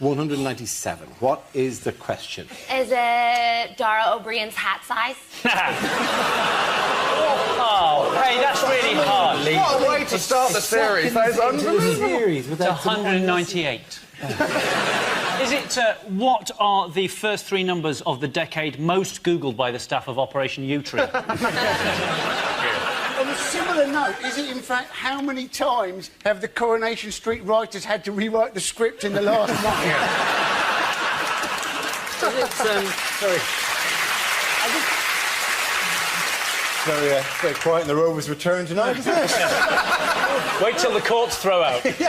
197. What is the question? Is it Dara O'Brien's hat size? Oh, hey, that's really hard, Lee. What a way to start the series. That is unbelievable. It's 198. Is it, what are the first three numbers of the decade most Googled by the staff of Operation U-Tree? On a similar note, is it in fact how many times have the Coronation Street writers had to rewrite the script in the last month? Is it, sorry. Very quiet in the Rovers' return tonight, isn't it? Wait till the courts throw out. They'll be in.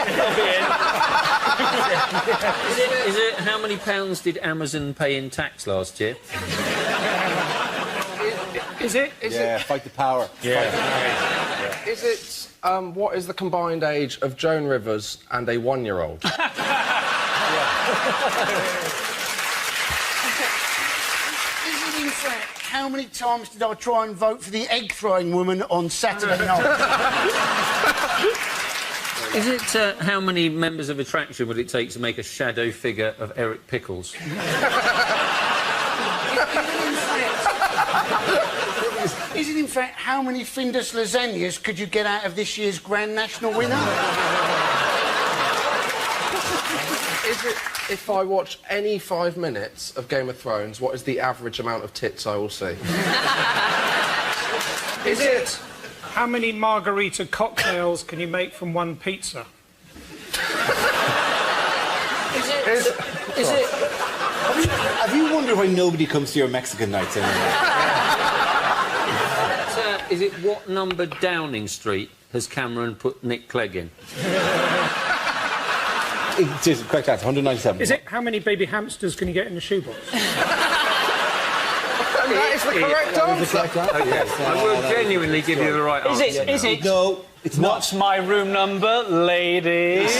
Is it how many pounds did Amazon pay in tax last year? Is it? Fight the power. Is it, what is the combined age of Joan Rivers and a one-year-old? Is it in fact how many times did I try and vote for the egg-throwing woman on Saturday night? Is it how many members of Attraction would it take to make a shadow figure of Eric Pickles? Is it in fact how many Findus lasagnas could you get out of this year's Grand National winner? Is it, if I watch any 5 minutes of Game of Thrones, what is the average amount of tits I will see? Is it how many margarita cocktails can you make from one pizza? Is it... Have you wondered why nobody comes to your Mexican nights anymore? Is it what number Downing Street has Cameron put Nick Clegg in? It's correct answer, 197. Is it how many baby hamsters can you get in the shoebox? That is the correct answer. I will genuinely give you the right answer. Is it? No, it's not. What's my room number, ladies?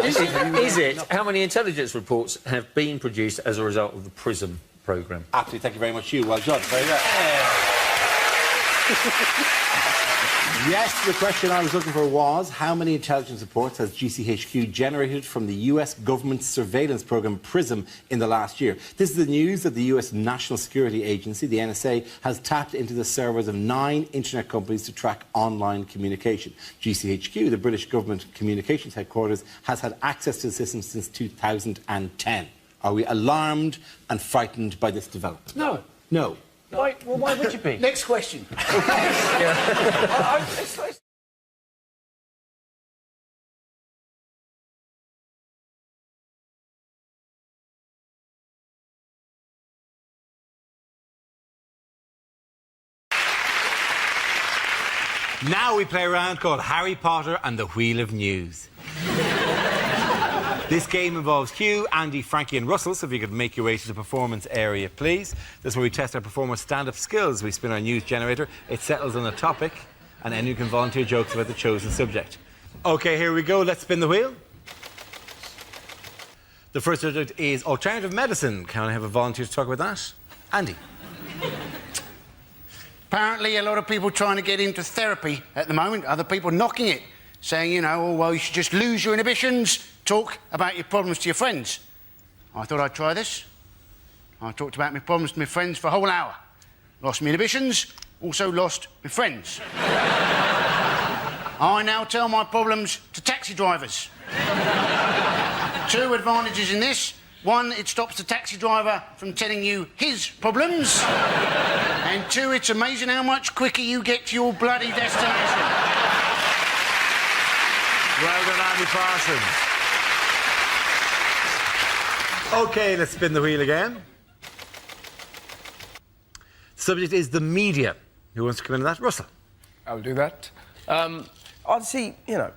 Is it how many intelligence reports have been produced as a result of the PRISM programme? Absolutely, thank you very much, Hugh. Well done. Very good. Yes, the question I was looking for was how many intelligence reports has GCHQ generated from the US government's surveillance programme PRISM in the last year? This is the news that the US National Security Agency, the NSA, has tapped into the servers of 9 internet companies to track online communication. GCHQ, the British government communications headquarters, has had access to the system since 2010. Are we alarmed and frightened by this development? No. No. Why would you be? Next question. Now we play a round called Harry Potter and the Wheel of News. This game involves Hugh, Andy, Frankie and Russell, so if you could make your way to the performance area, please. This is where we test our performers' stand-up skills. We spin our news generator, it settles on a topic, and anyone can volunteer jokes about the chosen subject. OK, here we go. Let's spin the wheel. The first subject is alternative medicine. Can I have a volunteer to talk about that? Andy. Apparently, a lot of people trying to get into therapy at the moment. Other people knocking it, saying, you know, oh, well, you should just lose your inhibitions, talk about your problems to your friends. I thought I'd try this. I talked about my problems to my friends for a whole hour. Lost my inhibitions, also lost my friends. I now tell my problems to taxi drivers. 2 advantages in this. 1, it stops the taxi driver from telling you his problems. And 2, it's amazing how much quicker you get to your bloody destination. Well done, Andy Parsons. OK, let's spin the wheel again. Subject is the media. Who wants to come into that? Russell. I'll do that. I'd see, you know,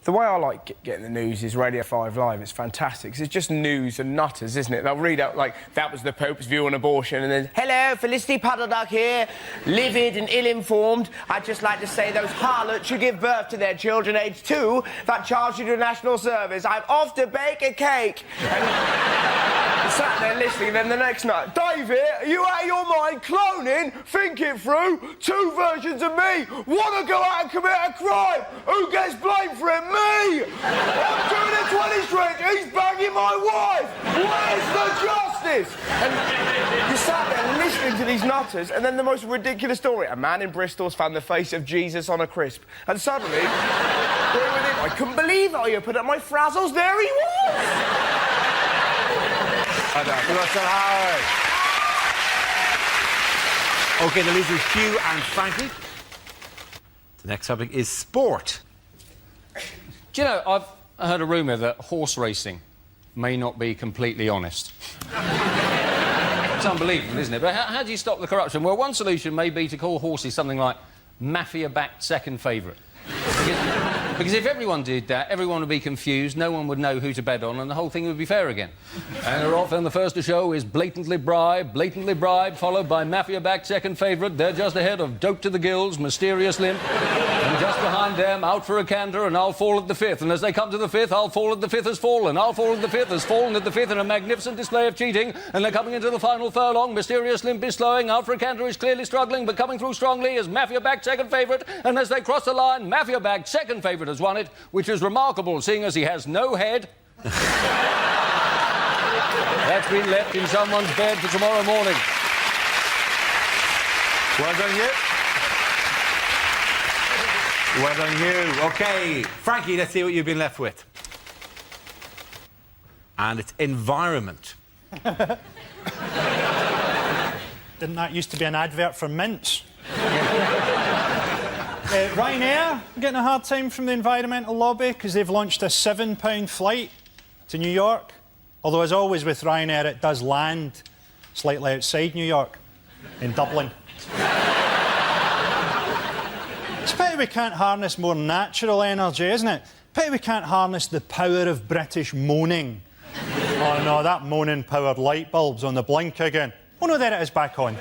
the way I like getting the news is Radio 5 Live. It's fantastic, 'cause it's just news and nutters, isn't it? They'll read out, like, that was the Pope's view on abortion, and then, hello, Felicity Puddleduck here, livid and ill-informed. I'd just like to say those harlots should give birth to their children aged 2 that charge you to national service. I'm off to bake a cake. And sat there listening, and then the next night, David, are you out of your mind? Cloning? Think it through. 2 versions of me. Want to go out and commit a crime? Who gets blamed for it? Me! I'm doing it 20 Street. he's banging my wife! Where's the justice? And you sat there listening to these nutters, and then the most ridiculous story. A man in Bristol's found the face of Jesus on a crisp. And suddenly, I couldn't believe it. I opened up my frazzles, there he was! Russell Howard. OK, the losers, Hugh and Frankie. The next topic is sport. Do you know, I've heard a rumour that horse racing may not be completely honest. It's unbelievable, isn't it? But how do you stop the corruption? Well, one solution may be to call horses something like mafia-backed second favourite. Because if everyone did that, everyone would be confused, no one would know who to bet on, and the whole thing would be fair again. And they're off, and the first to show is blatantly bribe, followed by mafia-backed second favourite. They're just ahead of Dope to the Gills, Mysterious Limp, and just behind them, Out for a Canter, and I'll Fall at the Fifth. And as they come to the fifth, I'll Fall at the Fifth has fallen. I'll Fall at the Fifth has fallen at the fifth in a magnificent display of cheating, and they're coming into the final furlong. Mysterious Limp is slowing, Out for a Canter is clearly struggling, but coming through strongly is mafia-backed second favourite, and as they cross the line, mafia-backed second favourite has won it, which is remarkable, seeing as he has no head. That's been left in someone's bed for tomorrow morning. Well done, you. Well done, you. OK, Frankie, let's see what you've been left with. And it's environment. Didn't that used to be an advert for mints? Ryanair getting a hard time from the environmental lobby because they've launched a £7 flight to New York. Although, as always with Ryanair, it does land slightly outside New York, in Dublin. It's a pity we can't harness more natural energy, isn't it? Pity we can't harness the power of British moaning. Oh no, that moaning-powered light bulb's on the blink again. Oh no, there it is, back on.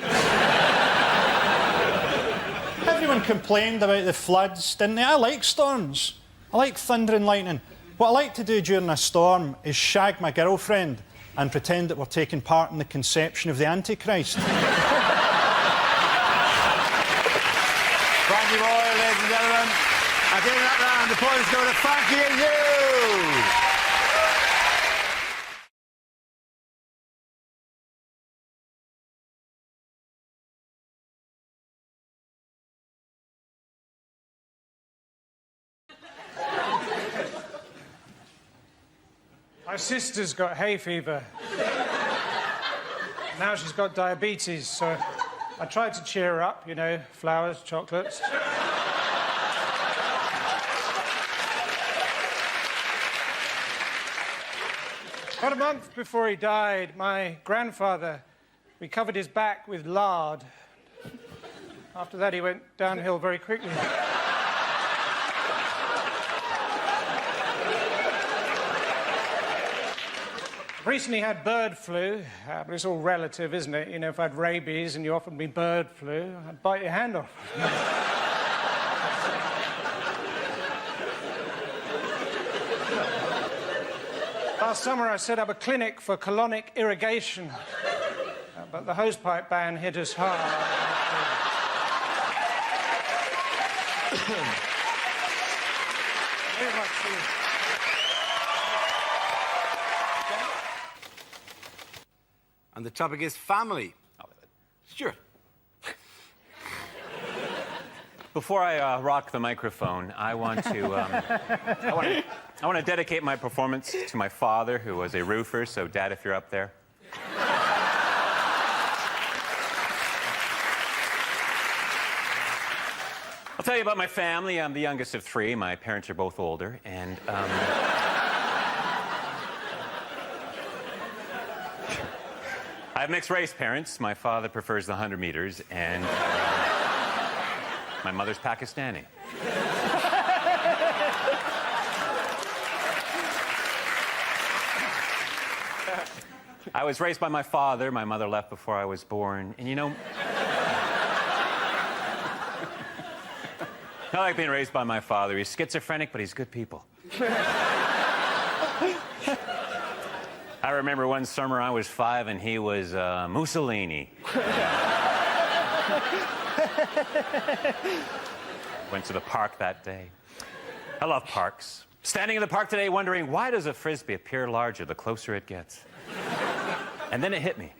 Everyone complained about the floods, didn't they? I like storms. I like thunder and lightning. What I like to do during a storm is shag my girlfriend and pretend that we're taking part in the conception of the Antichrist. Frankie Boyle, ladies and gentlemen. At the end of that round, the points go to Frankie and you. My sister's got hay fever. Now she's got diabetes, so I tried to cheer her up, you know, flowers, chocolates. About a month before he died, my grandfather, we covered his back with lard. After that, he went downhill very quickly. Recently had bird flu, but it's all relative, isn't it? You know, if I had rabies and you offered me bird flu, I'd bite your hand off. Last summer I set up a clinic for colonic irrigation, but the hosepipe ban hit us hard. Very much for you. And the topic is family. Sure. Before I rock the microphone, I want to dedicate my performance to my father, who was a roofer. So, Dad, if you're up there. I'll tell you about my family. I'm the youngest of three. My parents are both older, and I have mixed-race parents. My father prefers the 100 meters, and my mother's Pakistani. I was raised by my father. My mother left before I was born. And, you know, I like being raised by my father. He's schizophrenic, but he's good people. I remember one summer I was 5 and he was Mussolini. Went to the park that day. I love parks. Standing in the park today wondering, why does a Frisbee appear larger the closer it gets? And then it hit me.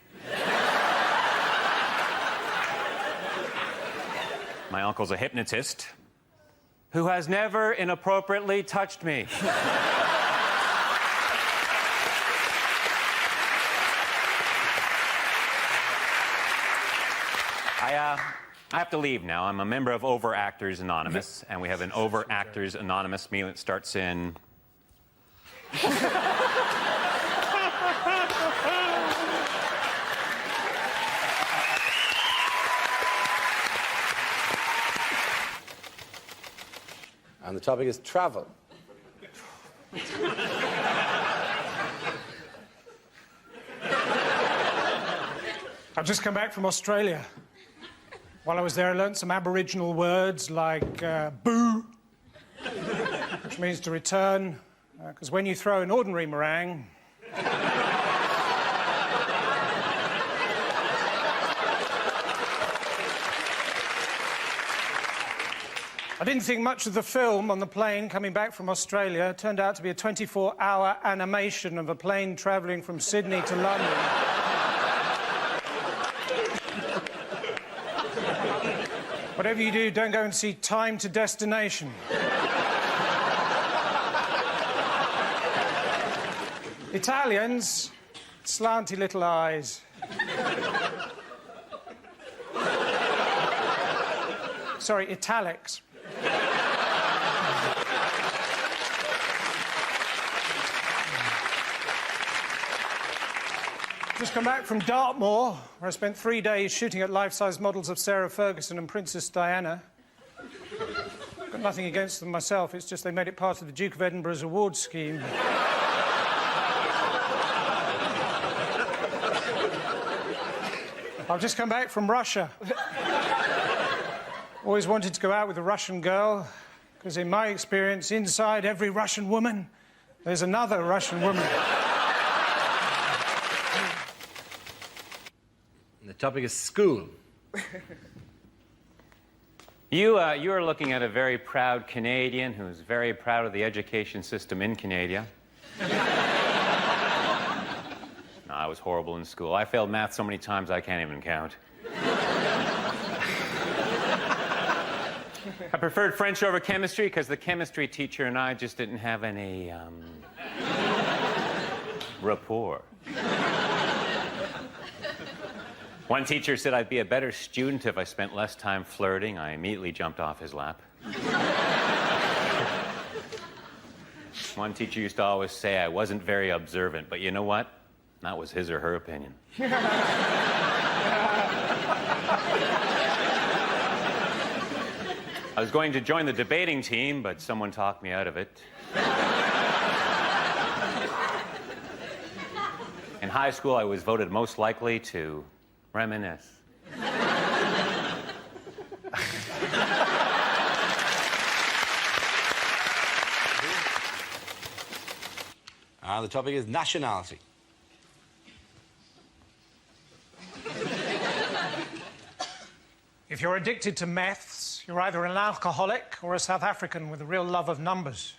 My uncle's a hypnotist who has never inappropriately touched me. I have to leave now. I'm a member of Overactors Anonymous, and we have an Overactors Anonymous meeting that starts in... And the topic is travel. I've just come back from Australia. While I was there, I learnt some Aboriginal words like boo, which means to return, because when you throw an ordinary meringue, I didn't think much of the film on the plane coming back from Australia. It turned out to be a 24-hour animation of a plane travelling from Sydney to London. Whatever you do, don't go and see Time to Destination. Italians, slanty little eyes. Sorry, italics. Just come back from Dartmoor, where I spent 3 days shooting at life-size models of Sarah Ferguson and Princess Diana. Got nothing against them myself, it's just they made it part of the Duke of Edinburgh's award scheme. I've just come back from Russia. Always wanted to go out with a Russian girl, because in my experience, inside every Russian woman, there's another Russian woman. The topic is school. You are looking at a very proud Canadian who's very proud of the education system in Canada. No, I was horrible in school. I failed math so many times I can't even count. I preferred French over chemistry because the chemistry teacher and I just didn't have any rapport. One teacher said I'd be a better student if I spent less time flirting. I immediately jumped off his lap. One teacher used to always say I wasn't very observant, but you know what? That was his or her opinion. I was going to join the debating team, but someone talked me out of it. In high school, I was voted most likely to reminisce. The topic is nationality. If you're addicted to meths, you're either an alcoholic or a South African with a real love of numbers.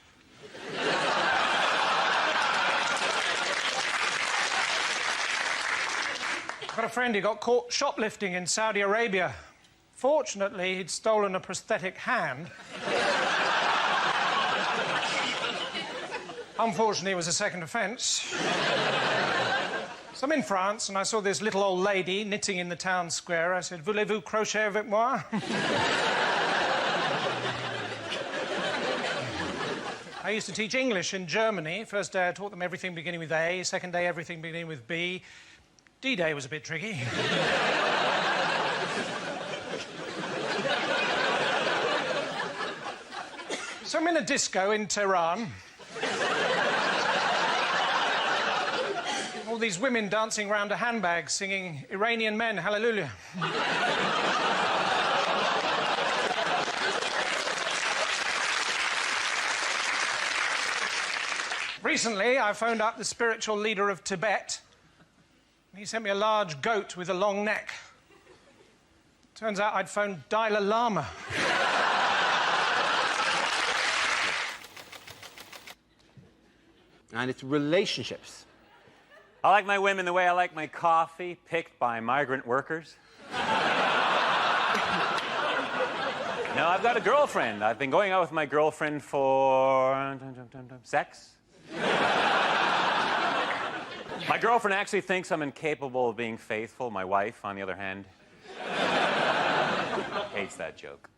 I've got a friend who got caught shoplifting in Saudi Arabia. Fortunately, he'd stolen a prosthetic hand. Unfortunately, it was a second offence. So I'm in France, and I saw this little old lady knitting in the town square. I said, "Voulez-vous crochet avec moi?" I used to teach English in Germany. First day, I taught them everything beginning with A. Second day, everything beginning with B. D-Day was a bit tricky. So I'm in a disco in Tehran. All these women dancing around a handbag singing Iranian Men, Hallelujah. Recently, I phoned up the spiritual leader of Tibet. He sent me a large goat with a long neck. Turns out I'd phoned Dalai Lama. and it's relationships. I like my women the way I like my coffee, picked by migrant workers. No, I've got a girlfriend. I've been going out with my girlfriend for... sex? My girlfriend actually thinks I'm incapable of being faithful. My wife, on the other hand, hates that joke.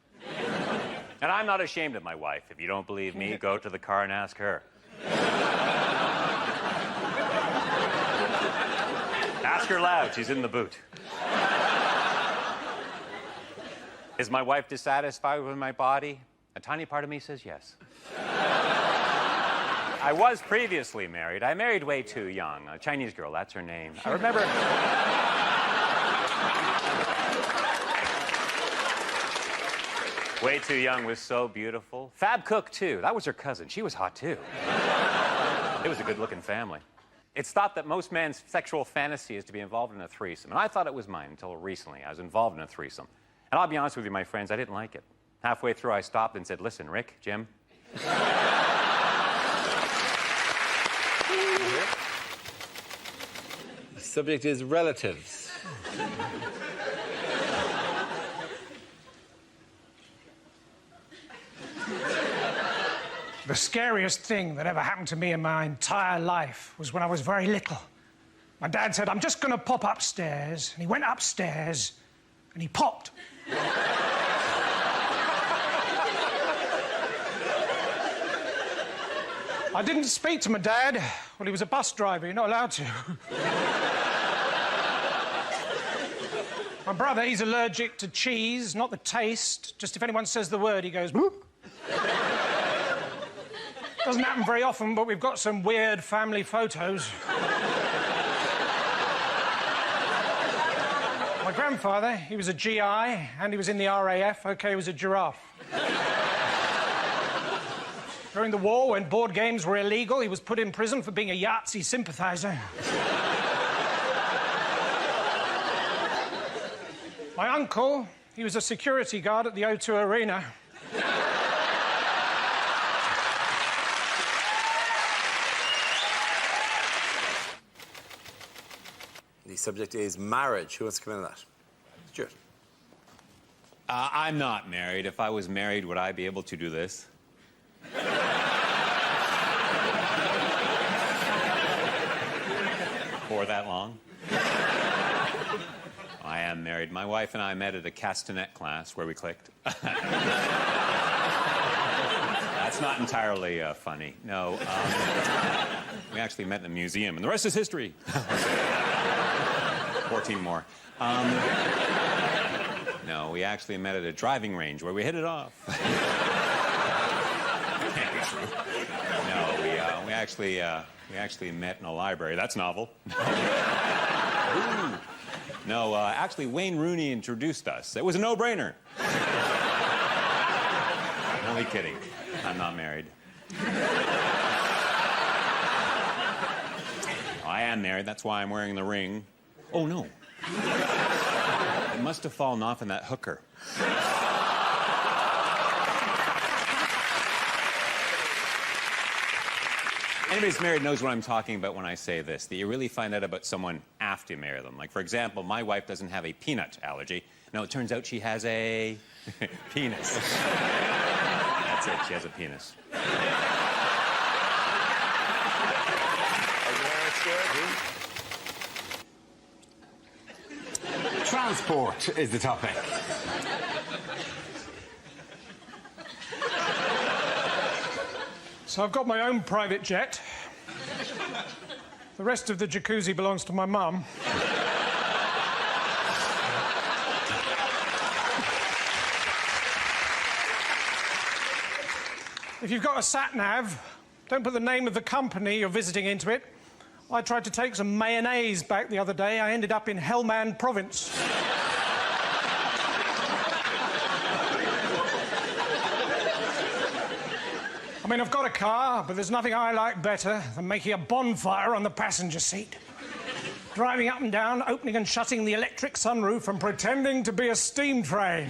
And I'm not ashamed of my wife. If you don't believe me, go to the car and ask her. Ask her loud. She's in the boot. Is my wife dissatisfied with my body? A tiny part of me says yes. I was previously married. I married way too young. A Chinese girl, that's her name. I remember... Way too young was so beautiful. Fab Cook, too. That was her cousin. She was hot, too. It was a good-looking family. It's thought that most man's sexual fantasy is to be involved in a threesome. And I thought it was mine until recently. I was involved in a threesome. And I'll be honest with you, my friends, I didn't like it. Halfway through, I stopped and said, listen, Rick, Jim. The subject is relatives. The scariest thing that ever happened to me in my entire life was when I was very little. My dad said, I'm just going to pop upstairs. And he went upstairs and he popped. I didn't speak to my dad. Well, he was a bus driver. You're not allowed to. My brother, he's allergic to cheese, not the taste. Just if anyone says the word, he goes, boop. Doesn't happen very often, but we've got some weird family photos. My grandfather, he was a GI, and he was in the RAF. OK, he was a giraffe. During the war, when board games were illegal, he was put in prison for being a Yahtzee sympathizer. My uncle, he was a security guard at the O2 Arena. The subject is marriage. Who wants to come in on that? Stuart. I'm not married. If I was married, would I be able to do this? For that long? I am married. My wife and I met at a castanet class where we clicked. That's not entirely funny. No, we actually met in a museum, and the rest is history. 14 more. No, we actually met at a driving range where we hit it off. Can't be true. No, we actually met in a library. That's novel. No, actually, Wayne Rooney introduced us. It was a no-brainer. I'm only kidding. I'm not married. I am married. That's why I'm wearing the ring. Oh, no. It must have fallen off in that hooker. Anybody who's married knows what I'm talking about when I say this, that you really find out about someone after you marry them. Like, for example, my wife doesn't have a peanut allergy. No, it turns out she has a penis. That's it, she has a penis. Transport is the topic. So I've got my own private jet. The rest of the jacuzzi belongs to my mum. If you've got a sat-nav, don't put the name of the company you're visiting into it. I tried to take some mayonnaise back the other day. I ended up in Helmand Province. I mean, I've got a car, but there's nothing I like better than making a bonfire on the passenger seat. Driving up and down, opening and shutting the electric sunroof and pretending to be a steam train.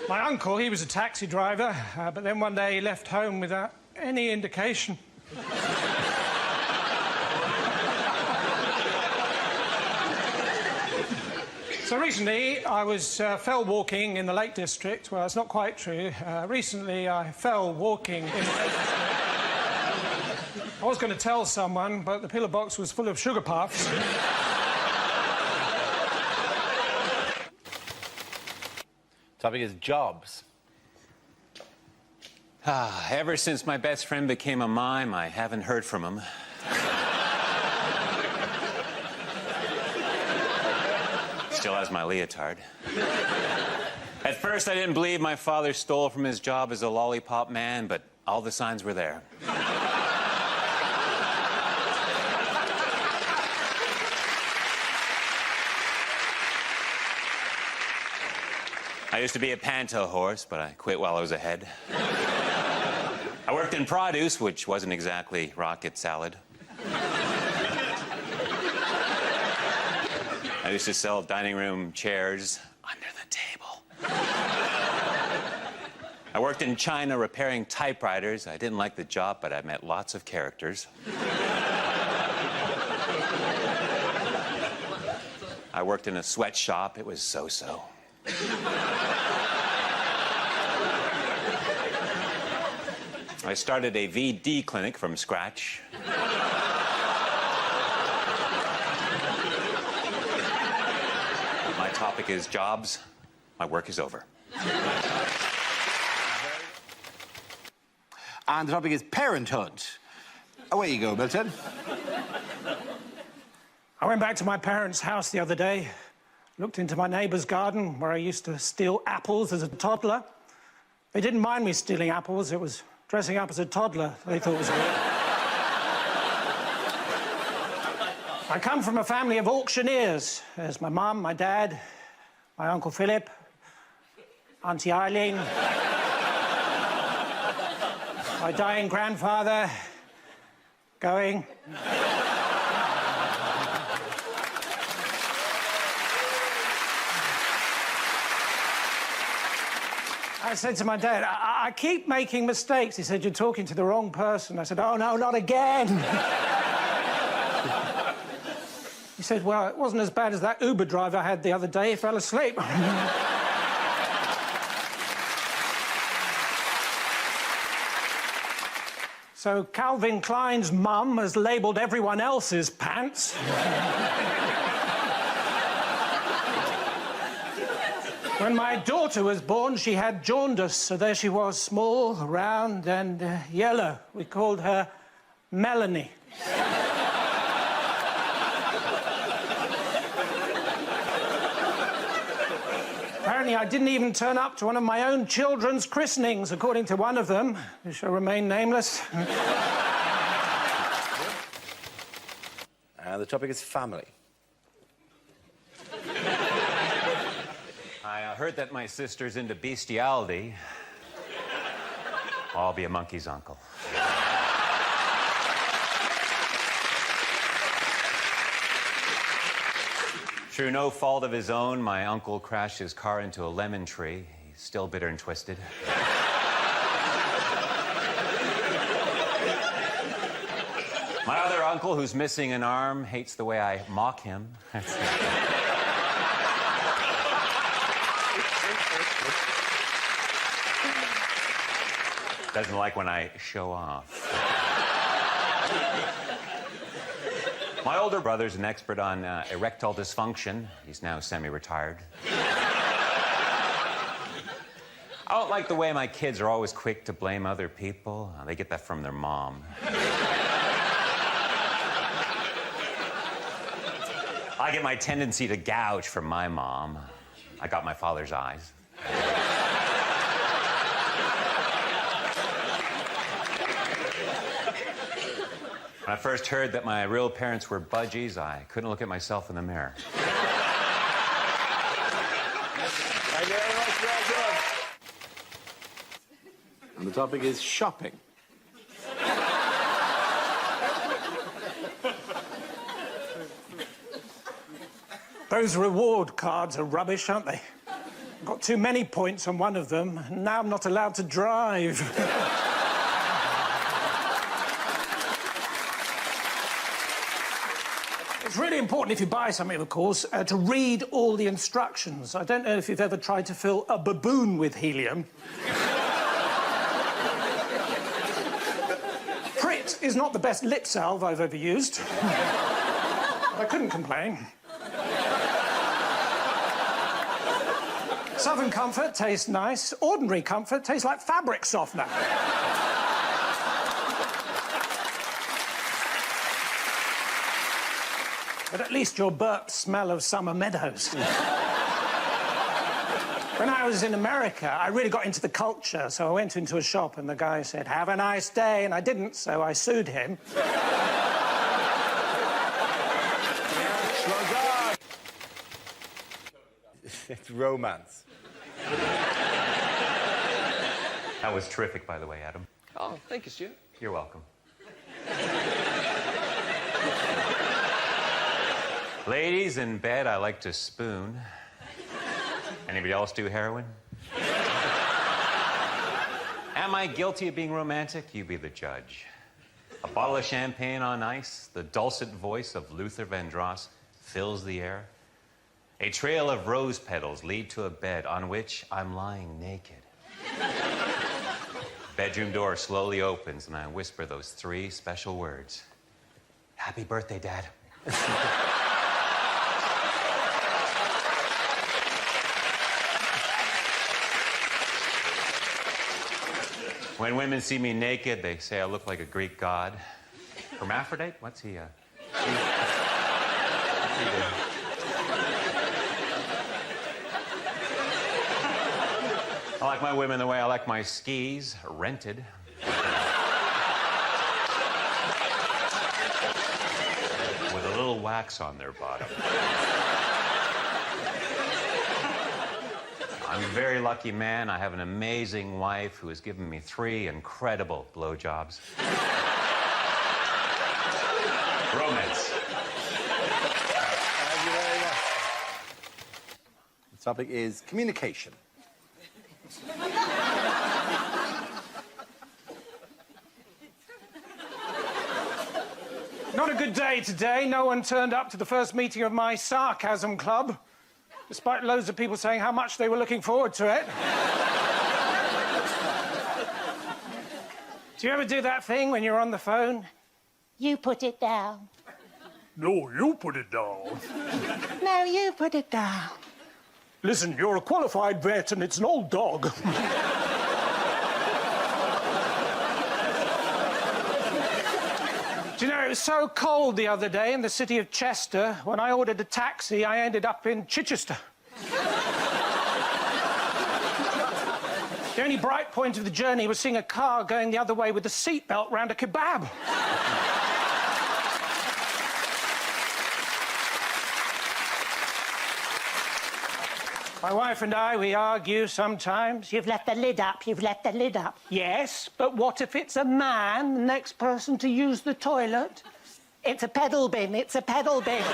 My uncle, he was a taxi driver, but then one day he left home without any indication. So recently, I was fell walking in the Lake District. Well, it's not quite true. Recently, I fell walking in the Lake District. I was going to tell someone, but the pillar box was full of sugar puffs. Topic is jobs. Ever since my best friend became a mime, I haven't heard from him. Still has my leotard. At first, I didn't believe my father stole from his job as a lollipop man, but all the signs were there. I used to be a panto horse, but I quit while I was ahead. I worked in produce, which wasn't exactly rocket salad. I used to sell dining room chairs under the table. I worked in China repairing typewriters. I didn't like the job, but I met lots of characters. I worked in a sweatshop. It was so-so. I started a VD clinic from scratch. My topic is jobs. My work is over. And the topic is parenthood. Away you go, Milton. I went back to my parents' house the other day, looked into my neighbour's garden where I used to steal apples as a toddler. They didn't mind me stealing apples. It was dressing up as a toddler they thought was weird. I come from a family of auctioneers. There's my mum, my dad, my Uncle Philip, Auntie Eileen, my dying grandfather, going. I said to my dad, I keep making mistakes. He said, you're talking to the wrong person. I said, oh, no, not again. He said, well, it wasn't as bad as that Uber driver I had the other day. He fell asleep. So Calvin Klein's mum has labelled everyone else's pants. When my daughter was born, she had jaundice, so there she was, small, round, and yellow. We called her Melanie. Apparently, I didn't even turn up to one of my own children's christenings, according to one of them, who shall remain nameless. The topic is family. I heard that my sister's into bestiality. I'll be a monkey's uncle. Through no fault of his own, my uncle crashed his car into a lemon tree. He's still bitter and twisted. My other uncle, who's missing an arm, hates the way I mock him. Doesn't like when I show off. My older brother's an expert on erectile dysfunction. He's now semi-retired. I don't like the way my kids are always quick to blame other people. They get that from their mom. I get my tendency to gouge from my mom. I got my father's eyes. When I first heard that my real parents were budgies, I couldn't look at myself in the mirror. Thank you very much, well done. And the topic is shopping. Those reward cards are rubbish, aren't they? I've got too many points on one of them, and now I'm not allowed to drive. It's really important if you buy something, of course, to read all the instructions. I don't know if you've ever tried to fill a baboon with helium. Prit is not the best lip salve I've ever used. But I couldn't complain. Southern Comfort tastes nice. Ordinary Comfort tastes like fabric softener. But at least your burps smell of summer meadows. When I was in America, I really got into the culture, so I went into a shop and the guy said, "Have a nice day," and I didn't, so I sued him. It's romance. That was terrific, by the way, Adam. Oh, thank you, Stuart. You're welcome. Ladies, in bed, I like to spoon. Anybody else do heroin? Am I guilty of being romantic? You be the judge. A bottle of champagne on ice, the dulcet voice of Luther Vandross fills the air. A trail of rose petals lead to a bed on which I'm lying naked. Bedroom door slowly opens and I whisper those 3 special words. Happy birthday, Dad. When women see me naked, they say I look like a Greek god. Hermaphrodite? What's he, what's he doing? I like my women the way I like my skis, rented. With a little wax on their bottom. I'm a very lucky man. I have an amazing wife who has given me 3 incredible blowjobs. Romance. Thank you very much. The topic is communication. Not a good day today. No one turned up to the first meeting of my sarcasm club, despite loads of people saying how much they were looking forward to it. Do you ever do that thing when you're on the phone? You put it down. No, you put it down. No, you put it down. Listen, you're a qualified vet and it's an old dog. Do you know, it was so cold the other day in the city of Chester, when I ordered a taxi, I ended up in Chichester. The only bright point of the journey was seeing a car going the other way with a seatbelt round a kebab. My wife and I, we argue sometimes. You've left the lid up, you've left the lid up. Yes, but what if it's a man, the next person to use the toilet? It's a pedal bin, it's a pedal bin.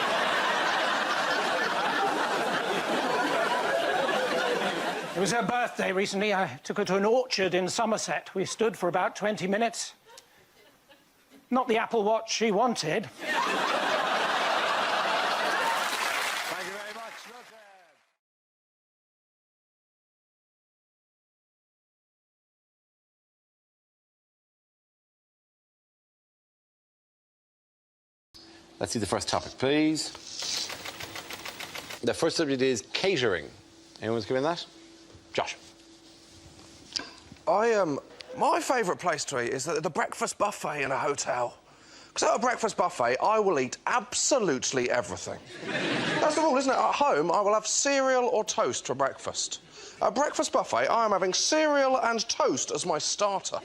It was her birthday recently. I took her to an orchard in Somerset. We stood for about 20 minutes. Not the Apple Watch she wanted. Thank you very much. Let's see the first topic, please. The first subject is catering. Anyone's given that? Josh. My favourite place to eat is the breakfast buffet in a hotel. Because at a breakfast buffet, I will eat absolutely everything. That's the rule, isn't it? At home, I will have cereal or toast for breakfast. At a breakfast buffet, I am having cereal and toast as my starter.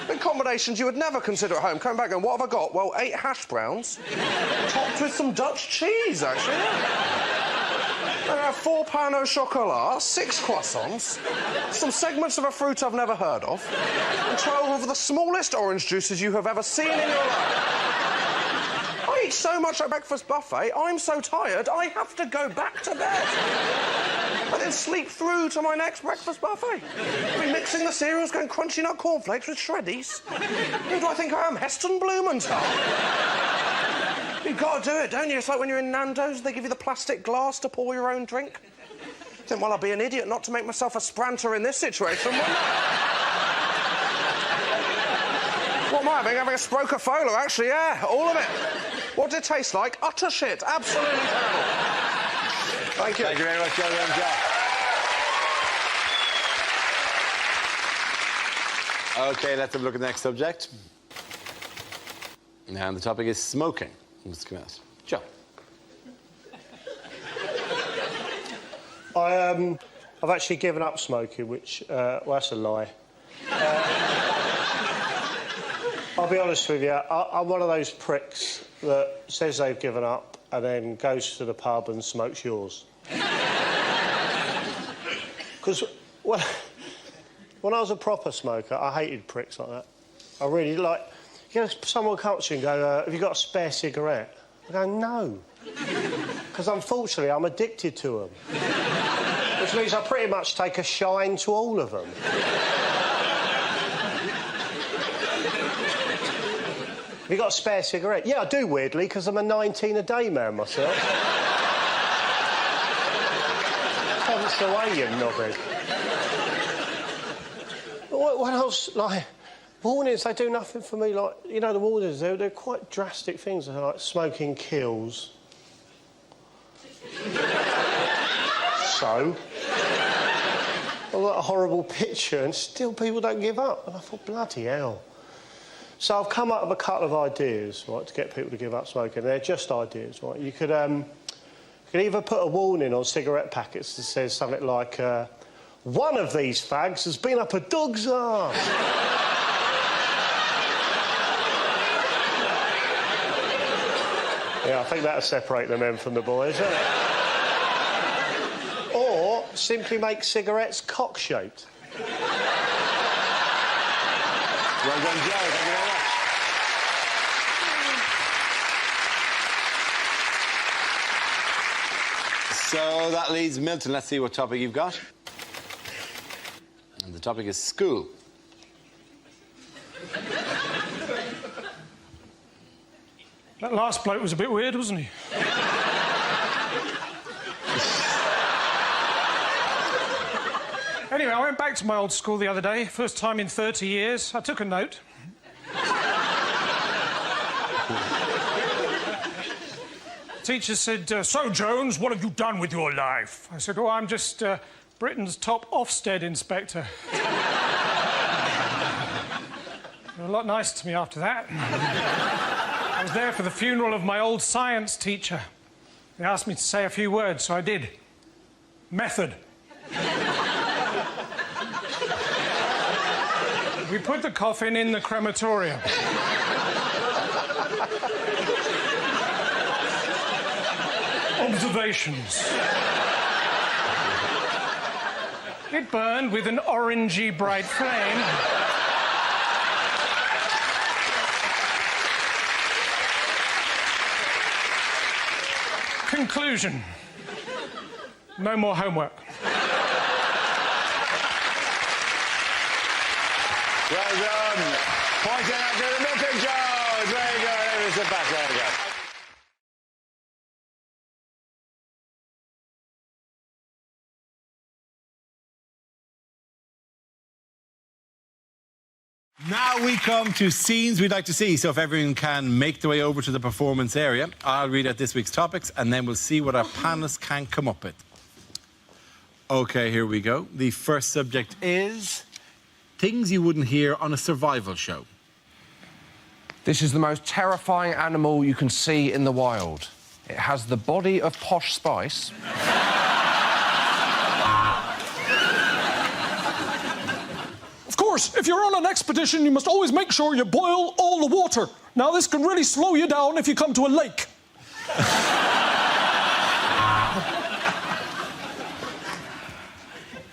In combinations you would never consider at home. Coming back and what have I got? Well, 8 hash browns, topped with some Dutch cheese, actually. I have 4 pain au chocolat, 6 croissants, some segments of a fruit I've never heard of, and 12 of the smallest orange juices you have ever seen in your life. I eat so much at breakfast buffet, I'm so tired, I have to go back to bed. And then sleep through to my next breakfast buffet. I'll be mixing the cereals, going crunchy nut cornflakes with shreddies. Who do I think I am, Heston Blumenthal? You've got to do it, don't you? It's like when you're in Nando's, they give you the plastic glass to pour your own drink. I think, well, I'd be an idiot not to make myself a spranter in this situation, wouldn't I? What am I having? Having a Sprocafolo, actually, yeah, all of it. What did it taste like? Utter shit. Absolutely terrible. Thank you. Thank you very much, Joe. OK, let's have a look at the next subject. Now, the topic is smoking. What's coming out? Joe. I've actually given up smoking, which, well, that's a lie. I'll be honest with you, I'm one of those pricks that says they've given up and then goes to the pub and smokes yours. Because when I was a proper smoker, I hated pricks like that. I really like... You know, someone comes to you and go, have you got a spare cigarette? I go, no. Because unfortunately, I'm addicted to them. Which means I pretty much take a shine to all of them. Have you got a spare cigarette? Yeah, I do, weirdly, because I'm a 19-a-day man myself. That's the way, you knobhead. What else, like... Warnings, they do nothing for me. Like, you know, the warnings, they're quite drastic things. They're like smoking kills. So? I've got a horrible picture and still people don't give up. And I thought, bloody hell. So I've come up with a couple of ideas, right, to get people to give up smoking. They're just ideas, right? You could either put a warning on cigarette packets that says something like, one of these fags has been up a dog's arse. Yeah, I think that'll separate the men from the boys, isn't it? Or simply make cigarettes cock-shaped. Well done, Joe. Thank you very much. So that leaves Milton. Let's see what topic you've got. And the topic is school. That last bloke was a bit weird, wasn't he? Anyway, I went back to my old school the other day. First time in 30 years. I took a note. Teacher said, so, Jones, what have you done with your life? I said, oh, I'm just Britain's top Ofsted inspector. They were a lot nicer to me after that. I was there for the funeral of my old science teacher. They asked me to say a few words, so I did. Method. We put the coffin in the crematorium. Observations. It burned with an orangey bright flame. Conclusion. No more homework. Well done. Point out to the Milton Jones. Very good. There's the back. There we go. Now we come to scenes we'd like to see. So if everyone can make their way over to the performance area, I'll read out this week's topics and then we'll see what our panellists can come up with. OK, here we go. The first subject is things you wouldn't hear on a survival show. This is the most terrifying animal you can see in the wild. It has the body of Posh Spice. Of course, if you're on an expedition, you must always make sure you boil all the water. Now, this can really slow you down if you come to a lake.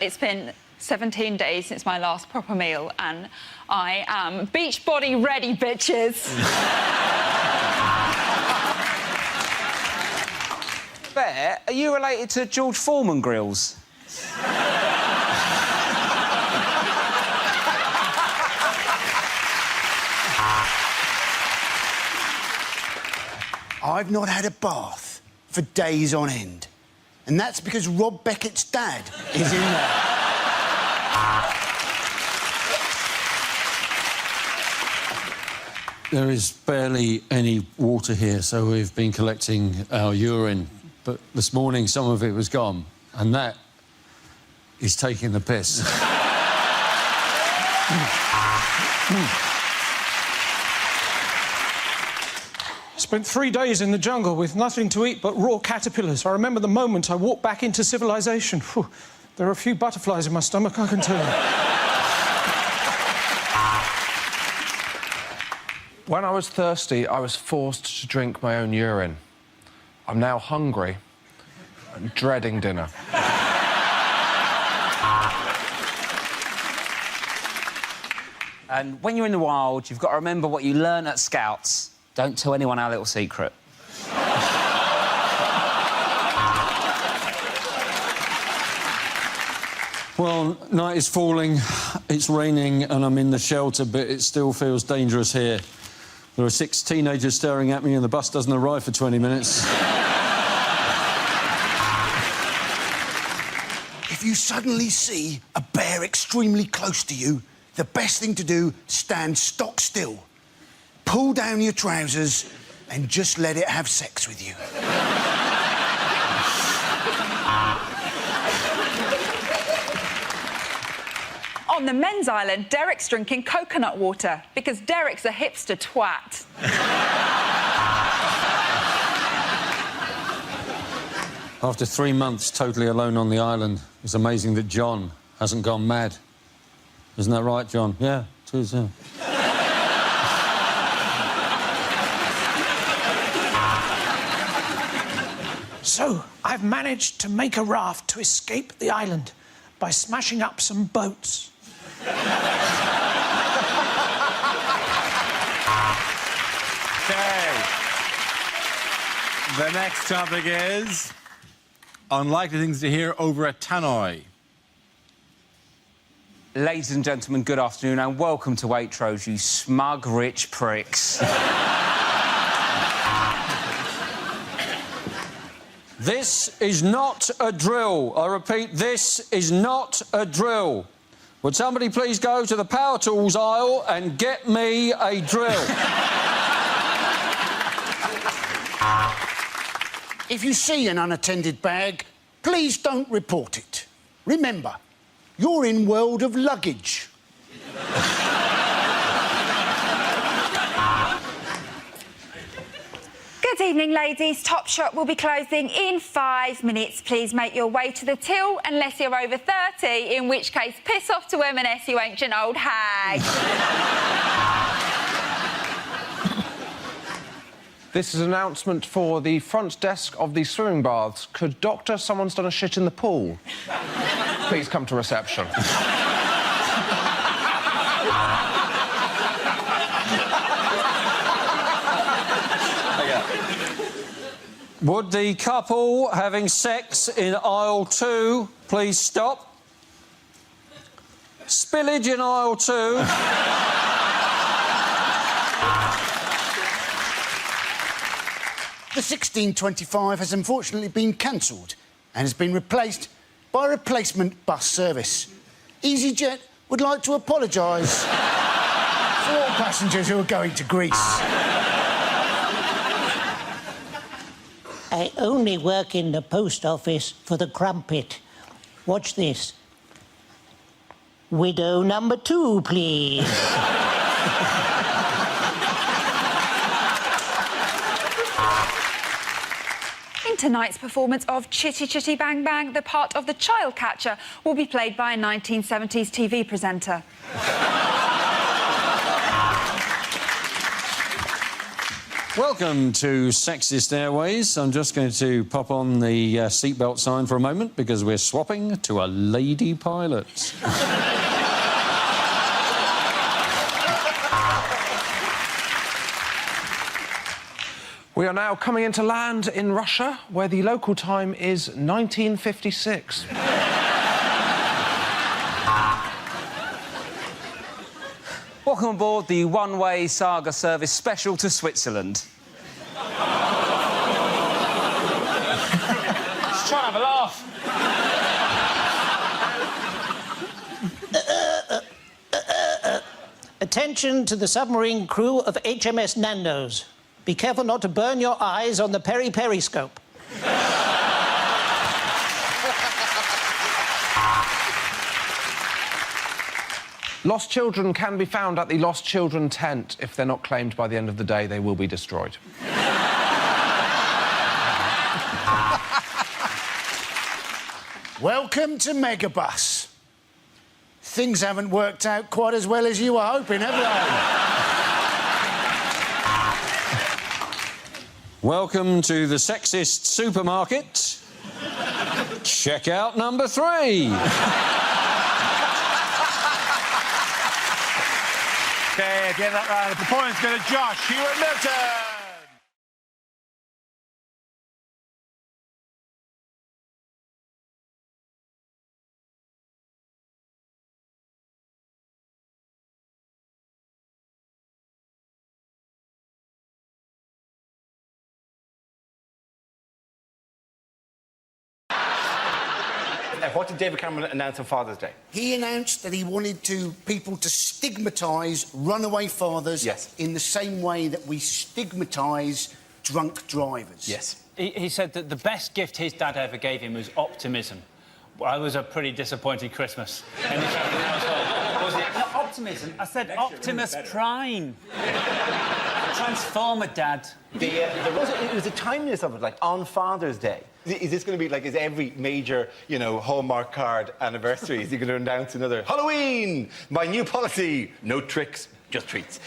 It's been 17 days since my last proper meal, and I am beach body ready, bitches. Bear, are you related to George Foreman grills? I've not had a bath for days on end. And that's because Rob Beckett's dad is in there. There is barely any water here, so we've been collecting our urine. But this morning, some of it was gone, and that is taking the piss. Spent 3 days in the jungle with nothing to eat but raw caterpillars. I remember the moment I walked back into civilization. Whew, there are a few butterflies in my stomach, I can tell you. When I was thirsty, I was forced to drink my own urine. I'm now hungry and dreading dinner. And when you're in the wild, you've got to remember what you learn at Scouts. Don't tell anyone our little secret. Well, night is falling, it's raining, and I'm in the shelter, but it still feels dangerous here. There are 6 teenagers staring at me, and the bus doesn't arrive for 20 minutes. If you suddenly see a bear extremely close to you, the best thing to do, stand stock still. Pull down your trousers and just let it have sex with you. On the men's island, Derek's drinking coconut water because Derek's a hipster twat. After 3 months totally alone on the island, it's amazing that John hasn't gone mad. Isn't that right, John? Yeah, it is, yeah. So, I've managed to make a raft to escape the island by smashing up some boats. Okay. The next topic is unlikely things to hear over at Tannoy. Ladies and gentlemen, good afternoon and welcome to Waitrose, you smug, rich pricks. This is not a drill. I repeat, this is not a drill. Would somebody please go to the power tools aisle and get me a drill? If you see an unattended bag, please don't report it. Remember, you're in world of luggage. Good evening, ladies. Topshop will be closing in 5 minutes. Please make your way to the till unless you're over 30, in which case piss off to M&S, you ancient old hag. This is an announcement for the front desk of the swimming baths. Could doctor, someone's done a shit in the pool? Please come to reception. Would the couple having sex in aisle 2 please stop? Spillage in aisle 2. The 1625 has unfortunately been cancelled and has been replaced by a replacement bus service. EasyJet would like to apologise for all passengers who are going to Greece. I only work in the post office for the crumpet. Watch this. Widow number 2, please. In tonight's performance of Chitty Chitty Bang Bang, the part of the child catcher will be played by a 1970s TV presenter. Welcome to Sexist Airways. I'm just going to pop on the seatbelt sign for a moment because we're swapping to a lady pilot. We are now coming into land in Russia, where the local time is 1956. Welcome aboard the one-way saga service special to Switzerland. Attention to the submarine crew of HMS Nando's. Be careful not to burn your eyes on the periscope. Lost children can be found at the Lost Children tent. If they're not claimed by the end of the day, they will be destroyed. Welcome to Megabus. Things haven't worked out quite as well as you were hoping, have they? Welcome to the sexist supermarket. Check out number 3. Okay, get that right. The points go to Josh Hewitt Milton. What did David Cameron announce on Father's Day? He announced that he wanted people to stigmatise runaway fathers in the same way that we stigmatise drunk drivers. Yes. He said that the best gift his dad ever gave him was optimism. Well, it was a pretty disappointing Christmas. Was it? Not optimism. I said Optimus Prime. Transformer, Dad. It was the timeliness of it, like, on Father's Day. Is this going to be like, is every major, you know, Hallmark card anniversary, is he going to announce another Halloween, my new policy, no tricks, just treats?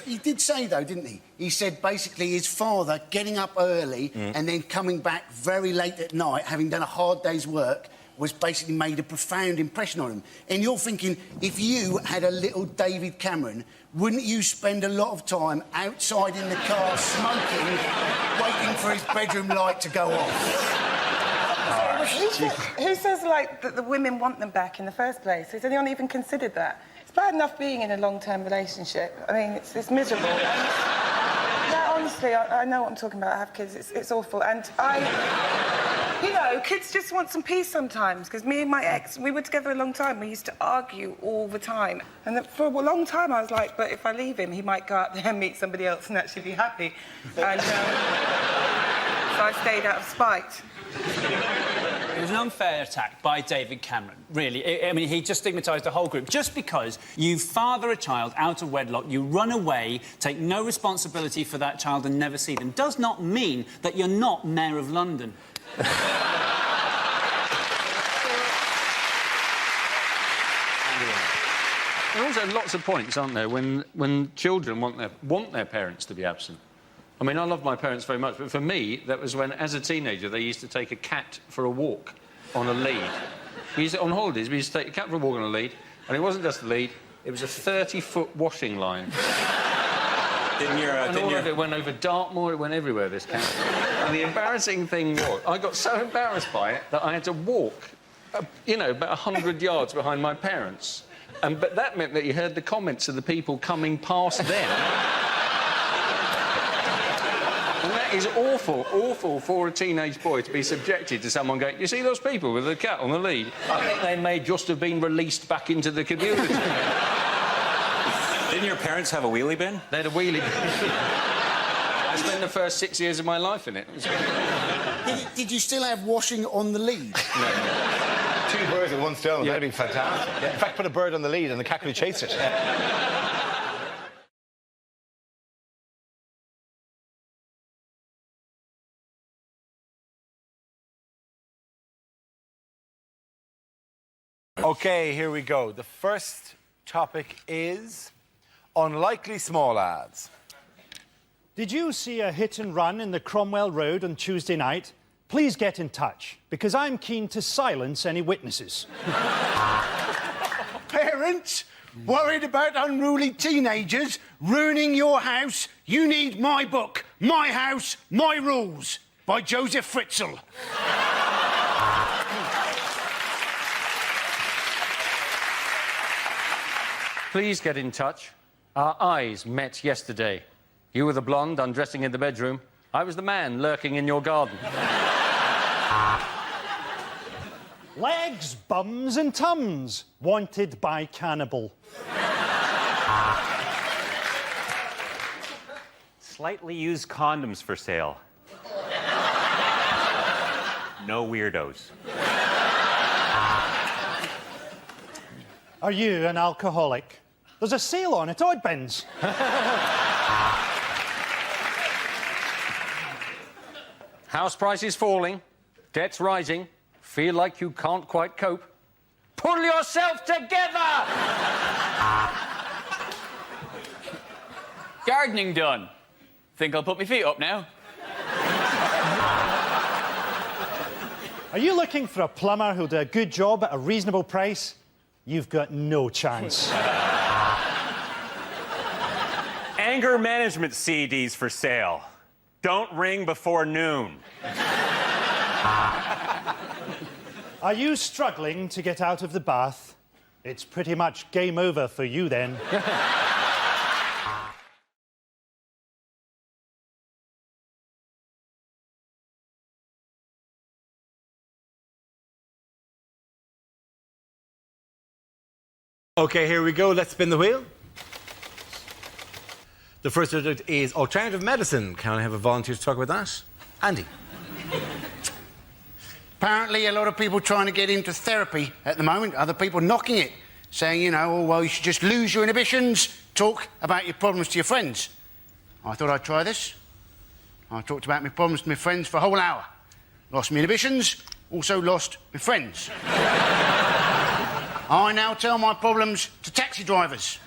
He did say, though, didn't he? He said, basically, his father getting up early and then coming back very late at night, having done a hard day's work, was basically made a profound impression on him. And you're thinking, if you had a little David Cameron, wouldn't you spend a lot of time outside in the car smoking, waiting for his bedroom light to go off? Who says, like, that the women want them back in the first place? Has anyone even considered that? It's bad enough being in a long-term relationship. I mean, it's miserable. Yeah, honestly, I know what I'm talking about. I have kids. It's awful. And you know, kids just want some peace sometimes, because me and my ex, we were together a long time. We used to argue all the time. And for a long time, I was like, but if I leave him, he might go out there and meet somebody else and actually be happy. And so I stayed out of spite. It was an unfair attack by David Cameron, really. I mean, he just stigmatised the whole group. Just because you father a child out of wedlock, you run away, take no responsibility for that child and never see them, does not mean that you're not Mayor of London. There are also lots of points, aren't there, when children want their parents to be absent. I mean, I love my parents very much, but for me, that was when, as a teenager, they used to take a cat for a walk on a lead. On holidays, we used to take a cat for a walk on a lead, and it wasn't just a lead, it was a 30-foot washing line. And all of it went over Dartmoor, it went everywhere, this cat. And the embarrassing thing was, I got so embarrassed by it that I had to walk, you know, about 100 yards behind my parents. But that meant that you heard the comments of the people coming past them. And that is awful, awful for a teenage boy to be subjected to someone going, you see those people with the cat on the lead? I think they may just have been released back into the community. Didn't your parents have a wheelie bin? They had a wheelie bin. I spent the first 6 years of my life in it. Did you still have washing on the lead? No. 2 birds with 1 stone, that'd be fantastic. Yeah. In fact, put a bird on the lead and the cat could chase it. OK, here we go. The first topic is unlikely small ads. Did you see a hit and run in the Cromwell Road on Tuesday night? Please get in touch, because I'm keen to silence any witnesses. Parents, worried about unruly teenagers ruining your house? You need my book, My House, My Rules, by Joseph Fritzl. Please get in touch. Our eyes met yesterday. You were the blonde undressing in the bedroom. I was the man lurking in your garden. Legs, bums and tums. Wanted by cannibal. Slightly used condoms for sale. No weirdos. Are you an alcoholic? There's a sale on at Oddbins. House prices falling, debts rising, feel like you can't quite cope. Pull yourself together! Gardening done. Think I'll put my feet up now. Are you looking for a plumber who'll do a good job at a reasonable price? You've got no chance. Anger management CDs for sale. Don't ring before noon. Are you struggling to get out of the bath? It's pretty much game over for you then. OK, here we go. Let's spin the wheel. The first subject is alternative medicine. Can I have a volunteer to talk about that? Andy. Apparently, a lot of people trying to get into therapy at the moment. Other people knocking it, saying, you know, oh, well, you should just lose your inhibitions, talk about your problems to your friends. I thought I'd try this. I talked about my problems to my friends for a whole hour. Lost my inhibitions, also lost my friends. I now tell my problems to taxi drivers.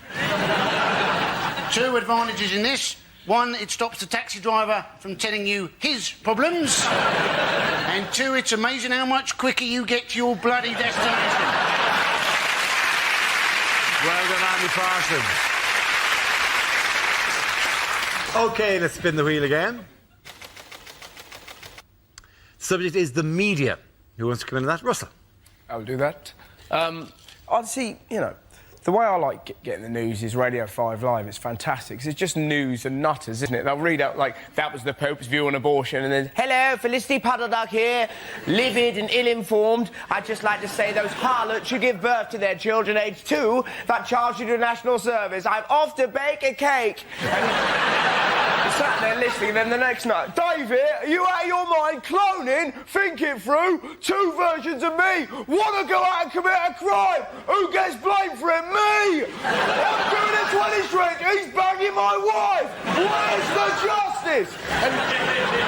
2 advantages in this. 1, it stops the taxi driver from telling you his problems. And 2, it's amazing how much quicker you get to your bloody destination. Well done, Andy Parsons. OK, let's spin the wheel again. Subject is the media. Who wants to come into that? Russell. I'll do that. I'd see, you know, the way I like getting the news is Radio 5 Live. It's fantastic, 'cause it's just news and nutters, isn't it? They'll read out, like, that was the Pope's view on abortion, and then, hello, Felicity Puddleduck here, livid and ill-informed. I'd just like to say those harlots who give birth to their children aged 2 that charge you to national service. I'm off to bake a cake. And you sat there listening, and then the next night, David, are you out of your mind? Cloning? Think it through. 2 versions of me. Want to go out and commit a crime? Who gets blamed for it? Me! I'm doing it 20th Street. He's banging my wife. Where's the justice? And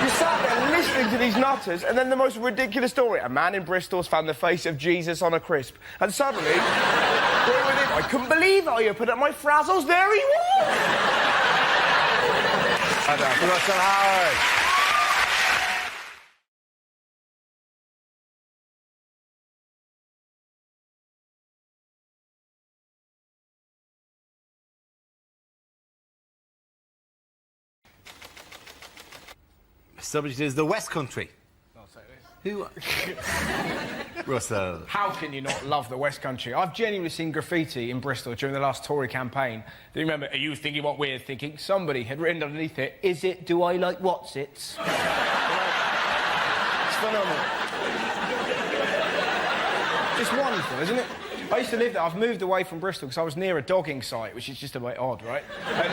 you sat there listening to these nutters, and then the most ridiculous story. A man in Bristol's found the face of Jesus on a crisp. And suddenly, I couldn't believe I opened up my frazzles. There he was! Russell Howard. Subject is the West Country. I'll say this. Who? Russell. How can you not love the West Country? I've genuinely seen graffiti in Bristol during the last Tory campaign. Do you remember, are you thinking what we're thinking? Somebody had written underneath it, is it, do I like what's-its? It's phenomenal. Just wonderful, isn't it? I used to live there. I've moved away from Bristol because I was near a dogging site, which is just a bit odd, right? And,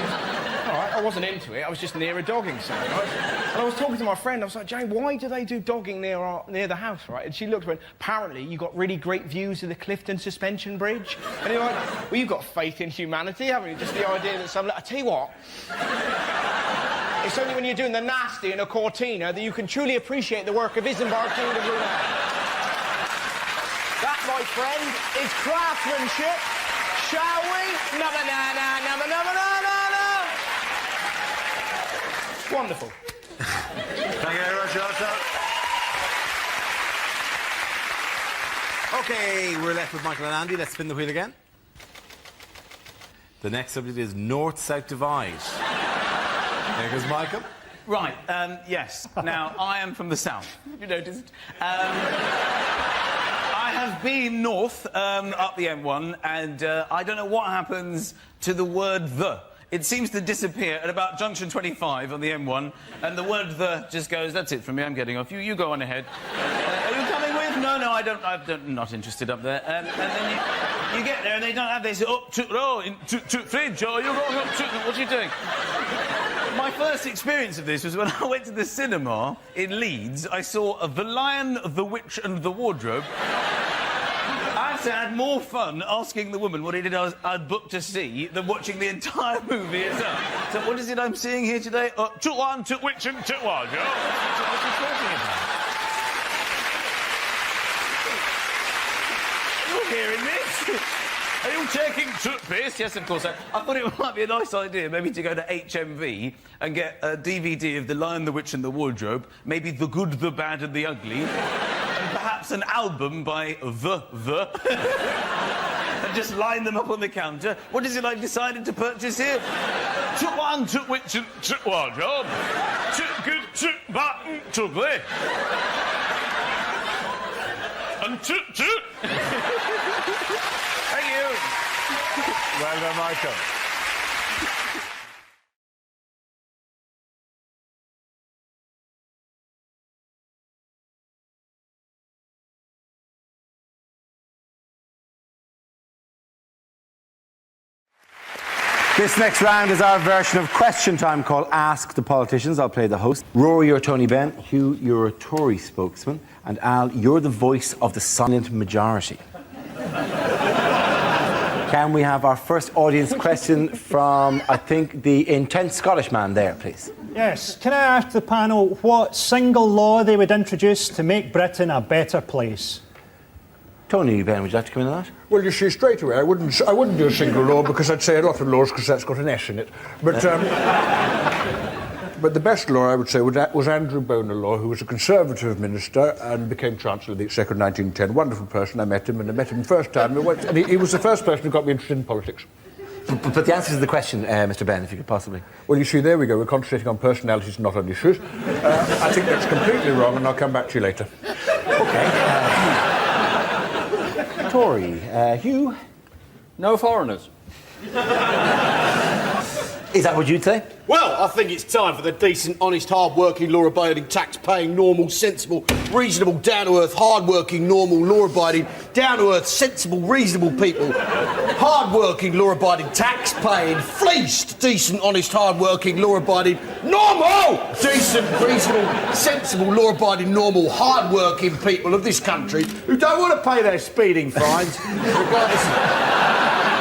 all right, I wasn't into it. I was just near a dogging site, right? And I was talking to my friend. I was like, Jane, why do they do dogging near the house, right? And she looked and went, apparently you got really great views of the Clifton Suspension Bridge. And you're like, well, you've got faith in humanity, haven't you? Just the idea that some... I tell you what, it's only when you're doing the nasty in a Cortina that you can truly appreciate the work of Isambard King de Brunei. That, my friend, is craftsmanship. Shall we? Wonderful. Thank you very much, Russell. OK, we're left with Michael and Andy. Let's spin the wheel again. The next subject is North-South Divide. There goes Michael. Right, yes. Now, I am from the south. Have you noticed? I have been north, up the M1, and I don't know what happens to the word the. It seems to disappear at about junction 25 on the M1, and the word the just goes, that's it from me, I'm getting off. You go on ahead. Are you coming with? No, I'm not interested up there. And then you get there and they don't have this up to fridge. Oh, you're going up to. What are you doing? My first experience of this was when I went to the cinema in Leeds. I saw The Lion, the Witch and the Wardrobe. I had more fun asking the woman what it is I'd booked to see than watching the entire movie itself. So what is it I'm seeing here today? Took Lion, Took Witch and Took Wardrobe. What are you talking about? You're hearing this? Are you taking toothpaste? Yes, of course. I thought it might be a nice idea maybe to go to HMV and get a DVD of The Lion, the Witch and the Wardrobe, maybe The Good, the Bad and the Ugly, and perhaps an album by The, and just line them up on the counter. What is it I've decided to purchase here? Took one, took witch and took wardrobe. Took good, took bad and took ugly. And took. Thank you. Well done, Michael. This next round is our version of Question Time called Ask the Politicians. I'll play the host. Rory, you're Tony Benn. Hugh, you're a Tory spokesman. And Al, you're the voice of the silent majority. Can we have our first audience question from, I think, the intense Scottish man there, please? Yes. Can I ask the panel what single law they would introduce to make Britain a better place? Tony Benn, would you like to come in on that? Well, you see, straight away, I wouldn't do a single law because I'd say a lot of laws because that's got an S in it. But but the best law, I would say, was Andrew Bonar Law, who was a Conservative minister and became Chancellor of the Exchequer in 1910. Wonderful person. I met him the first time. And he was the first person who got me interested in politics. But the answer to the question, Mr. Benn, if you could possibly... Well, you see, there we go. We're concentrating on personalities, not on issues. I think that's completely wrong, and I'll come back to you later. OK. Tory. Hugh? No foreigners. Is that what you'd say? Well, I think it's time for the decent, honest, hard-working, law-abiding, tax-paying, normal, sensible, reasonable, down-to-earth, hard-working, normal, law-abiding, down-to-earth, sensible, reasonable people. Hard-working, law-abiding, tax-paying, fleeced, decent, honest, hard-working, law-abiding, normal! Decent, reasonable, sensible, law-abiding, normal, hard-working people of this country who don't want to pay their speeding fines,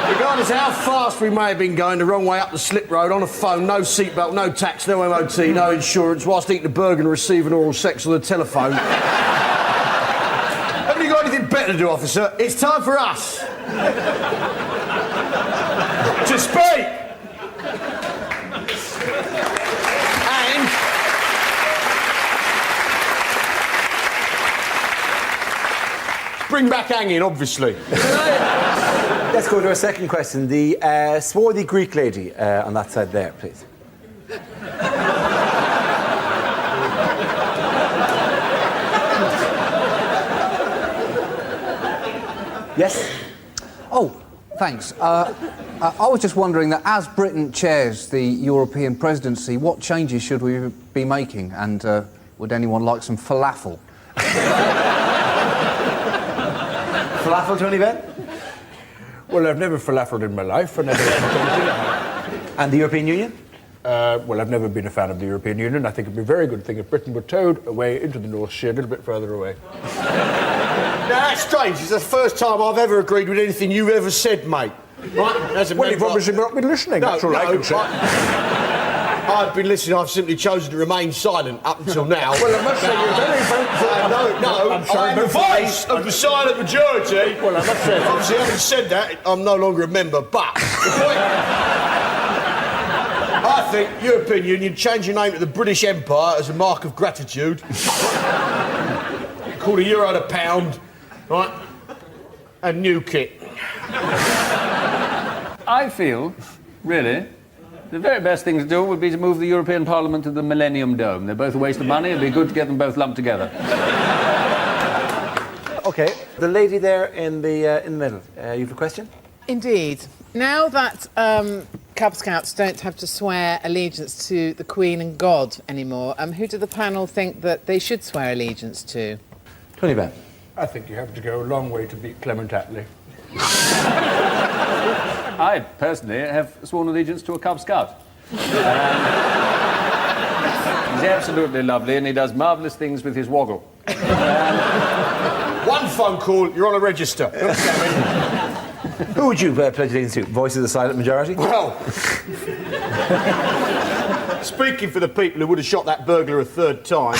regardless how fast we may have been going the wrong way up the slip road, on a phone, no seatbelt, no tax, no MOT, no insurance, whilst eating a burger and receiving oral sex on the telephone. Haven't you got anything better to do, officer? It's time for us to speak. And bring back hanging, obviously. Let's go to our second question. The swarthy Greek lady on that side there, please. Yes? Oh, thanks. I was just wondering that as Britain chairs the European presidency, what changes should we be making? And would anyone like some falafel? Falafel, Tony Benn? Well, I've never falafeled in my life. And the European Union? Well, I've never been a fan of the European Union. I think it'd be a very good thing if Britain were towed away into the North Sea, a little bit further away. Now, that's strange. It's the first time I've ever agreed with anything you've ever said, mate. Right? Well, you've obviously not been listening. That's all I can say. I've been listening. I've simply chosen to remain silent up until now. Well, I must say you're very I'm the voice of the silent majority. Well, I must say... Obviously, having said that, I'm no longer a member, but... The point... I think European Union, change your name to the British Empire as a mark of gratitude. Call the euro the pound, right? And new kit. I feel, really, the very best thing to do would be to move the European Parliament to the Millennium Dome. They're both a waste of money. It'd be good to get them both lumped together. OK, the lady there in the middle. You have a question? Indeed. Now that Cub Scouts don't have to swear allegiance to the Queen and God anymore, who do the panel think that they should swear allegiance to? Tony Benn. I think you have to go a long way to beat Clement Attlee. I personally have sworn allegiance to a Cub Scout. He's absolutely lovely and he does marvellous things with his woggle. One phone call, you're on a register. Who would you pledge allegiance to? Voice of the silent majority? Well, speaking for the people who would have shot that burglar a third time,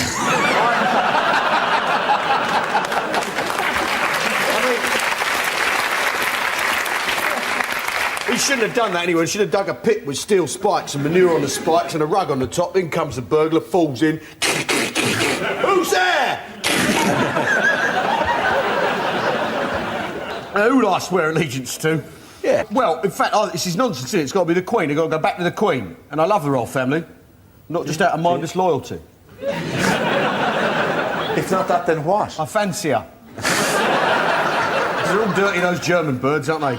he shouldn't have done that anyway. He should have dug a pit with steel spikes and manure on the spikes and a rug on the top. In comes the burglar, falls in. Who's there? Who would I swear allegiance to? Yeah. Well, in fact, this is nonsense, isn't it? It's got to be the Queen. I've got to go back to the Queen. And I love the royal family. Not just out of mindless loyalty. If not that, then what? I fancy her. They're all dirty, those German birds, aren't they?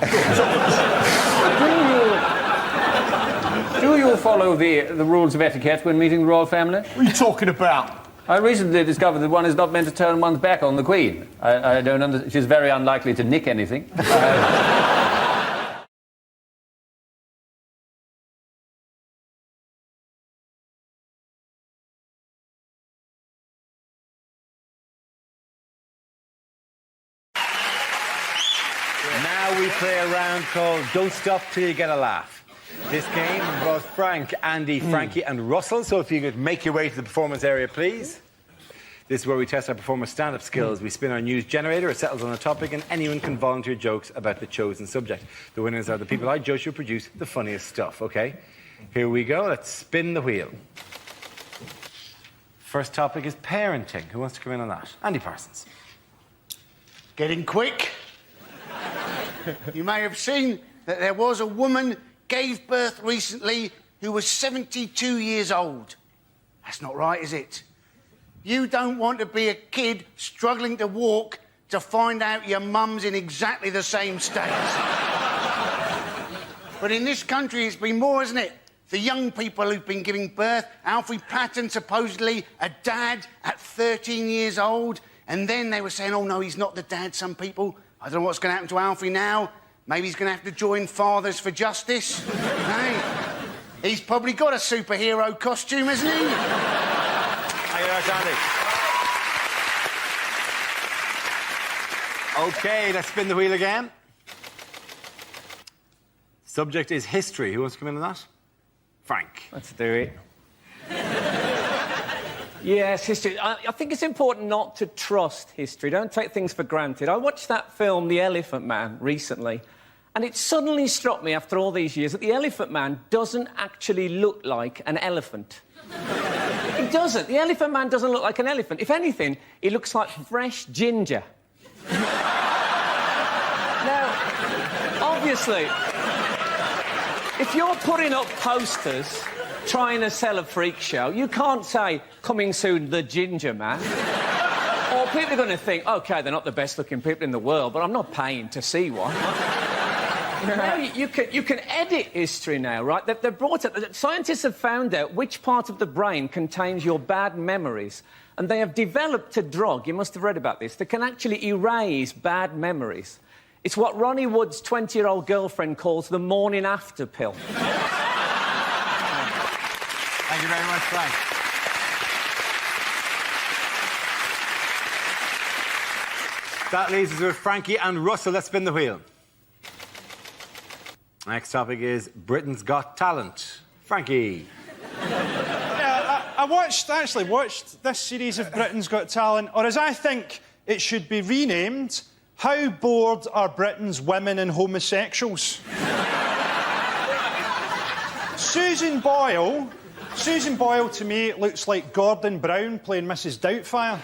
Do you follow the rules of etiquette when meeting the royal family? What are you talking about? I recently discovered that one is not meant to turn one's back on the Queen. I don't understand. She's very unlikely to nick anything. Now we play a round called Don't Stop Till You Get a Laugh. This game involves Frank, Andy, Frankie and Russell, so if you could make your way to the performance area, please. This is where we test our performers' stand-up skills. We spin our news generator, it settles on a topic, and anyone can volunteer jokes about the chosen subject. The winners are the people I judge who produce the funniest stuff, OK? Here we go, let's spin the wheel. First topic is parenting. Who wants to come in on that? Andy Parsons. Getting quick. You may have seen that there was a woman gave birth recently who was 72 years old. That's not right, is it? You don't want to be a kid struggling to walk to find out your mum's in exactly the same state. But in this country, it's been more, isn't it? The young people who've been giving birth. Alfie Patton, supposedly a dad at 13 years old. And then they were saying, oh, no, he's not the dad, some people. I don't know what's going to happen to Alfie now. Maybe he's going to have to join Fathers for Justice. Hey, he's probably got a superhero costume, hasn't he? Thank you very much, Andy. OK, let's spin the wheel again. Subject is history. Who wants to come in on that? Frank. Let's do it. Yes, history. I think it's important not to trust history. Don't take things for granted. I watched that film, The Elephant Man, recently, and it suddenly struck me after all these years that the Elephant Man doesn't actually look like an elephant. He doesn't. The Elephant Man doesn't look like an elephant. If anything, he looks like fresh ginger. Now, obviously, if you're putting up posters trying to sell a freak show, you can't say, coming soon, the Ginger Man. Or people are going to think, OK, they're not the best-looking people in the world, but I'm not paying to see one. Now, you can edit history now, right? They've brought it... Scientists have found out which part of the brain contains your bad memories, and they have developed a drug, you must have read about this, that can actually erase bad memories. It's what Ronnie Wood's 20-year-old girlfriend calls the morning after pill. Thank you very much, Frank. That leaves us with Frankie and Russell. Let's spin the wheel. Next topic is Britain's Got Talent. Frankie. Yeah, I actually watched this series of Britain's Got Talent, or as I think it should be renamed, How Bored Are Britain's Women and Homosexuals? Susan Boyle, to me, looks like Gordon Brown playing Mrs. Doubtfire.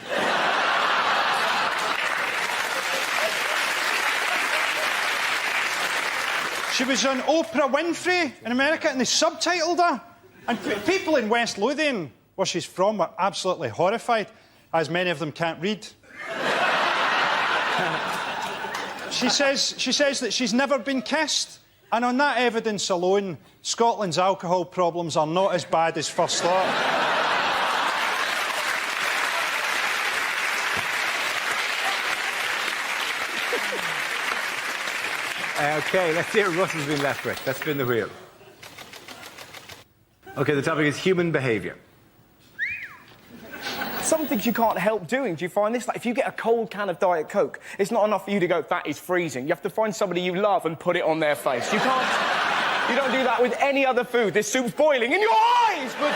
She was on Oprah Winfrey in America, and they subtitled her. And people in West Lothian, where she's from, were absolutely horrified, as many of them can't read. She says that she's never been kissed, and on that evidence alone, Scotland's alcohol problems are not as bad as first thought. OK, let's see what Russ has been left with. Let's spin the wheel. OK, the topic is human behaviour. Some things you can't help doing. Do you find this? Like, if you get a cold can of Diet Coke, it's not enough for you to go, that is freezing. You have to find somebody you love and put it on their face. You can't... You don't do that with any other food. This soup's boiling in your eyes, but...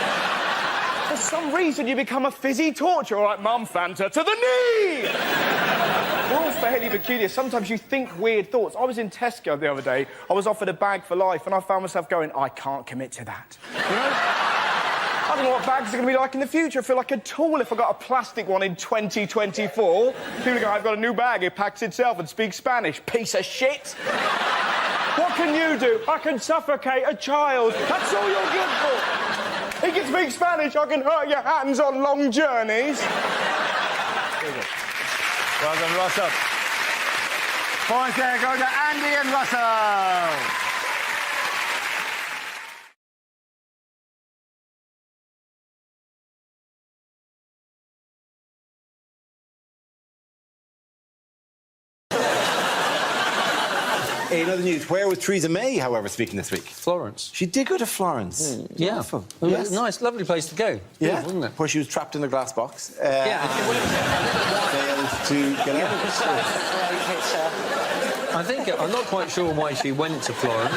For some reason, you become a fizzy torch. All right, Mum, Fanta to the knee! We're all fairly peculiar. Sometimes you think weird thoughts. I was in Tesco the other day. I was offered a bag for life, and I found myself going, I can't commit to that. You know? I don't know what bags are going to be like in the future. I feel like a tool if I got a plastic one in 2024. People go, I've got a new bag. It packs itself and speaks Spanish. Piece of shit. What can you do? I can suffocate a child. That's all you're good for. He can speak Spanish. I can hurt your hands on long journeys. Well done, Russell. Points there go to Andy and Russell. In other news, where was Theresa May, however, speaking this week? Florence. She did go to Florence. Yeah. Wonderful. Yes. Nice, lovely place to go. Yeah, wasn't it? Where she was trapped in a glass box. Yeah. Failed to get out. I think I'm not quite sure why she went to Florence.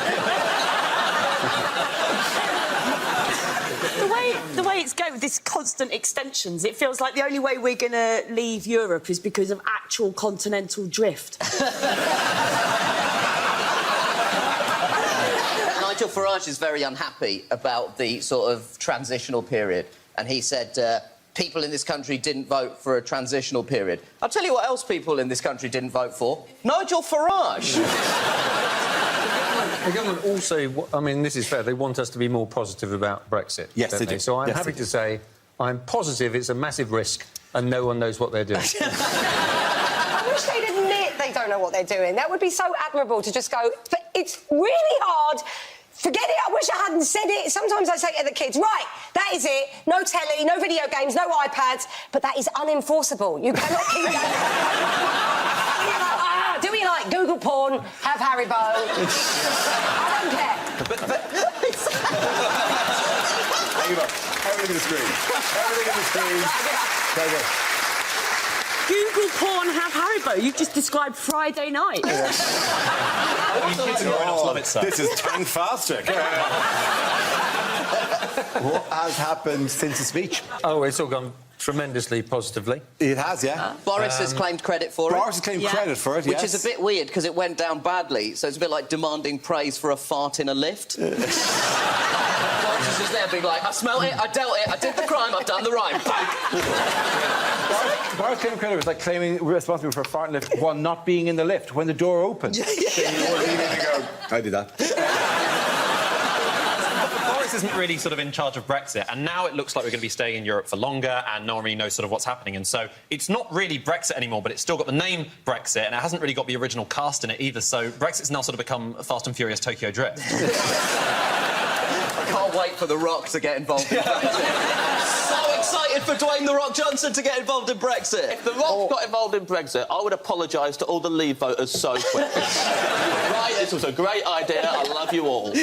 The way it's going with this constant extensions, it feels like the only way we're going to leave Europe is because of actual continental drift. Nigel Farage is very unhappy about the sort of transitional period, and he said people in this country didn't vote for a transitional period. I'll tell you what else people in this country didn't vote for. Nigel Farage! The government also, I mean, this is fair, they want us to be more positive about Brexit. Yes, they do. So I'm Yes, happy they to say I'm positive it's a massive risk and no one knows what they're doing. I wish they'd admit they don't know what they're doing. That would be so admirable to just go, but it's really hard. Forget it, I wish I hadn't said it. Sometimes I say to the kids, right, that is it. No telly, no video games, no iPads. But that is unenforceable. You cannot keep that. Do we like Google porn, have Haribo? I don't care. Everything in the screen. Everything in the screen. Very good. Google porn, have Haribo. You've just described Friday night. This is fantastic. What has happened since the speech? Oh, it's all gone tremendously positively. It has, yeah. Boris has claimed credit for it. Boris has claimed credit for it, Which is a bit weird, because it went down badly, so it's a bit like demanding praise for a fart in a lift. Boris is just there being like, I smelt it, I dealt it, I did the crime, I've done the rhyme. Boris claiming credit was like claiming responsibility for a fart in the lift while not being in the lift when the door opened. I did that. Boris isn't really sort of in charge of Brexit, and now it looks like we're going to be staying in Europe for longer, and no one really knows sort of what's happening. And so it's not really Brexit anymore, but it's still got the name Brexit, and it hasn't really got the original cast in it either. So Brexit's now sort of become Fast and Furious Tokyo Drift. I can't wait for The Rock to get involved in Brexit. So excited for Dwayne The Rock Johnson to get involved in Brexit. If The Rock got involved in Brexit, I would apologise to all the Leave voters so quick. Right, this was a great idea. I love you all.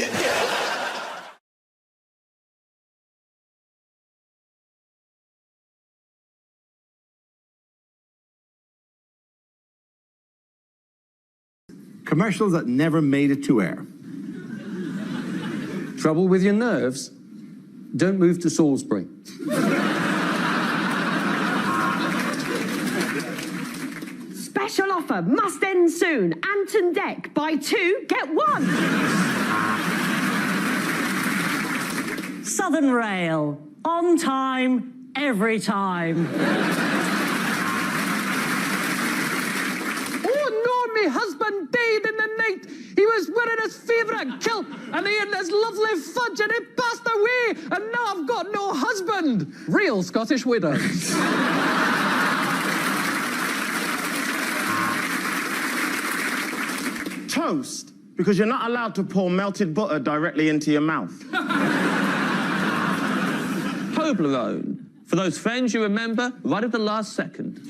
Commercials that never made it to air. Trouble with your nerves? Don't move to Salisbury. Special offer, must end soon. Anton Deck, buy 2, get 1. Southern Rail, on time, every time. My husband died in the night. He was wearing his favourite kilt and he had this lovely fudge and he passed away and now I've got no husband. Real Scottish widows. Toast, because you're not allowed to pour melted butter directly into your mouth. Toblerone, for those friends you remember right at the last second.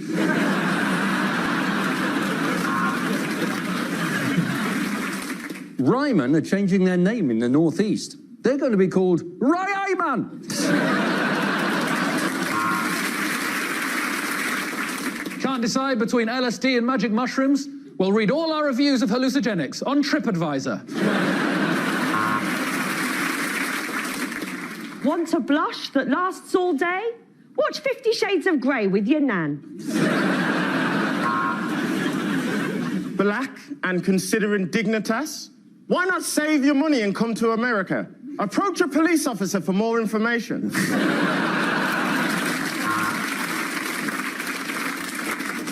Ryman are changing their name in the Northeast. They're going to be called Ryman. Can't decide between LSD and magic mushrooms? Well, read all our reviews of hallucinogenics on TripAdvisor. Want a blush that lasts all day? Watch 50 Shades of Grey with your nan. Black and considering dignitas? Why not save your money and come to America? Approach a police officer for more information.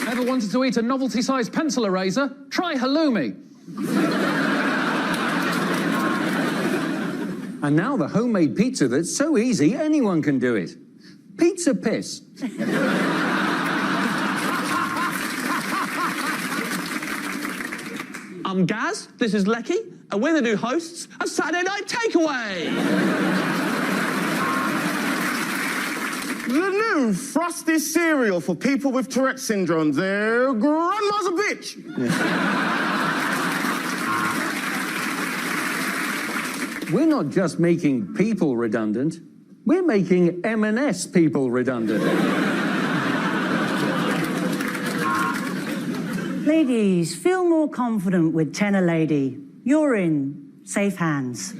Ever wanted to eat a novelty-sized pencil eraser? Try halloumi. And now the homemade pizza that's so easy anyone can do it. Pizza piss. I'm Gaz, this is Lecky, and we're the new hosts of Saturday Night Takeaway. The new frosty cereal for people with Tourette syndrome. Their grandma's a bitch. We're not just making people redundant, we're making M&S people redundant. Ladies, feel more confident with Tenor Lady. You're in safe hands.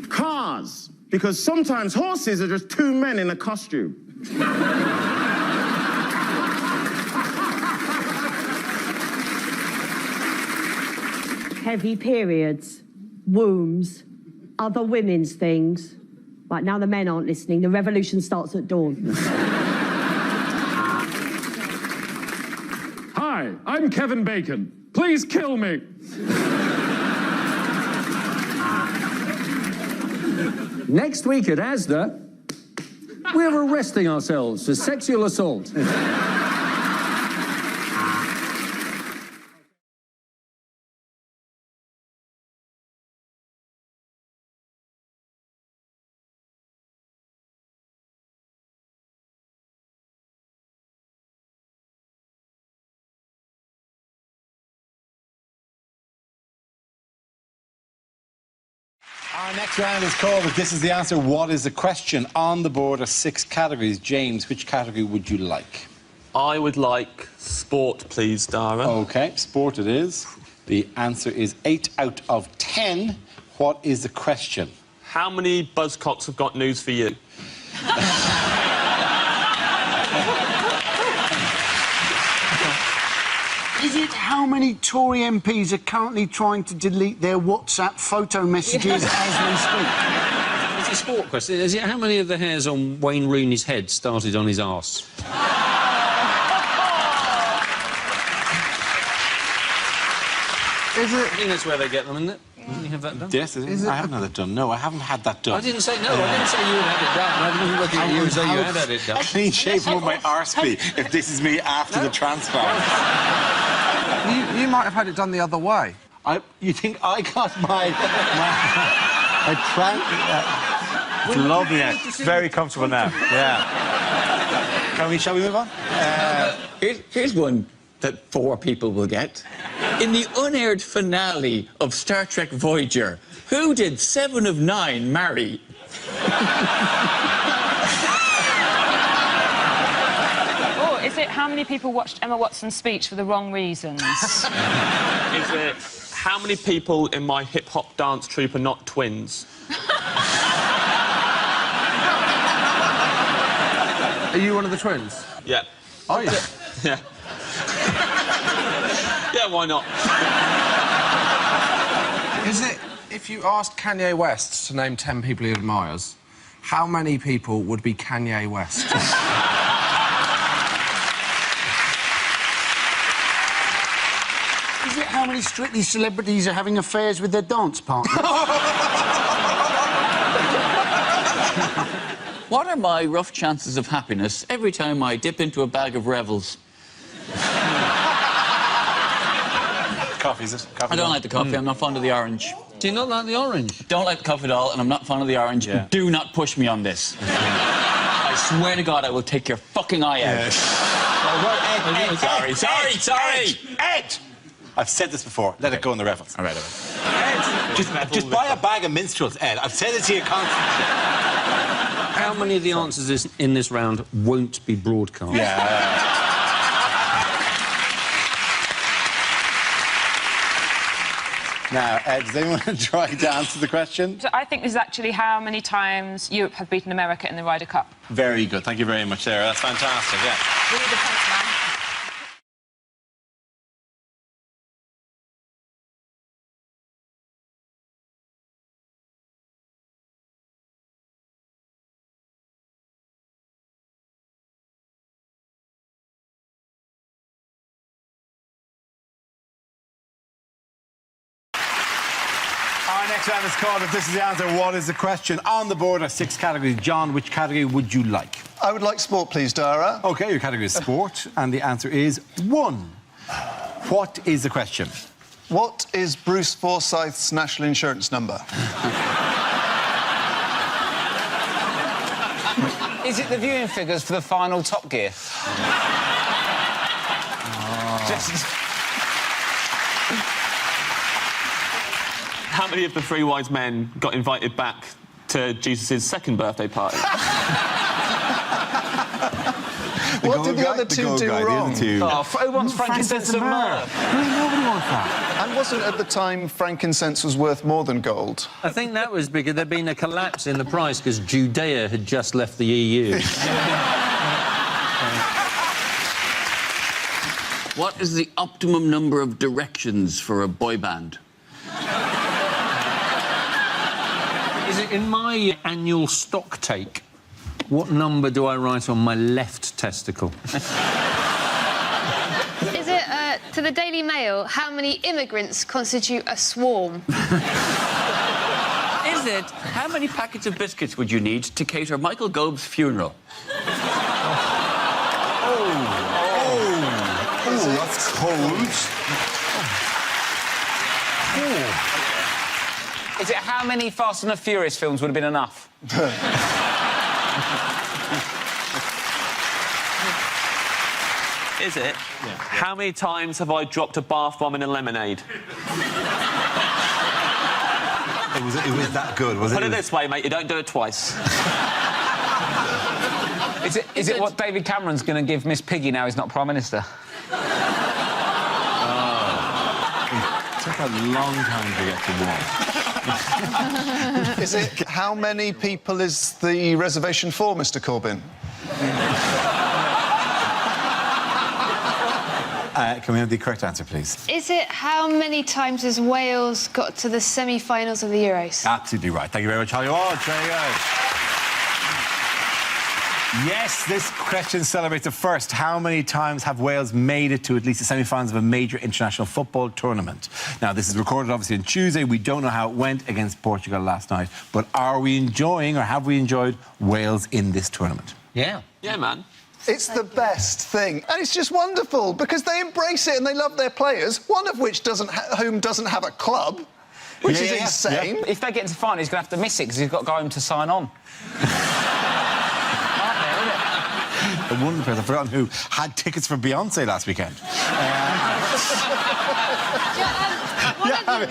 Cars, because sometimes horses are just two men in a costume. Heavy periods, wombs, other women's things. Right, now the men aren't listening. The revolution starts at dawn. Hi, I'm Kevin Bacon. Please kill me. Next week at Asda, we're arresting ourselves for sexual assault. Our next round is called This Is the Answer, What is the Question? On the board are 6 categories. James, which category would you like? I would like sport, please, Dara. OK, sport it is. The answer is 8 out of 10. What is the question? How many buzzcocks have got news for you? Is it how many Tory MPs are currently trying to delete their WhatsApp photo messages as we speak? It's a sport question. Is it how many of the hairs on Wayne Rooney's head started on his arse? Is it? I think that's where they get them, isn't it? Didn't you have that done? Yes, it is. I haven't had it done. No, I haven't had that done. I didn't say no. I didn't say you had it done. I wasn't looking at you as though you had it done. Clean shaven would my arse be if this is me after the transplant. You might have had it done the other way. You think I got my it's lovely now. Very comfortable now. Yeah. Shall we move on? Here's one that 4 people will get. In the unaired finale of Star Trek Voyager, who did 7 of 9 marry? Or is it how many people watched Emma Watson's speech for the wrong reasons? Is it how many people in my hip-hop dance troupe are not twins? Are you one of the twins? Yeah. Are you? Yeah. Yeah, why not? Is it, if you asked Kanye West to name 10 people he admires, how many people would be Kanye West? Is it how many Strictly celebrities are having affairs with their dance partners? What are my rough chances of happiness every time I dip into a bag of Revels? Coffee, is it? Coffee I don't like the coffee. I'm not fond of the orange. Do you not like the orange? Don't like the coffee at all, and I'm not fond of the orange. Yeah. Do not push me on this. I swear to God, I will take your fucking eye out. Sorry. Ed! I've said this before. Let it go in the revels. All right. Ed, just buy a bag of minstrels, Ed. I've said it to you constantly. How many of the answers in this round won't be broadcast? Yeah. Now, Ed, does anyone want to try to answer the question? So I think this is actually how many times Europe have beaten America in the Ryder Cup. Very good. Thank you very much, Sarah. That's fantastic, yeah. Really the postman. Our next round is called If This Is the Answer, What Is the Question? On the board are 6 categories. John, which category would you like? I would like sport, please, Dara. OK, your category is sport, and the answer is 1. What is the question? What is Bruce Forsyth's national insurance number? Is it the viewing figures for the final Top Gear? How many of the 3 wise men got invited back to Jesus' second birthday party? What did the other two do wrong? Who wants frankincense and myrrh? Nobody wants that. And wasn't at the time frankincense was worth more than gold? I think that was because there'd been a collapse in the price because Judea had just left the EU. What is the optimum number of directions for a boy band? Is it in my annual stock take? What number do I write on my left testicle? Is it, to the Daily Mail, how many immigrants constitute a swarm? Is it, how many packets of biscuits would you need to cater Michael Gove's funeral? Oh, that's cold. Is it how many Fast and the Furious films would have been enough? Is it? Yeah. How many times have I dropped a bath bomb in a lemonade? It was that good, was it? Put it this way, mate, you don't do it twice. Is it what David Cameron's going to give Miss Piggy now he's not Prime Minister? It took a long time to get to one. Is it how many people is the reservation for, Mr Corbyn? Can we have the correct answer, please? Is it how many times has Wales got to the semi-finals of the Euros? Absolutely right. Thank you very much, Holly Ward. There you go. Yes, this question celebrates a first. How many times have Wales made it to at least the semi-finals of a major international football tournament? Now, this is recorded, obviously, on Tuesday. We don't know how it went against Portugal last night. But are we enjoying, or have we enjoyed, Wales in this tournament? Yeah. Yeah, man. It's the best thing, and it's just wonderful because they embrace it and they love their players. One of which doesn't have a club, which is insane. Yeah. If they get into the final, he's going to have to miss it because he's got to go home to sign on. The one person I've forgotten who had tickets for Beyonce last weekend.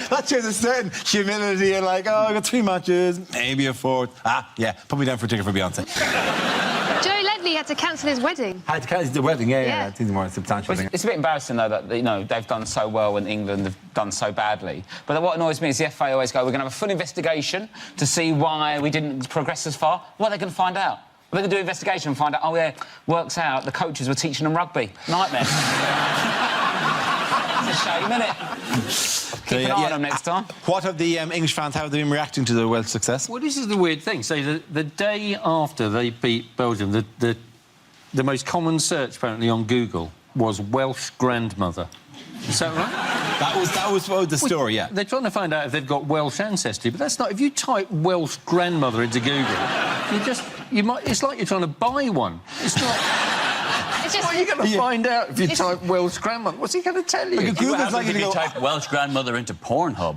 That shows a certain humility. You're like, oh, I got 3 matches, maybe a 4th. Yeah, put me down for a ticket for Beyonce. Joe Ledley had to cancel his wedding. Had to cancel the wedding, yeah. It's more substantial thing. It's a bit embarrassing, though, that they've done so well and England have done so badly. But what annoys me is the FA always go, we're going to have a full investigation to see why we didn't progress as far. What are they going to find out? We're going to do an investigation and find out, oh, yeah, works out, the coaches were teaching them rugby. Nightmare. It's a shame, isn't it? Keep an eye on them next time. What have the English fans, how have they been reacting to the Welsh success? Well, this is the weird thing. So the day after they beat Belgium, the most common search, apparently, on Google was Welsh grandmother. Is that right? That was the story, yeah. They're trying to find out if they've got Welsh ancestry, but that's not... If you type Welsh grandmother into Google, it's like you're trying to buy one. It's not... What are you going to find out if you type Welsh grandmother? What's he going to tell you? Google's like if you type Welsh grandmother into Pornhub.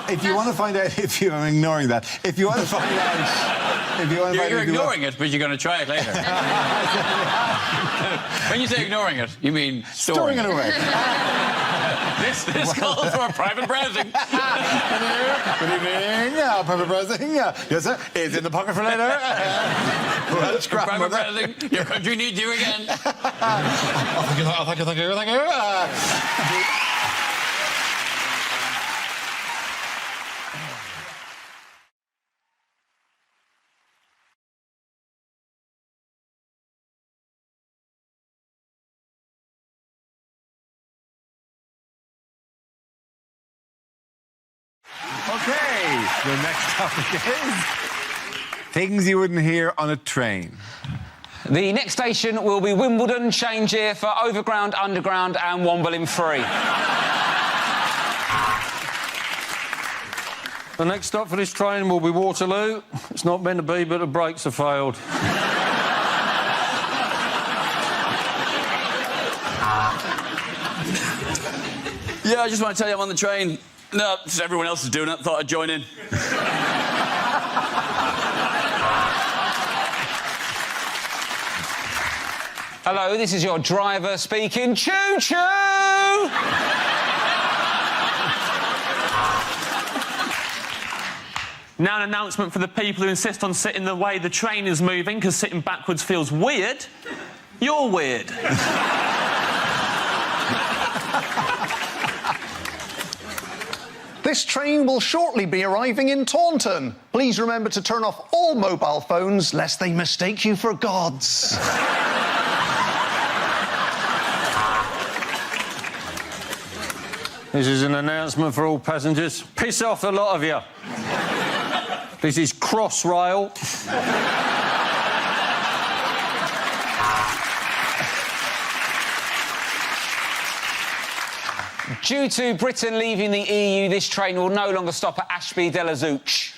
If you want to find out... I'm ignoring that. If you want to find out... If you want to You're ignoring it, but you're going to try it later. When you say ignoring it, you mean storing it away. This calls for private browsing. Good evening. Private browsing. Yes, sir. It's in the pocket for later. Private browsing. Your country needs you again. Thank you. Okay, the next topic is things you wouldn't hear on a train. The next station will be Wimbledon. Change here for Overground, Underground and Womble free. The next stop for this train will be Waterloo. It's not meant to be, but the brakes have failed. Yeah, I just want to tell you I'm on the train. No, just everyone else is doing it. Thought I'd join in. Hello, this is your driver speaking. Choo-choo! Now an announcement for the people who insist on sitting the way the train is moving because sitting backwards feels weird. You're weird. This train will shortly be arriving in Taunton. Please remember to turn off all mobile phones lest they mistake you for gods. This is an announcement for all passengers. Piss off, a lot of you. This is Crossrail. Due to Britain leaving the EU, this train will no longer stop at Ashby de la Zouch.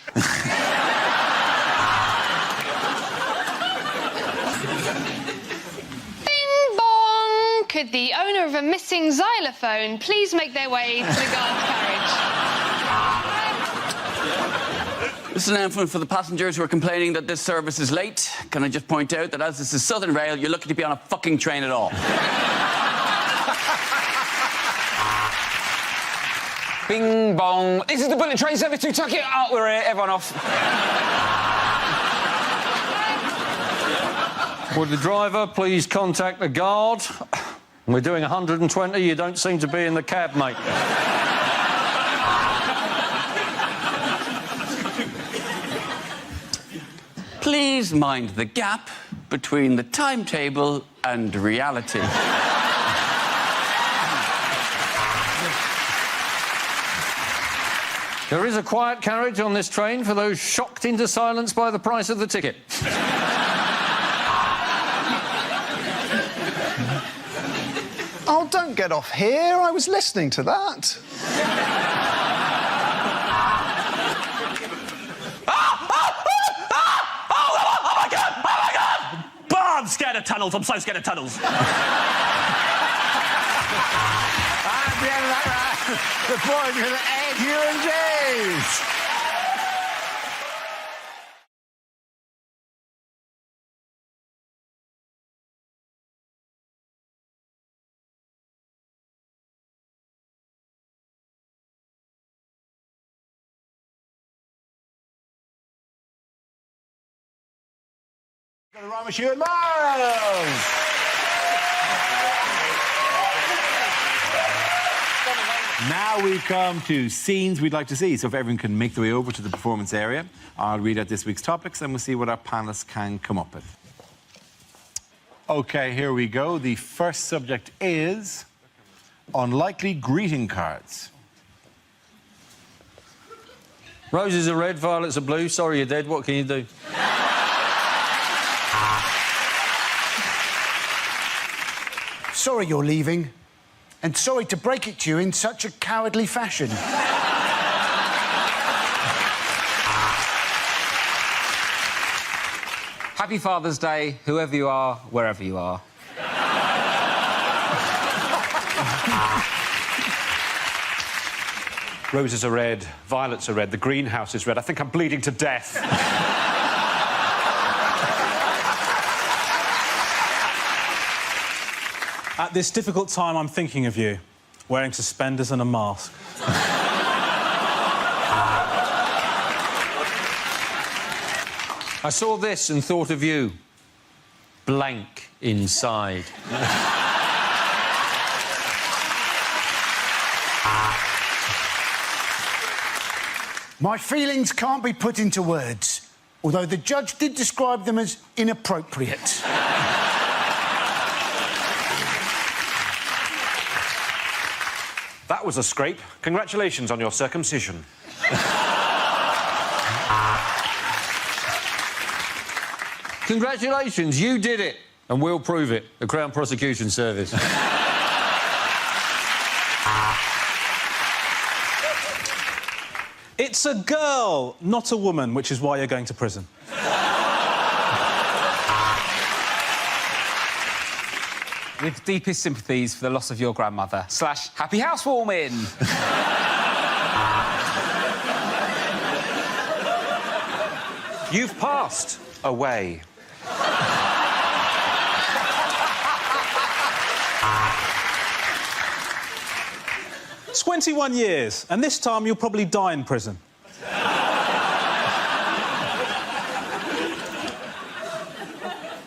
Bing bong! Could the owner of a missing xylophone please make their way to the guard's carriage? This is an announcement for the passengers who are complaining that this service is late. Can I just point out that as this is Southern Rail, you're lucky to be on a fucking train at all. Bing bong. This is the bullet train service to Tuck it. Oh, we're here. Everyone off. Would the driver please contact the guard? We're doing 120. You don't seem to be in the cab, mate. Please mind the gap between the timetable and reality. There is a quiet carriage on this train for those shocked into silence by the price of the ticket. Oh, don't get off here. I was listening to that. Oh my God! I'm scared of tunnels. I'm so scared of tunnels. At the end of that round, the point to Ed, Hugh and James. The Rama Hugh and Miles. Now we come to scenes we'd like to see. So if everyone can make their way over to the performance area, I'll read out this week's topics and we'll see what our panellists can come up with. OK, here we go. The first subject is unlikely greeting cards. Roses are red, violets are blue. Sorry you're dead. What can you do? Sorry you're leaving, and sorry to break it to you in such a cowardly fashion. Happy Father's Day, whoever you are, wherever you are. Roses are red, violets are red, the greenhouse is red. I think I'm bleeding to death. At this difficult time, I'm thinking of you, wearing suspenders and a mask. I saw this and thought of you. Blank inside. My feelings can't be put into words, although the judge did describe them as inappropriate. That was a scrape. Congratulations on your circumcision. Congratulations, you did it. And we'll prove it. The Crown Prosecution Service. It's a girl, not a woman, which is why you're going to prison. With deepest sympathies for the loss of your grandmother. / happy housewarming. You've passed away. It's 21 years, and this time you'll probably die in prison.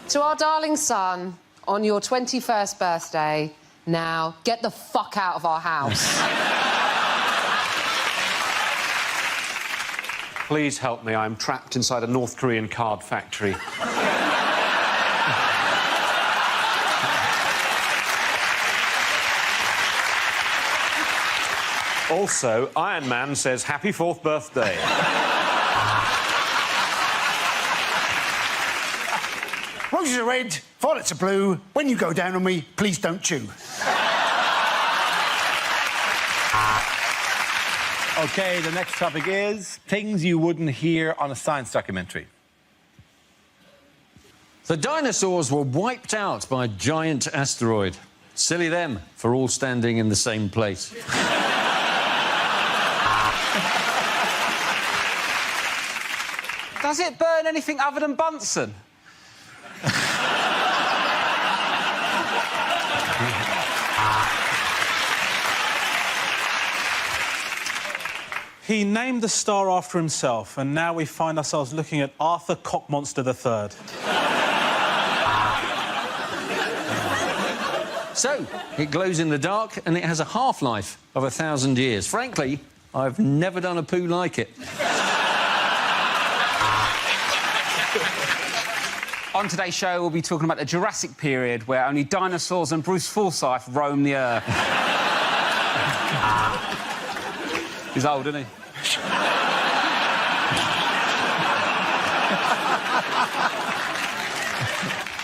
To our darling son, on your 21st birthday, now get the fuck out of our house. Please help me. I'm trapped inside a North Korean card factory. Also, Iron Man says happy 4th birthday. Roses are red, violets are blue. When you go down on me, please don't chew. OK, the next topic is things you wouldn't hear on a science documentary. The dinosaurs were wiped out by a giant asteroid. Silly them for all standing in the same place. Does it burn anything other than Bunsen? He named the star after himself, and now we find ourselves looking at Arthur Cockmonster III. So, it glows in the dark and it has a half-life of 1,000 years. Frankly, I've never done a poo like it. On today's show, we'll be talking about the Jurassic period, where only dinosaurs and Bruce Forsyth roam the earth. He's old, isn't he?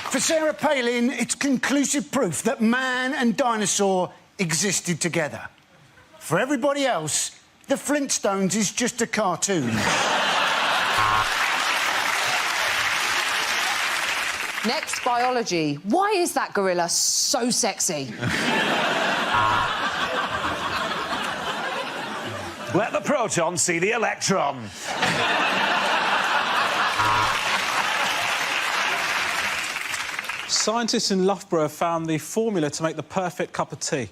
For Sarah Palin, it's conclusive proof that man and dinosaur existed together. For everybody else, the Flintstones is just a cartoon. Next, biology. Why is that gorilla so sexy? Let the proton see the electron. Scientists in Loughborough have found the formula to make the perfect cup of tea,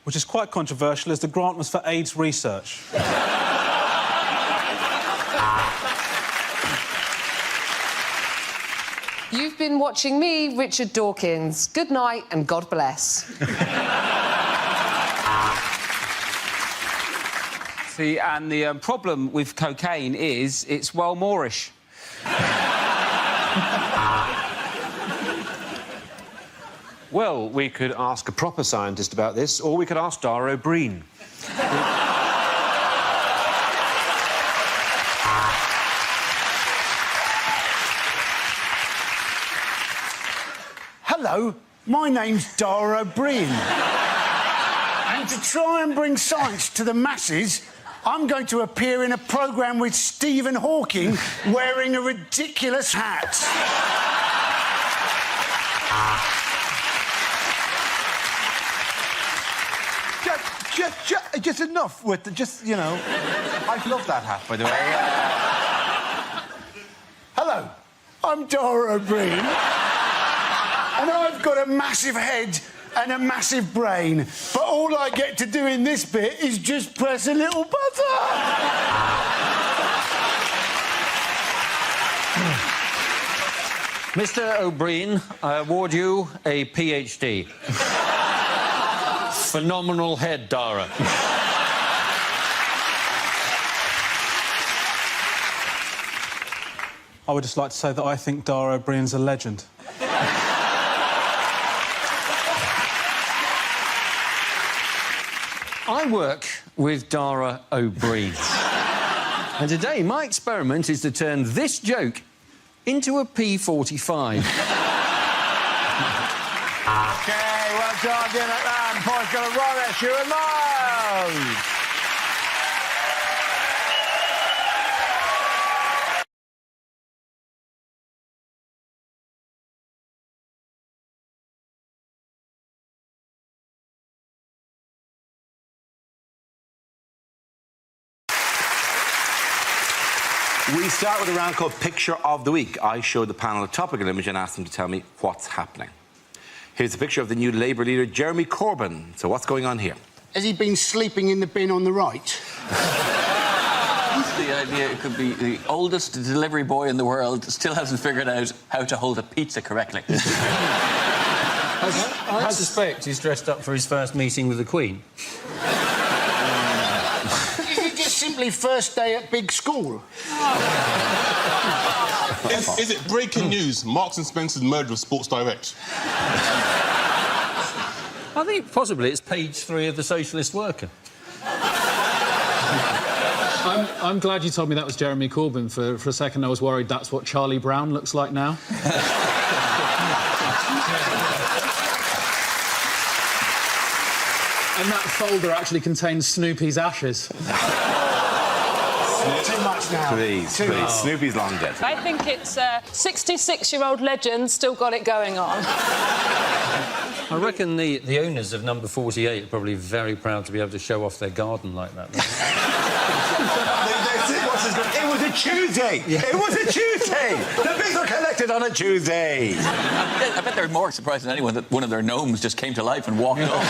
which is quite controversial as the grant was for AIDS research. You've been watching me, Richard Dawkins. Good night and God bless. See, and the problem with cocaine is it's well Moorish. Well, we could ask a proper scientist about this, or we could ask Dara O'Brien. Hello, my name's Dara O'Brien. And to try and bring science to the masses, I'm going to appear in a programme with Stephen Hawking wearing a ridiculous hat. Just enough with the, you know... I love that hat, by the way. Hello, I'm Dara O'Brien. And I've got a massive head and a massive brain. But all I get to do in this bit is just press a little button. Mr. O'Brien, I award you a PhD. Phenomenal head, Dara. I would just like to say that I think Dara O'Brien's a legend. I work with Dara O'Brien. And today, my experiment is to turn this joke into a P45. Okay, well done, Dylan. Points going to run at you and Miles. We start with a round called Picture of the Week. I show the panel a topical image and ask them to tell me what's happening. Here's a picture of the new Labour leader, Jeremy Corbyn. So what's going on here? Has he been sleeping in the bin on the right? The idea it could be the oldest delivery boy in the world still hasn't figured out how to hold a pizza correctly. I suspect he's dressed up for his first meeting with the Queen. Is it just simply first day at big school? Is it breaking news? Marks and Spencer's merger with Sports Direct. I think possibly it's page 3 of the Socialist Worker. I'm glad you told me that was Jeremy Corbyn. For a second, I was worried that's what Charlie Brown looks like now. And that folder actually contains Snoopy's ashes. Too much now. Please. Snoopy's long dead. I think it's a 66-year-old legend still got it going on. I reckon the owners of number 48 are probably very proud to be able to show off their garden like that. It was a Tuesday! It was a Tuesday! The bigs are collected on a Tuesday! I bet they're more surprised than anyone that one of their gnomes just came to life and walked off.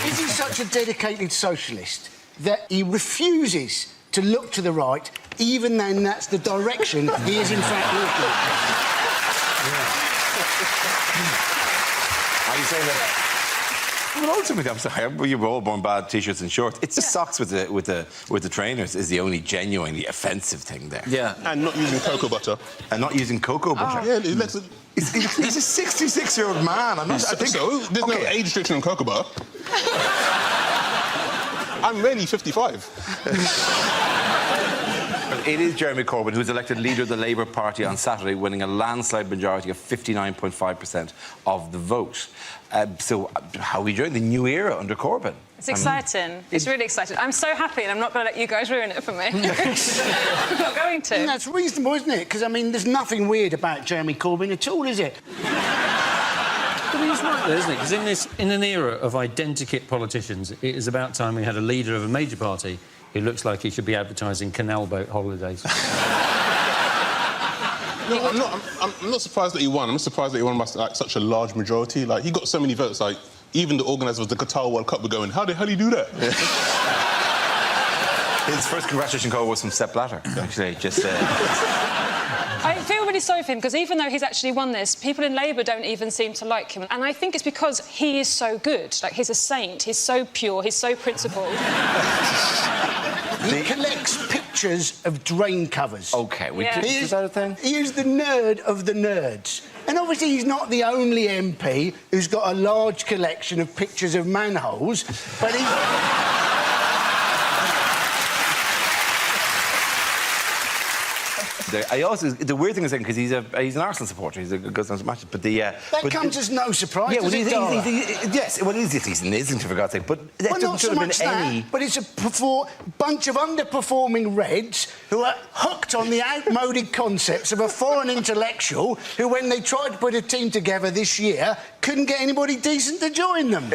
Is he such a dedicated socialist that he refuses to look to the right, even then that's the direction he is in fact looking? Are you saying that? Well, ultimately, I'm sorry, you were all born bad t-shirts and shorts. It's the socks with the trainers is the only genuinely offensive thing there. Yeah. And not using cocoa butter. And not using cocoa butter. Yeah, he's a 66-year-old man. I think so. There's no age restriction on cocoa butter. I'm really 55. It is Jeremy Corbyn who's elected leader of the Labour Party on Saturday, winning a landslide majority of 59.5% of the vote. So how are we doing the new era under Corbyn? It's exciting. It's really exciting. I'm so happy, and I'm not going to let you guys ruin it for me. I'm not going to. And that's reasonable, isn't it? Because, I mean, there's nothing weird about Jeremy Corbyn at all, is it? But he's right there, isn't he? Because in an era of identikit politicians, it is about time we had a leader of a major party who looks like he should be advertising canal boat holidays. No, I'm not surprised that he won. I'm just surprised that he won by such a large majority. Like, he got so many votes, like, even the organisers of the Qatar World Cup were going, how the hell do you do that? His first congratulation call was from Sepp Blatter, actually. I feel really sorry for him, because even though he's actually won this, people in Labour don't even seem to like him. And I think it's because he is so good. Like, he's a saint. He's so pure. He's so principled. He collects pictures of drain covers. OK, is that a thing? He is the nerd of the nerds. And obviously he's not the only MP who's got a large collection of pictures of manholes, but he... The weird thing is because he's an Arsenal supporter. He goes on to matches, but that comes as no surprise. Yeah, well, yes, well, he's an isn't for God's sake. But that well, not so much that, but it's a bunch of underperforming Reds who are hooked on the outmoded concepts of a foreign intellectual who, when they tried to put a team together this year, couldn't get anybody decent to join them.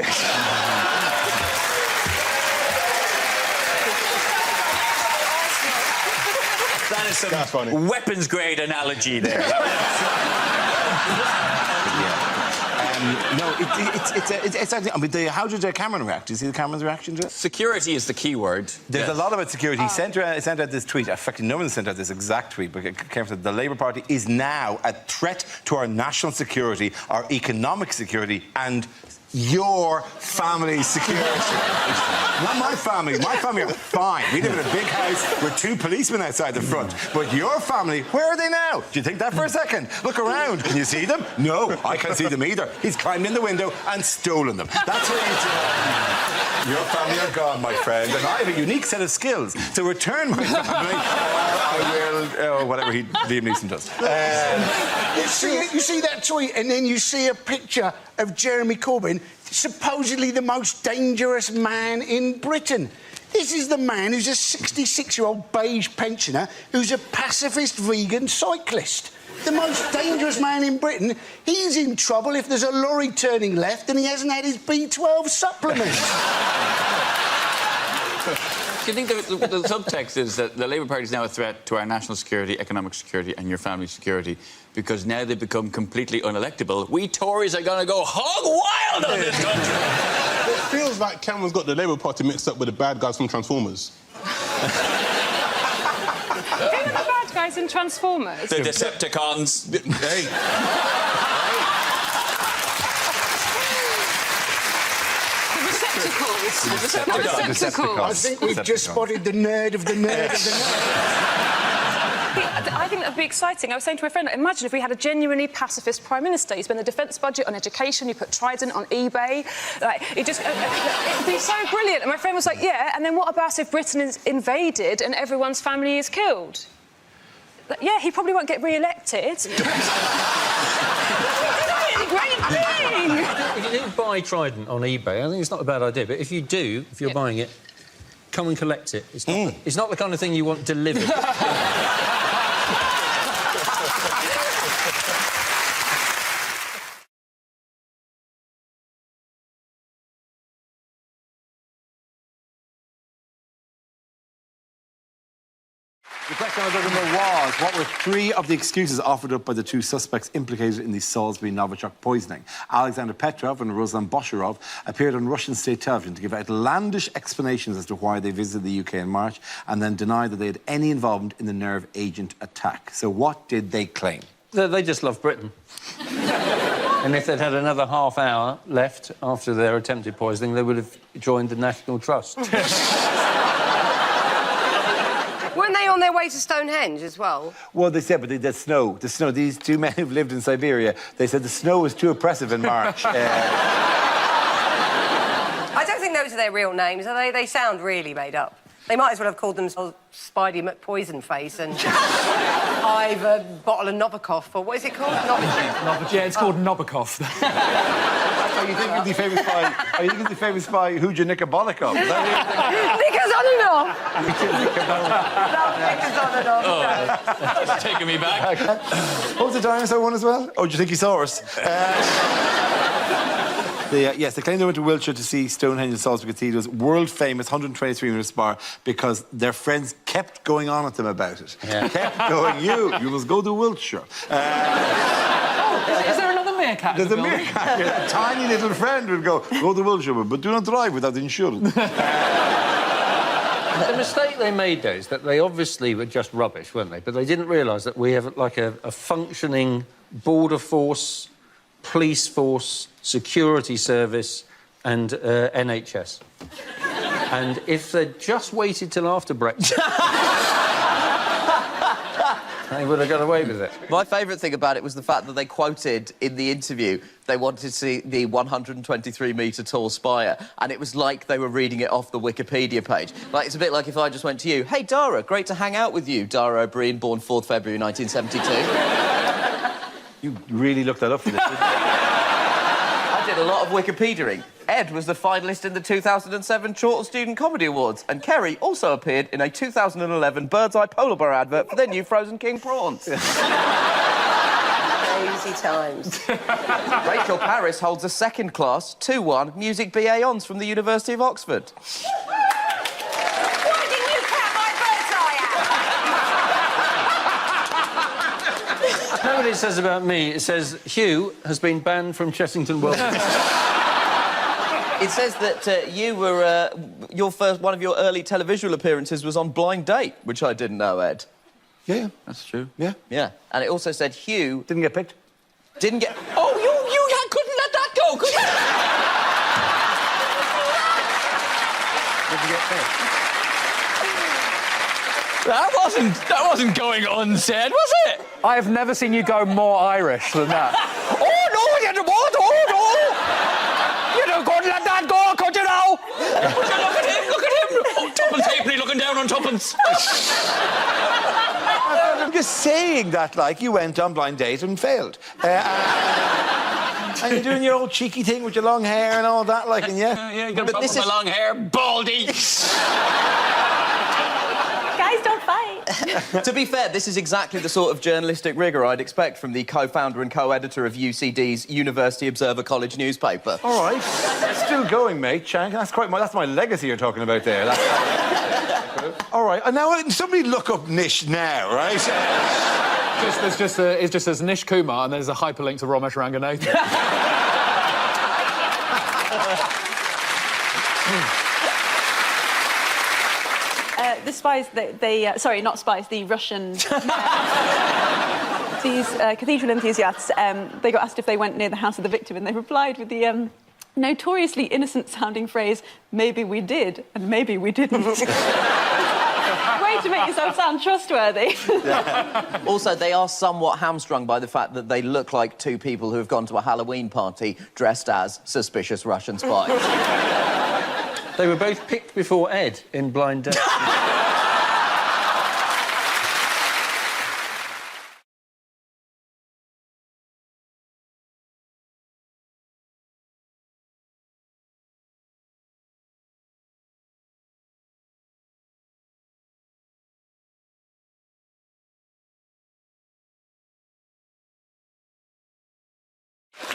That is some weapons-grade analogy there. No, it's actually. I mean, how did Cameron react? Do you see the Cameron's reaction to it? Security is the key word. There's a lot about security. He sent out this tweet. In fact, no one sent out this exact tweet, but Cameron said the Labour Party is now a threat to our national security, our economic security, and your family's security. Not my family. My family are fine. We live in a big house with 2 policemen outside the front. But your family, where are they now? Do you think that for a second? Look around. Can you see them? No, I can't see them either. He's climbed in the window and stolen them. That's what he's doing. Your family are gone, my friend, and I have a unique set of skills to return my family. I will, whatever Liam Neeson does. You see that tweet, and then you see a picture of Jeremy Corbyn, supposedly the most dangerous man in Britain. This is the man who's a 66-year-old beige pensioner who's a pacifist vegan cyclist. The most dangerous man in Britain. He's in trouble if there's a lorry turning left and he hasn't had his B12 supplement. Do you think the subtext is that the Labour Party is now a threat to our national security, economic security and your family's security because now they've become completely unelectable? We Tories are going to go hog wild on this country! It feels like Cameron's got the Labour Party mixed up with the bad guys from Transformers. Who are the bad guys in Transformers? The Decepticons. Hey. The receptacles. I think we've just spotted the nerd of the nerd of the nerd. I think that would be exciting. I was saying to my friend, imagine if we had a genuinely pacifist Prime Minister. You spend the defence budget on education, you put Trident on eBay. Like, it'd be so brilliant. And my friend was like, yeah, and then what about if Britain is invaded and everyone's family is killed? Like, yeah, he probably won't get re-elected. Great thing! If you do buy Trident on eBay, I think it's not a bad idea, but if you do, if you're buying it, come and collect it. It's not the kind of thing you want delivered. The question I was looking for was, what were 3 of the excuses offered up by the 2 suspects implicated in the Salisbury Novichok poisoning? Alexander Petrov and Ruslan Bosharov appeared on Russian state television to give outlandish explanations as to why they visited the UK in March and then denied that they had any involvement in the nerve agent attack. So what did they claim? They just love Britain. And if they'd had another half hour left after their attempted poisoning, they would have joined the National Trust. Weren't they on their way to Stonehenge as well? Well, they said, but the snow. These 2 men who've lived in Siberia, they said the snow was too oppressive in March. I don't think those are their real names, are they? They sound really made up. They might as well have called themselves Spidey McPoisonface and I've a bottle of Novikov, or what is it called? Yeah, it's called Novikov. Are you thinking of the famous spy? Are you thinking of the famous spy Huja Nikabolikov? Nikazonov! Nikazonov. Oh, that's taking me back. What was the dinosaur one as well? Oh, do you think he saw us? Yes, they claim they went to Wiltshire to see Stonehenge and Salisbury Cathedral's world-famous 123-metre spire because their friends kept going on at them about it. Yeah. Kept going, you must go to Wiltshire. Is there another meerkat? There's a meerkat. A tiny little friend would go to Wiltshire, but do not drive without insurance. The mistake they made, though, is that they obviously were just rubbish, weren't they? But they didn't realise that we have, like, a functioning border force, police force, security service and NHS. And if they'd just waited till after Brexit, they would have got away with it. My favourite thing about it was the fact that they quoted in the interview they wanted to see the 123-metre tall spire, and it was like they were reading it off the Wikipedia page. Like, it's a bit like if I just went to you, "Hey, Dara, great to hang out with you, Dara O'Brien, born 4th February 1972. You really looked that up for this, didn't you? I did a lot of Wikipediaing. Ed was the finalist in the 2007 Chorlton Student Comedy Awards, and Kerry also appeared in a 2011 Bird's Eye Polar Bear advert for their new Frozen King prawns. Crazy times. Rachel Parris holds a 2nd class 2-1 Music BA Hons from the University of Oxford. Why didn't you cut my bird's eye out? what it says about me? It says Hugh has been banned from Chessington World. It says that you were one of your early televisual appearances was on Blind Date, which I didn't know, Ed. Yeah, that's true. Yeah. And it also said Hugh didn't get picked. Didn't get. Oh, you couldn't let that go, could you? Didn't get picked. That wasn't going unsaid, was it? I have never seen you go more Irish than that. Oh no, you don't want. Oh no! You don't go and let that go, could you now? Look at him! Look at him! Oh, Tuppence Halfpenny looking down on Tuppence. I'm just saying that, like, you went on Blind Date and failed. And you're doing your old cheeky thing with your long hair and all that, like, and yeah. Yeah, you got a problem with my long hair, baldy. Guys, don't fight. To be fair, this is exactly the sort of journalistic rigour I'd expect from the co-founder and co-editor of UCD's University Observer College newspaper. All right. Still going, mate, Shank. That's my legacy you're talking about there. All right. And now, somebody look up Nish now, right? It just says Nish Kumar, and there's a hyperlink to Ramesh Ranganathan. The spies, sorry, not spies, the Russian... these cathedral enthusiasts, they got asked if they went near the house of the victim, and they replied with the notoriously innocent-sounding phrase, maybe we did, and maybe we didn't. Way to make yourself sound trustworthy. Yeah. Also, they are somewhat hamstrung by the fact that they look like two people who have gone to a Halloween party dressed as suspicious Russian spies. They were both picked before Ed in Blind Date.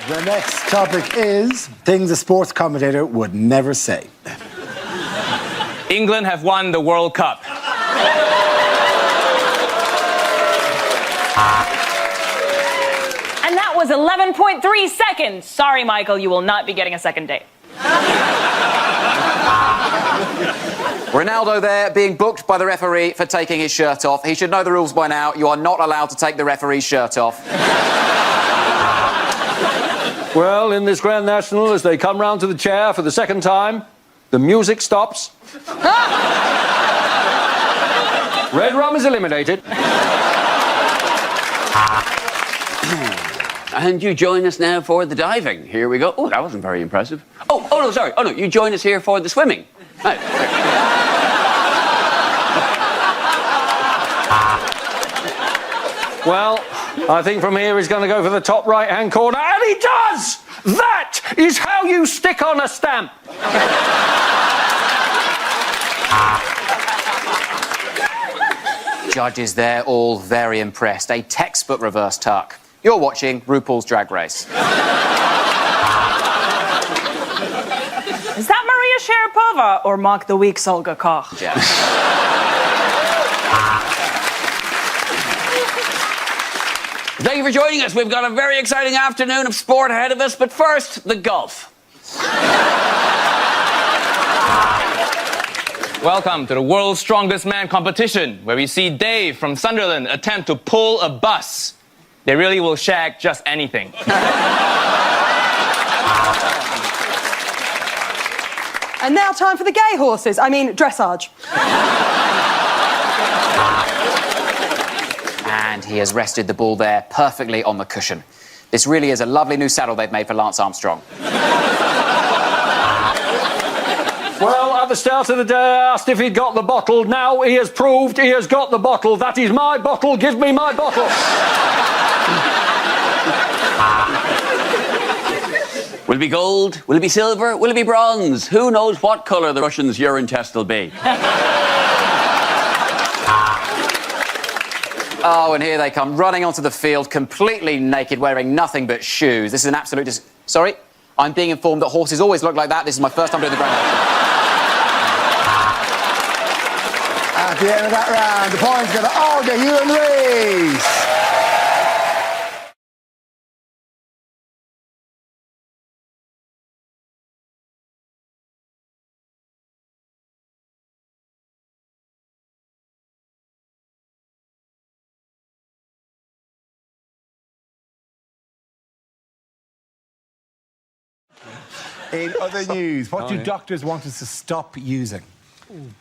The next topic is things a sports commentator would never say. England have won the World Cup. And that was 11.3 seconds. Sorry, Michael, you will not be getting a second date. Ronaldo there being booked by the referee for taking his shirt off. He should know the rules by now. You are not allowed to take the referee's shirt off. Well, in this Grand National, as they come round to the chair for the second time, the music stops. Red rum is eliminated. And you join us now for the diving. Here we go. Oh, that wasn't very impressive. Oh, no, sorry. Oh, no, you join us here for the swimming. Right. Well, I think from here he's going to go for the top right-hand corner, and he does! That is how you stick on a stamp. Judges there, all very impressed. A textbook reverse tuck. You're watching RuPaul's Drag Race. Is that Maria Sharapova or Mark the Week's Olga Koch? Yeah. Thank you for joining us. We've got a very exciting afternoon of sport ahead of us, but first, the golf. Welcome to the world's strongest man competition, where we see Dave from Sunderland attempt to pull a bus. They really will shag just anything. And now time for the gay horses. I mean, dressage. And he has rested the ball there perfectly on the cushion. This really is a lovely new saddle they've made for Lance Armstrong. Well, at the start of the day, I asked if he'd got the bottle. Now he has proved he has got the bottle. That is my bottle. Give me my bottle. Will it be gold? Will it be silver? Will it be bronze? Who knows what colour the Russians' urine test will be? Oh, and here they come, running onto the field, completely naked, wearing nothing but shoes. This is an absolute... Sorry? I'm being informed that horses always look like that. This is my first time doing the Grand National. At the end of that round, the points go to Olga Human Rees. In other news, what do doctors want us to stop using?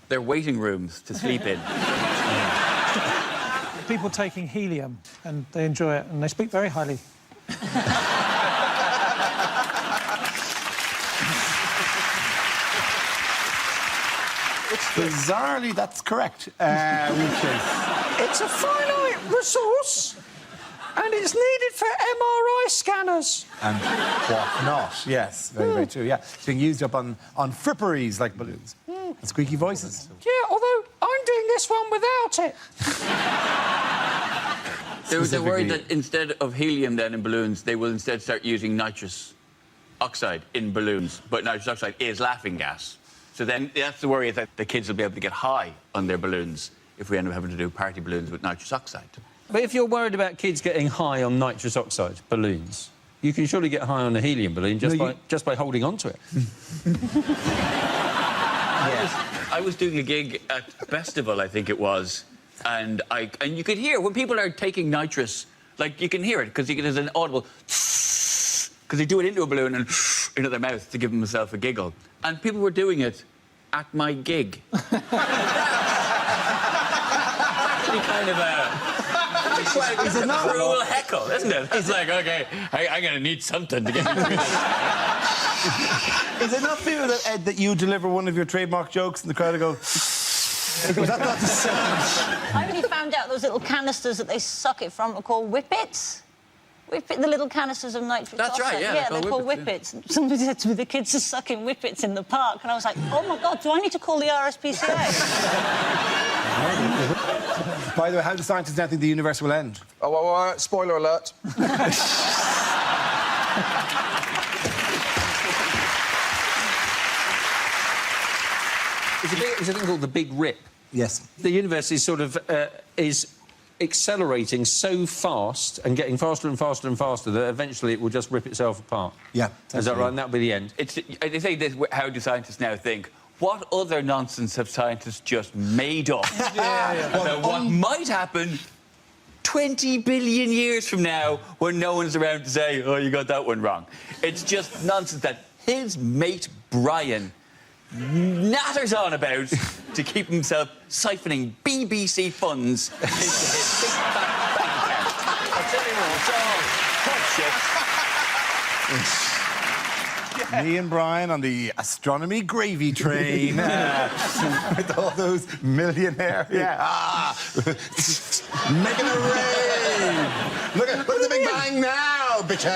They're waiting rooms to sleep in. People taking helium, and they enjoy it, and they speak very highly. Bizarrely, that's correct. Which is... It's a finite resource, and it's needed for MRI scanners. And what not? Yes, very, very true, yeah. It's being used up on fripperies like balloons. And squeaky voices. Yeah, although I'm doing this one without it. They're worried that instead of helium then in balloons, they will instead start using nitrous oxide in balloons. But nitrous oxide is laughing gas. So then that's the worry, that the kids will be able to get high on their balloons if we end up having to do party balloons with nitrous oxide. But if you're worried about kids getting high on nitrous oxide balloons, you can surely get high on a helium balloon just by holding on to it. I was doing a gig at Festival, I think it was, and you could hear when people are taking nitrous, like you can hear it because there's an audible because they do it into a balloon and into their mouth to give themselves a giggle, and people were doing it at my gig. Actually, kind of it's a cruel heckle, isn't it? It's like, okay, I'm going to need something to get me through this. Is it not people that, Ed, that you deliver one of your trademark jokes and the crowd will go... Was that not the sound? I only found out those little canisters that they suck it from are called whippets. The little canisters of nitrous oxide. That's right, yeah. Yeah, they're called whippets. Somebody said to me, the kids are sucking whippets in the park. And I was like, oh, my God, do I need to call the RSPCA? By the way, how do scientists now think the universe will end? Oh, spoiler alert. It's a thing called the Big Rip. Yes. The universe is sort of is accelerating so fast and getting faster and faster and faster that eventually it will just rip itself apart. Yeah. Is that right? And that'll be the end. They say this, how do scientists now think? What other nonsense have scientists just made up about what might happen 20 billion years from now when no one's around to say, oh, you got that one wrong? It's just nonsense that his mate Brian natters on about to keep himself siphoning BBC funds into his big fat bank account. I'll tell you what, it's all bullshit. Me and Brian on the astronomy gravy train with all those millionaire, making a rain. Look at the Big Bang now, bitches.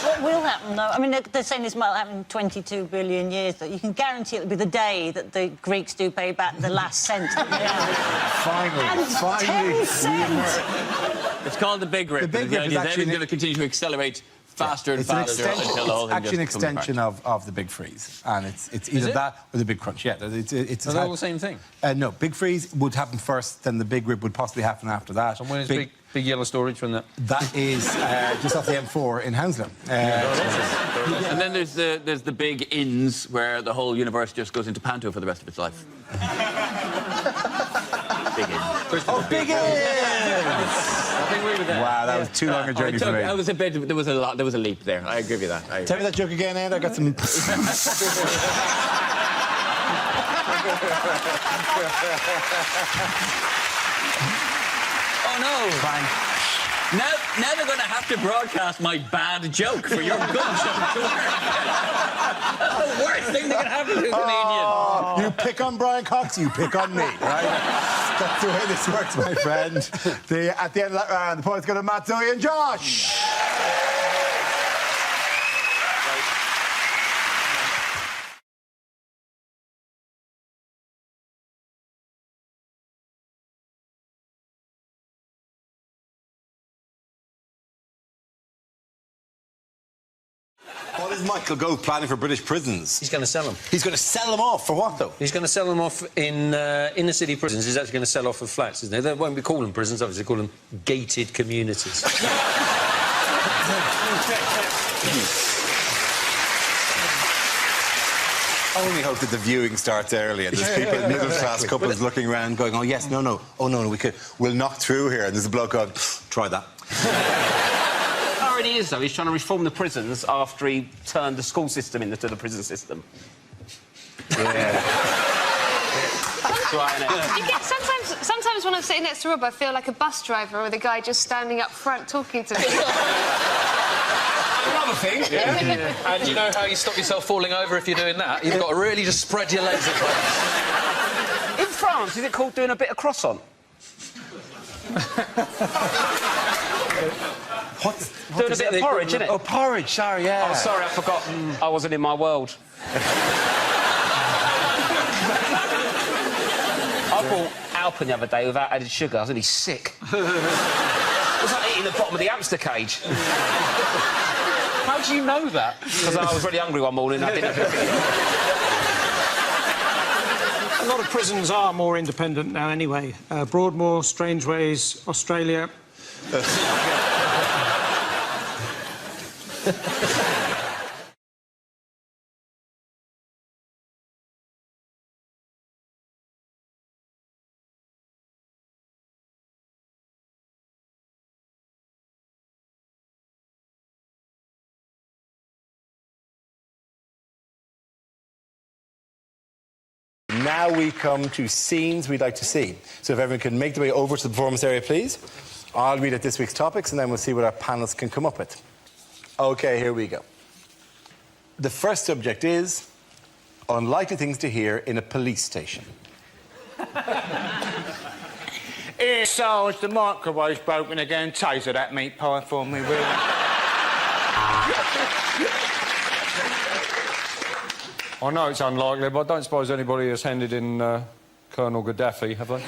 What will happen, though? I mean, they're saying this might happen in 22 billion years, but you can guarantee it'll be the day that the Greeks do pay back the last cent. Finally. 10 cents. It's called the Big Rip. The Big Rip is actually going to continue to accelerate faster and faster until the whole thing actually an just comes extension apart. of the Big Freeze, and it's either that or the Big Crunch. Yeah, it's Are they all the same thing? No, Big Freeze would happen first, then the Big Rip would possibly happen after that. And when is big yellow storage from that? That is just off the M4 in Hounslow. And then there's the big ins where the whole universe just goes into panto for the rest of its life. Big ins. Oh, Big Ins! I agree with that. Wow, that was too long a journey for me. There was a leap there. I agree with that. Tell me that joke again, Ed. I got some. Oh no! Fine. Now they're going to have to broadcast my bad joke for your good joke. That's the worst thing that can happen to a comedian. You pick on Brian Cox, you pick on me, right? That's the way this works, my friend. At the end of that round, the points go to Matt, Zoe and Josh. What is Michael Gove planning for British prisons? He's going to sell them. He's going to sell them off for what, though? He's going to sell them off in inner city prisons. He's actually going to sell off of flats, isn't he? They won't be calling them prisons, obviously, call them gated communities. I only hope that the viewing starts early and there's people, middle-class couples looking around going, oh, yes, no, we'll knock through here. And there's a bloke going, try that. Our already is, though. He's trying to reform the prisons after he turned the school system into the prison system. Yeah. That's right, innit? You get, sometimes when I'm sitting next to Rob, I feel like a bus driver or the guy just standing up front talking to me. Another thing, yeah. And you know how you stop yourself falling over if you're doing that? You've got to really just spread your legs across. In France, is it called doing a bit of croissant? What doing a bit of porridge, isn't it? Oh, porridge, sorry, yeah. Oh, sorry, I forgot. I wasn't in my world. I bought Alpen the other day without added sugar. I was really sick. It was like eating the bottom of the hamster cage. How do you know that? Because I was really hungry one morning and I didn't have A lot of prisons are more independent now anyway. Broadmoor, Strangeways, Australia. Now we come to scenes we'd like to see. So if everyone can make their way over to the performance area, please. I'll read out this week's topics and then we'll see what our panelists can come up with. OK, here we go. The first subject is unlikely things to hear in a police station. Here, Sarge, the microwave's broken again. Taser that meat pie for me, will you? I know it's unlikely, but I don't suppose anybody has handed in Colonel Gaddafi, have they?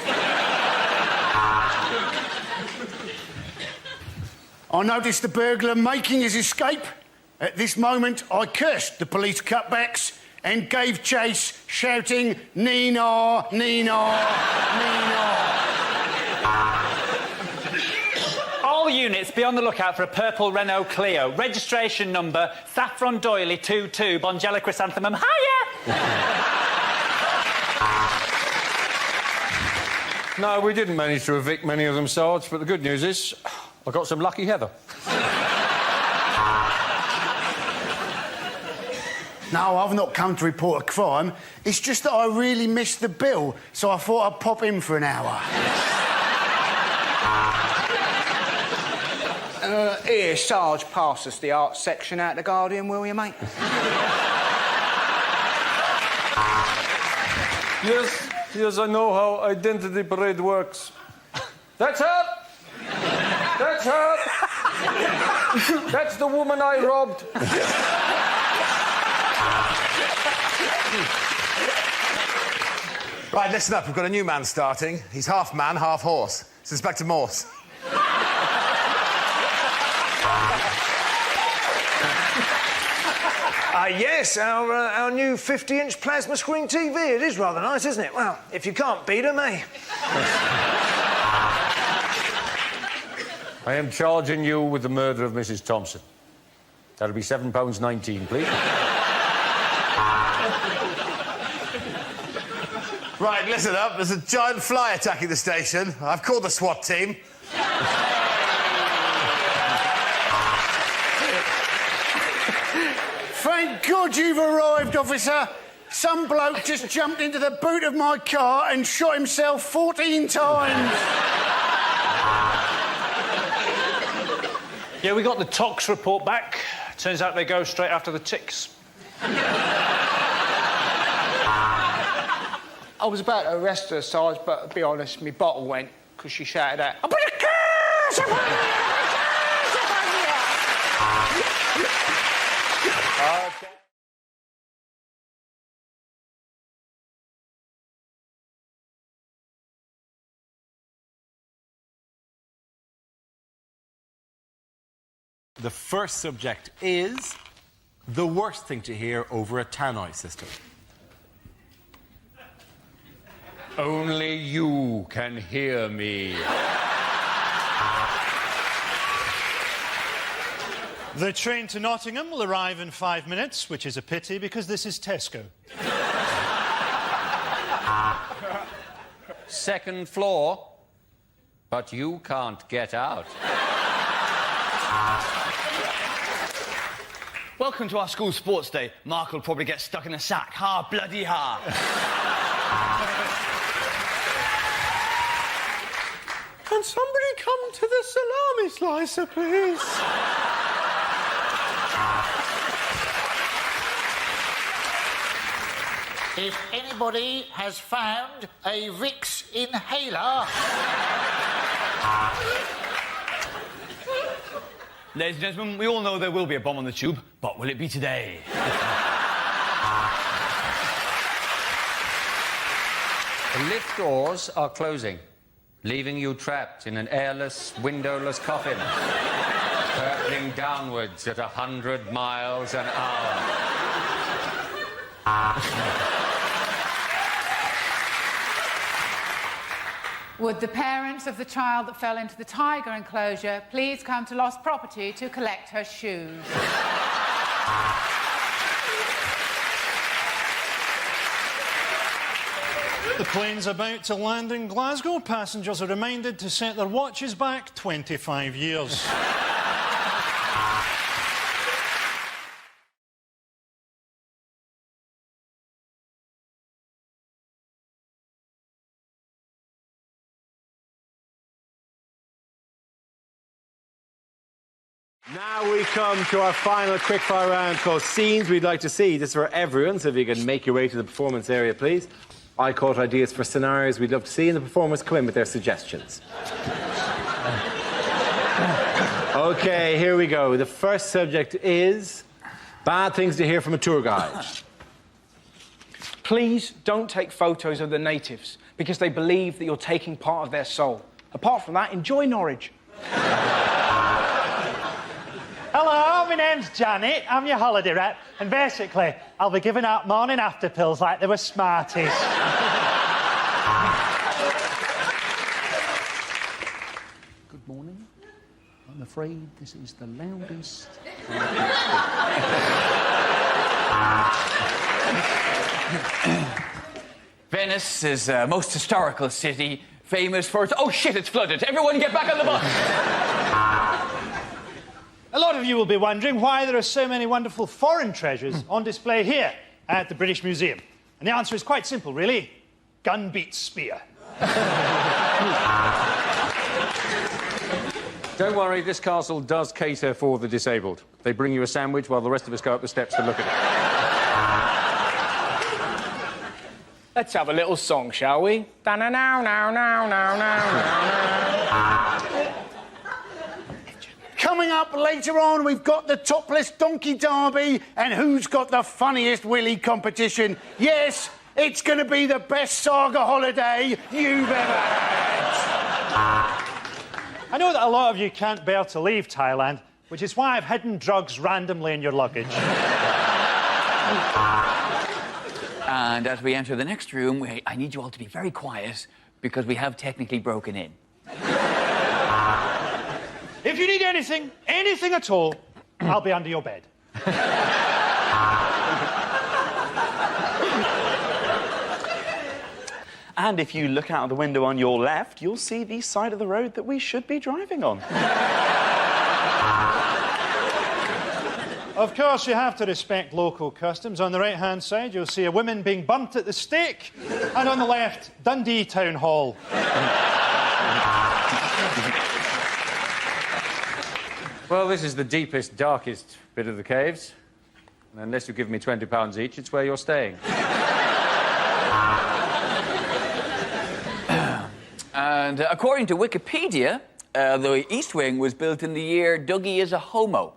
I noticed the burglar making his escape. At this moment, I cursed the police cutbacks and gave chase, shouting, Nina, Nina, Nina. All units, be on the lookout for a purple Renault Clio. Registration number, Saffron Doily 22, Bongella Chrysanthemum. Hiya! No, we didn't manage to evict many of them, Sarge, but the good news is I got some lucky heather. No, I've not come to report a crime. It's just that I really missed the bill, so I thought I'd pop in for an hour. Here, Sarge, pass us the arts section out the Guardian, will you, mate? Yes, I know how identity parade works. That's her! That's her! That's the woman I robbed. Right, listen up. We've got a new man starting. He's half man, half horse. It's Inspector Morse. Yes, our new 50-inch plasma screen TV. It is rather nice, isn't it? Well, if you can't beat them, eh? I am charging you with the murder of Mrs. Thompson. That'll be £7.19, please. Right, listen up. There's a giant fly attacking the station. I've called the SWAT team. Thank God you've arrived, officer. Some bloke just jumped into the boot of my car and shot himself 14 times. Yeah, we got the tox report back. Turns out they go straight after the ticks. I was about to arrest her, Sarge, but to be honest, my bottle went because she shouted out, "I put a curse upon you! Okay. The first subject is the worst thing to hear over a tannoy system. Only you can hear me. The train to Nottingham will arrive in 5 minutes, which is a pity because this is Tesco. Second floor, but you can't get out. Welcome to our school sports day. Mark will probably get stuck in a sack. Ha, bloody ha. Can somebody come to the salami slicer, please? If anybody has found a Vicks inhaler... Ladies and gentlemen, we all know there will be a bomb on the tube, but will it be today? The lift doors are closing, leaving you trapped in an airless, windowless coffin, hurtling downwards at 100 miles an hour. Would the parents of the child that fell into the tiger enclosure please come to Lost Property to collect her shoes? The plane's about to land in Glasgow. Passengers are reminded to set their watches back 25 years. Now we come to our final quickfire round called Scenes We'd Like to See. This is for everyone, so if you can make your way to the performance area, please. I caught ideas for scenarios we'd love to see, and the performers come in with their suggestions. OK, here we go. The first subject is bad things to hear from a tour guide. Please don't take photos of the natives, because they believe that you're taking part of their soul. Apart from that, enjoy Norwich. Hello, my name's Janet. I'm your holiday rep, and basically, I'll be giving out morning after pills like they were Smarties. Good morning. I'm afraid this is the loudest... Venice is a most historical city, famous for its... Oh, shit, it's flooded. Everyone get back on the bus. A lot of you will be wondering why there are so many wonderful foreign treasures on display here at the British Museum. And the answer is quite simple, really. Gun beats spear. Don't worry, this castle does cater for the disabled. They bring you a sandwich while the rest of us go up the steps to look at it. Let's have a little song, shall we? Coming up later on, we've got the topless donkey derby and who's got the funniest willy competition. Yes, it's going to be the best saga holiday you've ever had. I know that a lot of you can't bear to leave Thailand, which is why I've hidden drugs randomly in your luggage. And as we enter the next room, I need you all to be very quiet because we have technically broken in. If you need anything at all, I'll be under your bed. And if you look out of the window on your left, you'll see the side of the road that we should be driving on. Of course, you have to respect local customs. On the right-hand side, you'll see a woman being burnt at the stake, and on the left, Dundee Town Hall. Well, this is the deepest, darkest bit of the caves. And unless you give me £20 each, it's where you're staying. And according to Wikipedia, the East Wing was built in the year Dougie is a homo.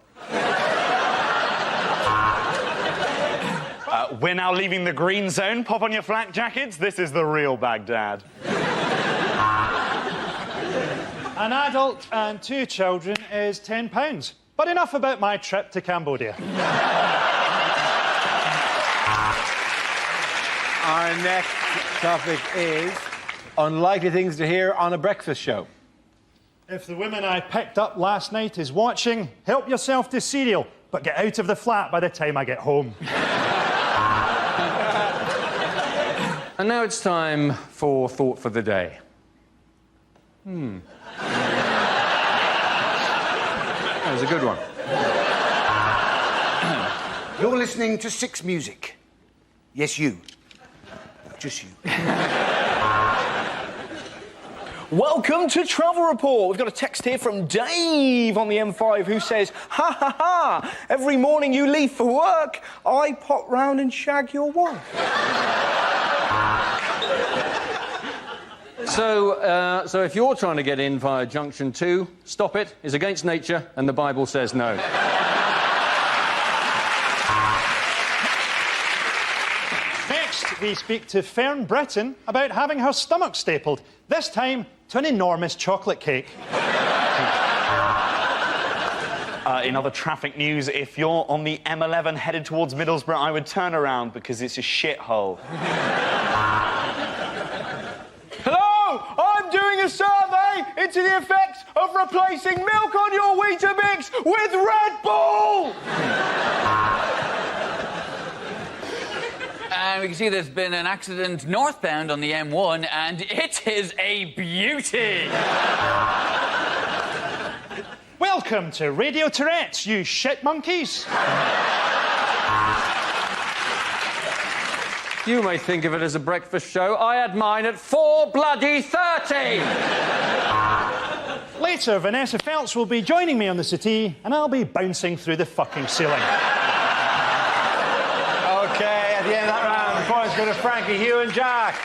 We're now leaving the green zone. Pop on your flak jackets. This is the real Baghdad. An adult and 2 children is £10. But enough about my trip to Cambodia. Our next topic is unlikely things to hear on a breakfast show. If the woman I picked up last night is watching, help yourself to cereal, but get out of the flat by the time I get home. And now it's time for Thought for the Day. That was a good one. You're listening to Six Music. Yes, you. Just you. Welcome to Travel Report. We've got a text here from Dave on the M5 who says, ha ha ha, every morning you leave for work, I pop round and shag your wife. So if you're trying to get in via Junction 2, stop it. It's against nature, and the Bible says no. Next, we speak to Fern Britton about having her stomach stapled, this time to an enormous chocolate cake. In other traffic news, if you're on the M11 headed towards Middlesbrough, I would turn around because it's a shithole. Hello, I'm doing a survey into the effects of replacing milk on your Weetabix with Red Bull! And we can see there's been an accident northbound on the M1, and it is a beauty. Welcome to Radio Tourette's, you shit monkeys. You may think of it as a breakfast show. I had mine at 4:30. Later, Vanessa Feltz will be joining me on the settee, and I'll be bouncing through the fucking ceiling. OK, at the end of that round, the points go to Frankie, Hugh and Jack.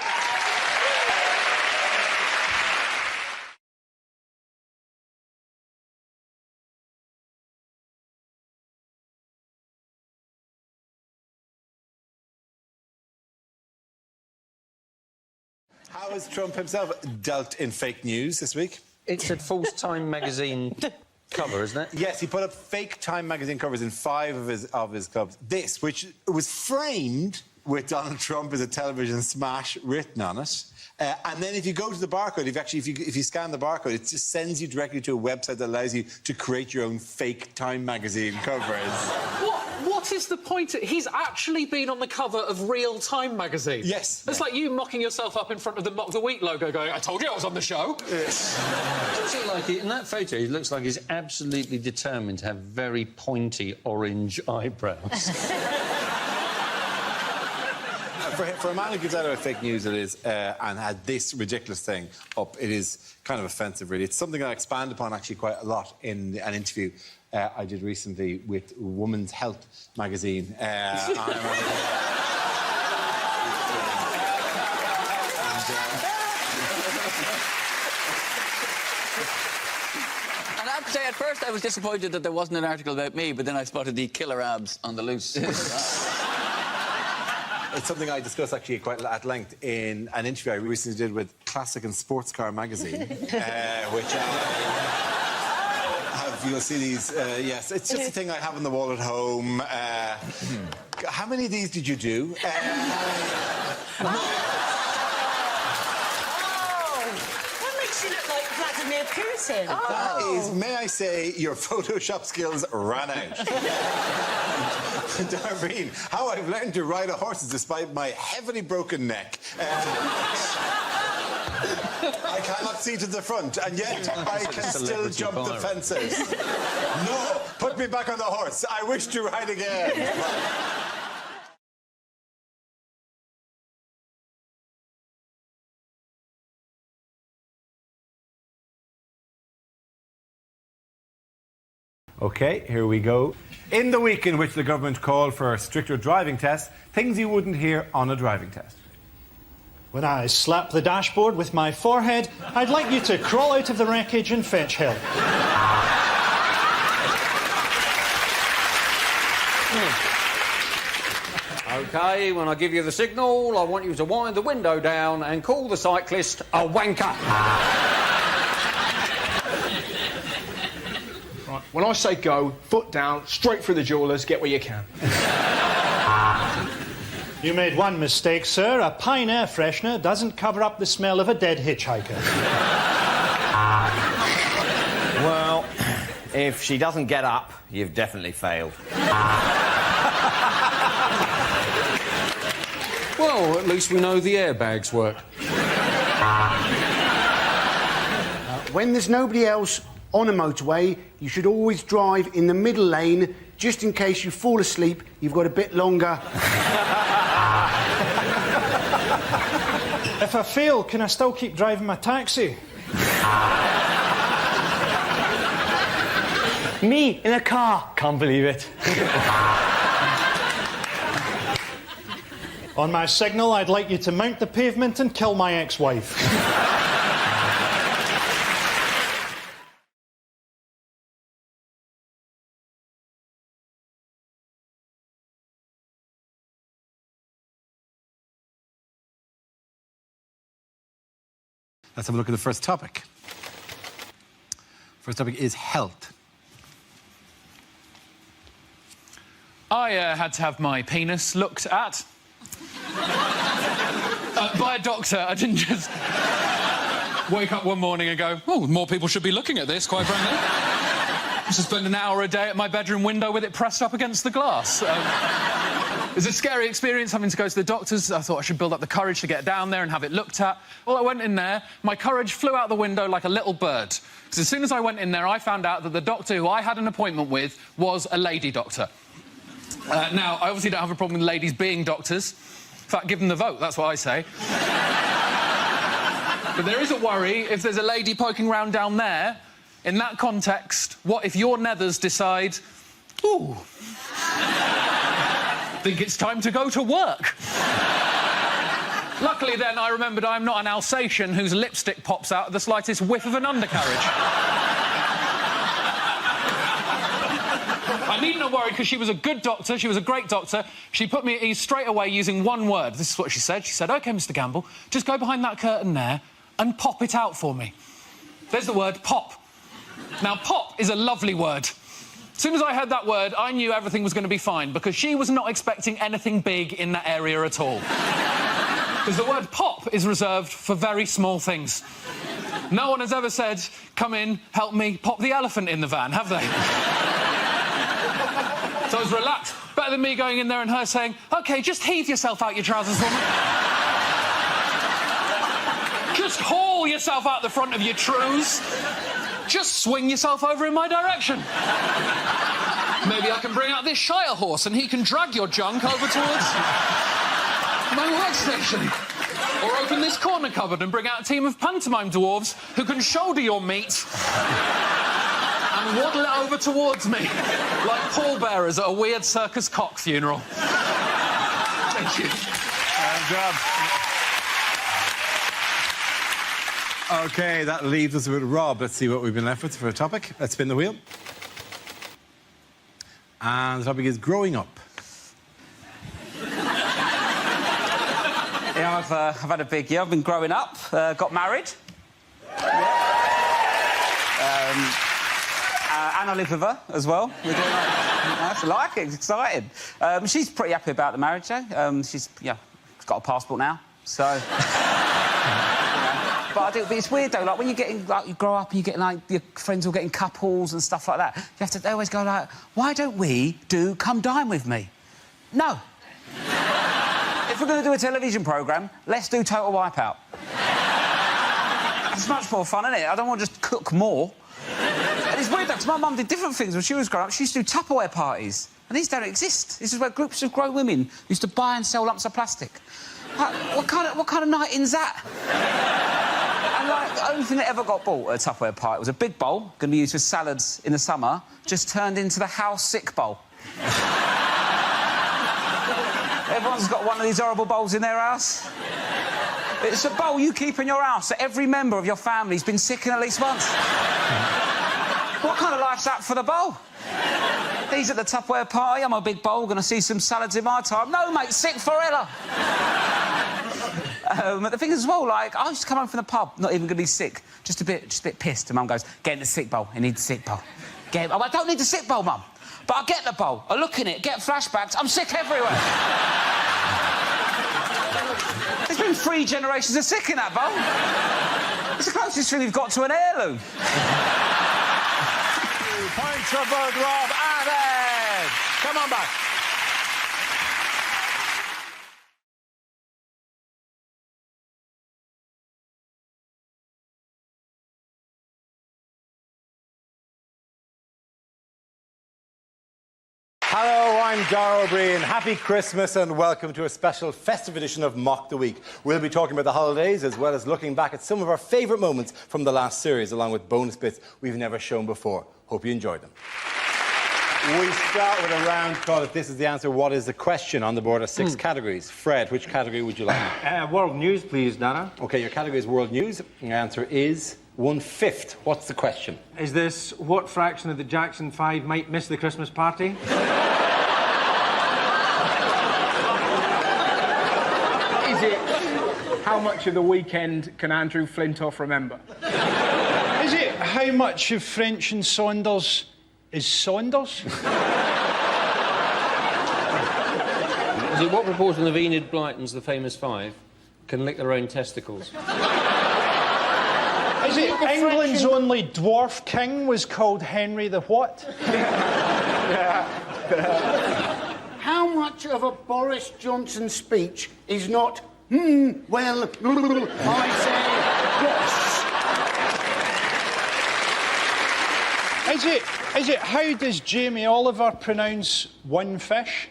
How has Trump himself dealt in fake news this week? It's a false Time magazine cover, isn't it? Yes, he put up fake Time magazine covers in 5 of his clubs. This, which was framed with Donald Trump as a television smash written on it. And then if you go to the barcode, if you scan the barcode, it just sends you directly to a website that allows you to create your own fake Time magazine covers. What is the point? He's actually been on the cover of Real Time magazine. Yes. It's like you mocking yourself up in front of the Mock the Week logo going, I told you I was on the show. Yes. Does he like it? In that photo, he looks like he's absolutely determined to have very pointy orange eyebrows. For a man who gives out about fake news, it is, and had this ridiculous thing up, it is kind of offensive, really. It's something I expand upon, actually, quite a lot in an interview I did recently with Women's Health magazine. And I have to say, at first I was disappointed that there wasn't an article about me, but then I spotted the killer abs on the loose. It's something I discussed actually quite at length in an interview I recently did with Classic and Sports Car magazine, which you'll see these. Yes, it's just a thing I have on the wall at home. How many of these did you do? That makes you look like Vladimir Putin. That is, may I say, your Photoshop skills ran out. Darlene, how I've learned to ride a horse despite my heavily broken neck. I cannot see to the front, and yet I can still jump the fences. No, put me back on the horse. I wish to ride again. OK, here we go. In the week in which the government called for stricter driving tests, things you wouldn't hear on a driving test. When I slap the dashboard with my forehead, I'd like you to crawl out of the wreckage and fetch help. OK, when I give you the signal, I want you to wind the window down and call the cyclist a wanker. Right, when I say go, foot down, straight through the jewellers, get where you can. You made one mistake, sir. A Pine air freshener doesn't cover up the smell of a dead hitchhiker. Well, if she doesn't get up, you've definitely failed. Well, at least we know the airbags work. When there's nobody else on a motorway, you should always drive in the middle lane just in case you fall asleep, you've got a bit longer. If I fail, can I still keep driving my taxi? Me in a car. Can't believe it. On my signal, I'd like you to mount the pavement and kill my ex-wife. Let's have a look at the first topic. First topic is health. I had to have my penis looked at. By a doctor. I didn't just wake up one morning and go, oh, more people should be looking at this, quite frankly. I used to spend an hour a day at my bedroom window with it pressed up against the glass. It was a scary experience having to go to the doctors. I thought I should build up the courage to get down there and have it looked at. Well, I went in there, my courage flew out the window like a little bird. Because as soon as I went in there, I found out that the doctor who I had an appointment with was a lady doctor. Now, I obviously don't have a problem with ladies being doctors. In fact, give them the vote, that's what I say. But there is a worry if there's a lady poking around down there. In that context, what if your nethers decide, ooh, think it's time to go to work? Luckily, then, I remembered I'm not an Alsatian whose lipstick pops out at the slightest whiff of an undercarriage. I needn't have worried because she was a good doctor, she was a great doctor. She put me at ease straight away using one word. This is what she said. She said, OK, Mr Gamble, just go behind that curtain there and pop it out for me. There's the word pop. Now, pop is a lovely word. As soon as I heard that word, I knew everything was going to be fine because she was not expecting anything big in that area at all. Because the word pop is reserved for very small things. No one has ever said, come in, help me, pop the elephant in the van, have they? So I was relaxed. Better than me going in there and her saying, OK, just heave yourself out your trousers for me. Just haul yourself out the front of your trews. Just swing yourself over in my direction. Maybe I can bring out this Shire horse and he can drag your junk over towards my workstation. Or open this corner cupboard and bring out a team of pantomime dwarves who can shoulder your meat and waddle it over towards me, like pallbearers at a weird circus cock funeral. Thank you. Good job. OK, that leaves us with Rob. Let's see what we've been left with for a topic. Let's spin the wheel. And the topic is growing up. Yeah, I've had a big year. I've been growing up, got married. And I live with her as well. We're doing nice. I like it. It's exciting. She's pretty happy about the marriage, though. She's got a passport now, so. But it's weird though. Like when you're getting, you grow up and you're getting like your friends all getting couples and stuff like that. They always go like, "Why don't we do Come Dine With Me?" No. If we're going to do a television programme, let's do Total Wipeout. It's much more fun, isn't it? I don't want to just cook more. And it's weird, though, because my mum did different things when she was growing up. She used to do Tupperware parties. And these don't exist. This is where groups of grown women used to buy and sell lumps of plastic. Like, what kind of night in's that? And, like, the only thing that ever got bought at a Tupperware party was a big bowl, going to be used for salads in the summer, just turned into the house sick bowl. Everyone's got one of these horrible bowls in their house. It's a bowl you keep in your house that every member of your family's been sick in at least once. What kind of life's that for the bowl? He's at the Tupperware party, I'm a big bowl, going to see some salads in my time. No, mate, sick forever. But the thing is as well, like, I used to come home from the pub, not even going to be sick, just a bit pissed, and Mum goes, get in the sick bowl, you need the sick bowl. I don't need the sick bowl, Mum. But I get the bowl, I look in it, get flashbacks, I'm sick everywhere. There's been 3 generations of sick in that bowl. It's the closest thing we've got to an heirloom. Points for both Rob and Ed. Come on back. Hello, I'm Dara O'Brien. Happy Christmas and welcome to a special festive edition of Mock the Week. We'll be talking about the holidays as well as looking back at some of our favourite moments from the last series, along with bonus bits we've never shown before. Hope you enjoyed them. We start with a round called If This Is the Answer, What is the Question? On the board are 6 categories. Fred, which category would you like? World news, please, Dara. OK, your category is world news. Your answer is 1/5. What's the question? Is this what fraction of the Jackson 5 might miss the Christmas party? Is it how much of the weekend can Andrew Flintoff remember? Is it how much of French and Saunders is Saunders? Is it what proportion of Enid Blyton's The Famous Five can lick their own testicles? Is it England's only dwarf king was called Henry the what? How much of a Boris Johnson speech is not, well, I say, Is it how does Jamie Oliver pronounce one fish?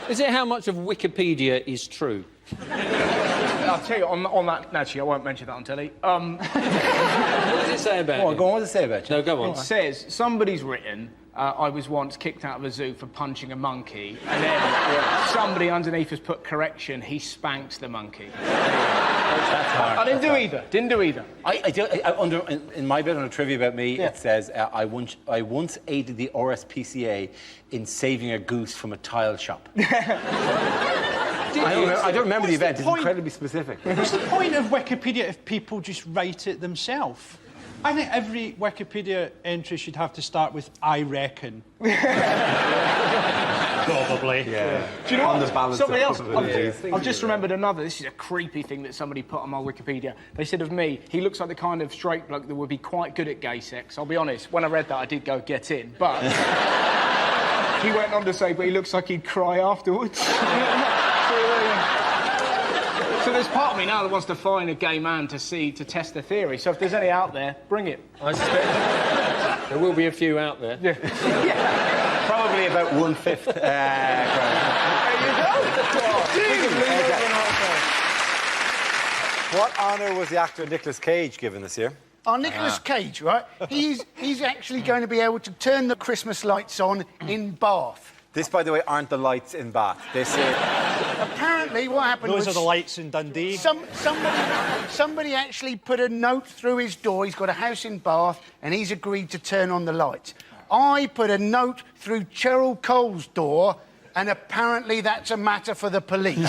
Is it how much of Wikipedia is true? I'll tell you, on that... Actually, I won't mention that on telly. What does it say about you? Go on, what does it say about you? No, go on. It says, somebody's written, I was once kicked out of a zoo for punching a monkey, and then somebody underneath has put correction, he spanked the monkey. That's hard. I didn't do either. In my bit on a trivia about me, it says, I once aided the RSPCA in saving a goose from a tile shop. I don't remember the event. It's incredibly specific. What's the point of Wikipedia if people just write it themselves? I think every Wikipedia entry should have to start with "I reckon." Probably. Yeah. Do you know what? Somebody else. I've just remembered another. This is a creepy thing that somebody put on my Wikipedia. They said of me, he looks like the kind of straight bloke that would be quite good at gay sex. I'll be honest. When I read that, I did go get in, but he went on to say, but he looks like he'd cry afterwards. So there's part of me now that wants to find a gay man to test the theory. So if there's any out there, bring it. I suspect there will be a few out there. Yeah. Probably about 1/5. There you go. What honour was the actor Nicolas Cage given this year? Oh, Nicolas Cage, right? He's actually going to be able to turn the Christmas lights on in Bath. This, by the way, aren't the lights in Bath. This is... Apparently, what happened was... Those are the lights in Dundee. Somebody actually put a note through his door. He's got a house in Bath, and he's agreed to turn on the lights. I put a note through Cheryl Cole's door, and apparently that's a matter for the police. Do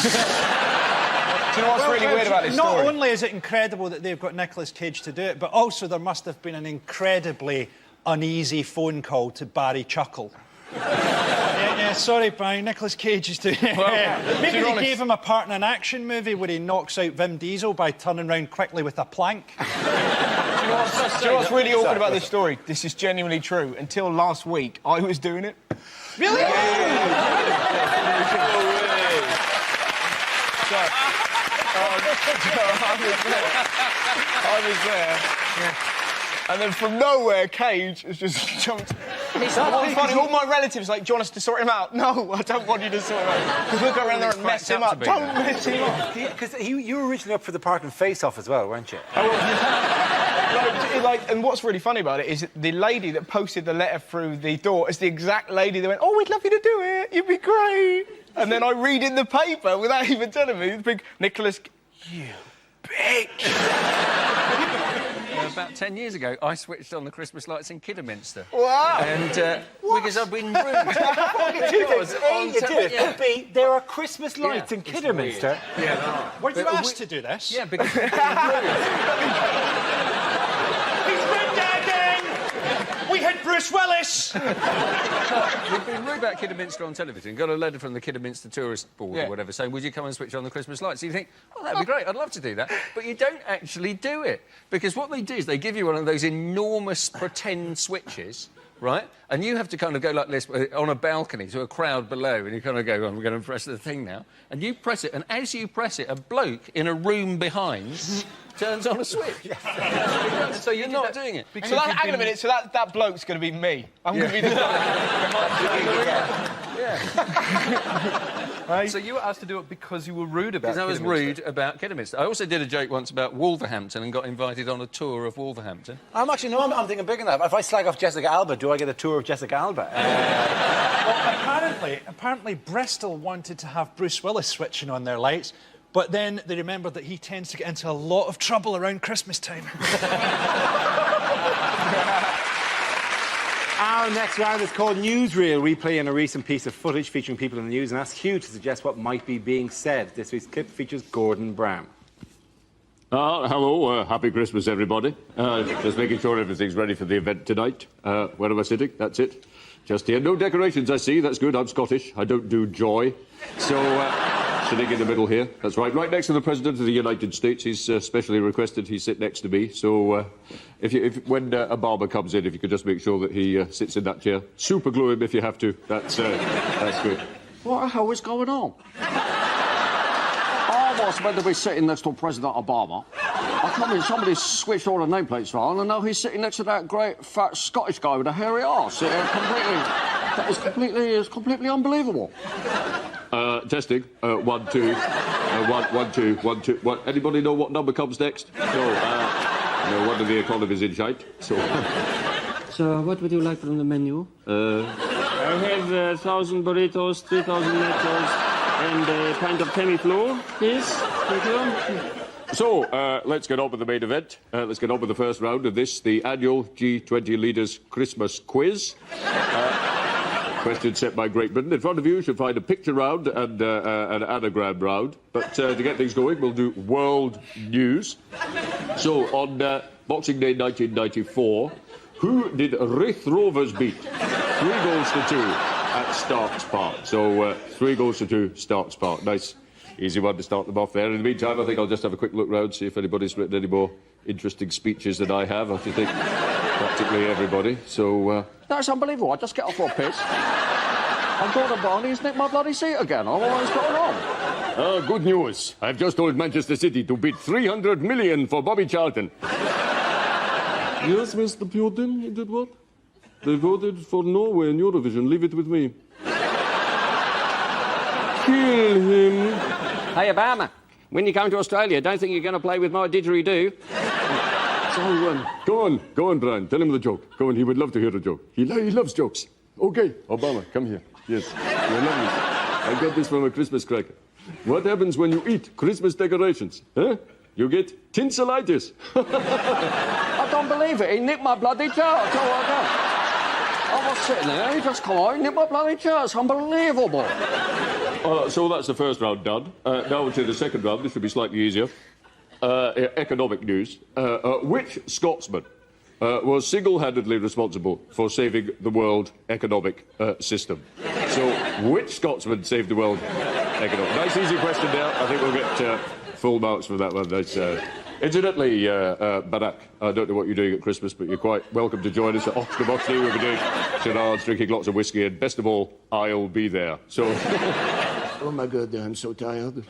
you know what's really weird about this story? Not only is it incredible that they've got Nicolas Cage to do it, but also there must have been an incredibly uneasy phone call to Barry Chuckle. Sorry, Barry, Nicolas Cage is doing it. Well, maybe they gave him a part in an action movie where he knocks out Vin Diesel by turning round quickly with a plank. Do you know what's really awkward about this story? This is genuinely true. Until last week, I was doing it. Really? I was there. Yeah. And then from nowhere, Cage has just jumped. It's funny. All my relatives like, do you want us to sort him out? No, I don't want you to sort him out. Because we'll go around there and mess him up. Don't mess him up. Because you were originally up for the part in Face Off as well, weren't you? And what's really funny about it is the lady that posted the letter through the door is the exact lady that went, oh, we'd love you to do it. You'd be great. And then I read in the paper without even telling me, the big Nicholas, you bitch. About 10 years ago, I switched on the Christmas lights in Kidderminster. Wow! And because I've been rude. There are Christmas lights in Kidderminster. Yeah. Were you asked to do this? Yeah, because we've been rude. We hit Bruce Willis! We've been rude about Kidderminster on television. Got a letter from the Kidderminster Tourist Board or whatever saying, would you come and switch on the Christmas lights? So you think, oh, that'd be great, I'd love to do that. But you don't actually do it. Because what they do is they give you one of those enormous pretend switches right? And you have to kind of go like this on a balcony to a crowd below, and you kind of go, oh, I'm going to press the thing now. And you press it, and as you press it, a bloke in a room behind turns on a switch. So you're not doing it. So hang on a minute, so that bloke's going to be me. I'm going to be the Right. So you were asked to do it because you were rude about Because I was Kidderminster. rude about Kidderminster. I also did a joke once about Wolverhampton and got invited on a tour of Wolverhampton. I'm thinking bigger than that. If I slag off Jessica Alba, do I get a tour of Jessica Alba? Well, apparently Bristol wanted to have Bruce Willis switching on their lights, but then they remembered that he tends to get into a lot of trouble around Christmas time. Our next round is called Newsreel, replaying a recent piece of footage featuring people in the news and ask Hugh to suggest what might be being said. This week's clip features Gordon Brown. Hello, happy Christmas, everybody. Just making sure everything's ready for the event tonight. Where am I sitting? That's it. Just here. No decorations, I see. That's good. I'm Scottish. I don't do joy. So, sitting in the middle here. That's right. Right next to the President of the United States. He's specially requested he sit next to me. So, when a barber comes in, if you could just make sure that he sits in that chair. Super glue him if you have to. That's good. What the hell is going on? I was meant to be sitting next to President Obama. I come in, somebody switched all the nameplates around, and now he's sitting next to that great, fat Scottish guy with a hairy arse. That is completely unbelievable. Testing. 1, 2. 1, 2, 1, 2. What? Anybody know what number comes next? No, one of the economies in shite. So, what would you like from the menu? I have 1,000 burritos, 3,000 nachos, and a pint of Tamiflu, please. Thank you. So, let's get on with the main event. Let's get on with the first round of this, the annual G20 Leaders Christmas Quiz. Question set by Great Britain. In front of you should find a picture round and an anagram round. But to get things going, we'll do world news. So, on Boxing Day 1994, who did Raith Rovers beat? 3 goals to 2 at Starks Park. So, 3 goals to 2, Starks Park. Nice, easy one to start them off there. In the meantime, I think I'll just have a quick look round, see if anybody's written any more interesting speeches than I have. I think practically everybody. So, That's unbelievable. I just get off for a piss. I'm Gordon Brown, he's nicked my bloody seat again. I don't know what's going on. Good news. I've just told Manchester City to bid 300 million for Bobby Charlton. Yes, Mr. Putin, he did what? They voted for Norway in Eurovision. Leave it with me. Kill him. Hey, Obama, when you come to Australia, don't think you're going to play with my didgeridoo. So, go on, Brian. Tell him the joke. Go on, he would love to hear a joke. He loves jokes. Okay, Obama, come here. Yes, you're lovely. I got this from a Christmas cracker. What happens when you eat Christmas decorations? Huh? You get tinselitis. I don't believe it. He nicked my bloody chair. I was sitting there, he just come on, he nicked my bloody chair. It's unbelievable. So that's the first round done. Now to the second round. This should be slightly easier. Economic news. Which Scotsman was single-handedly responsible for saving the world economic system? So, which Scotsman saved the world economic? Nice, easy question there. I think we'll get full marks for that one. Nice. Incidentally, Barack, I don't know what you're doing at Christmas, but you're quite welcome to join us at Oxford Boxley. We'll be doing charades, drinking lots of whiskey, and best of all, I'll be there. So. Oh my God, I'm so tired.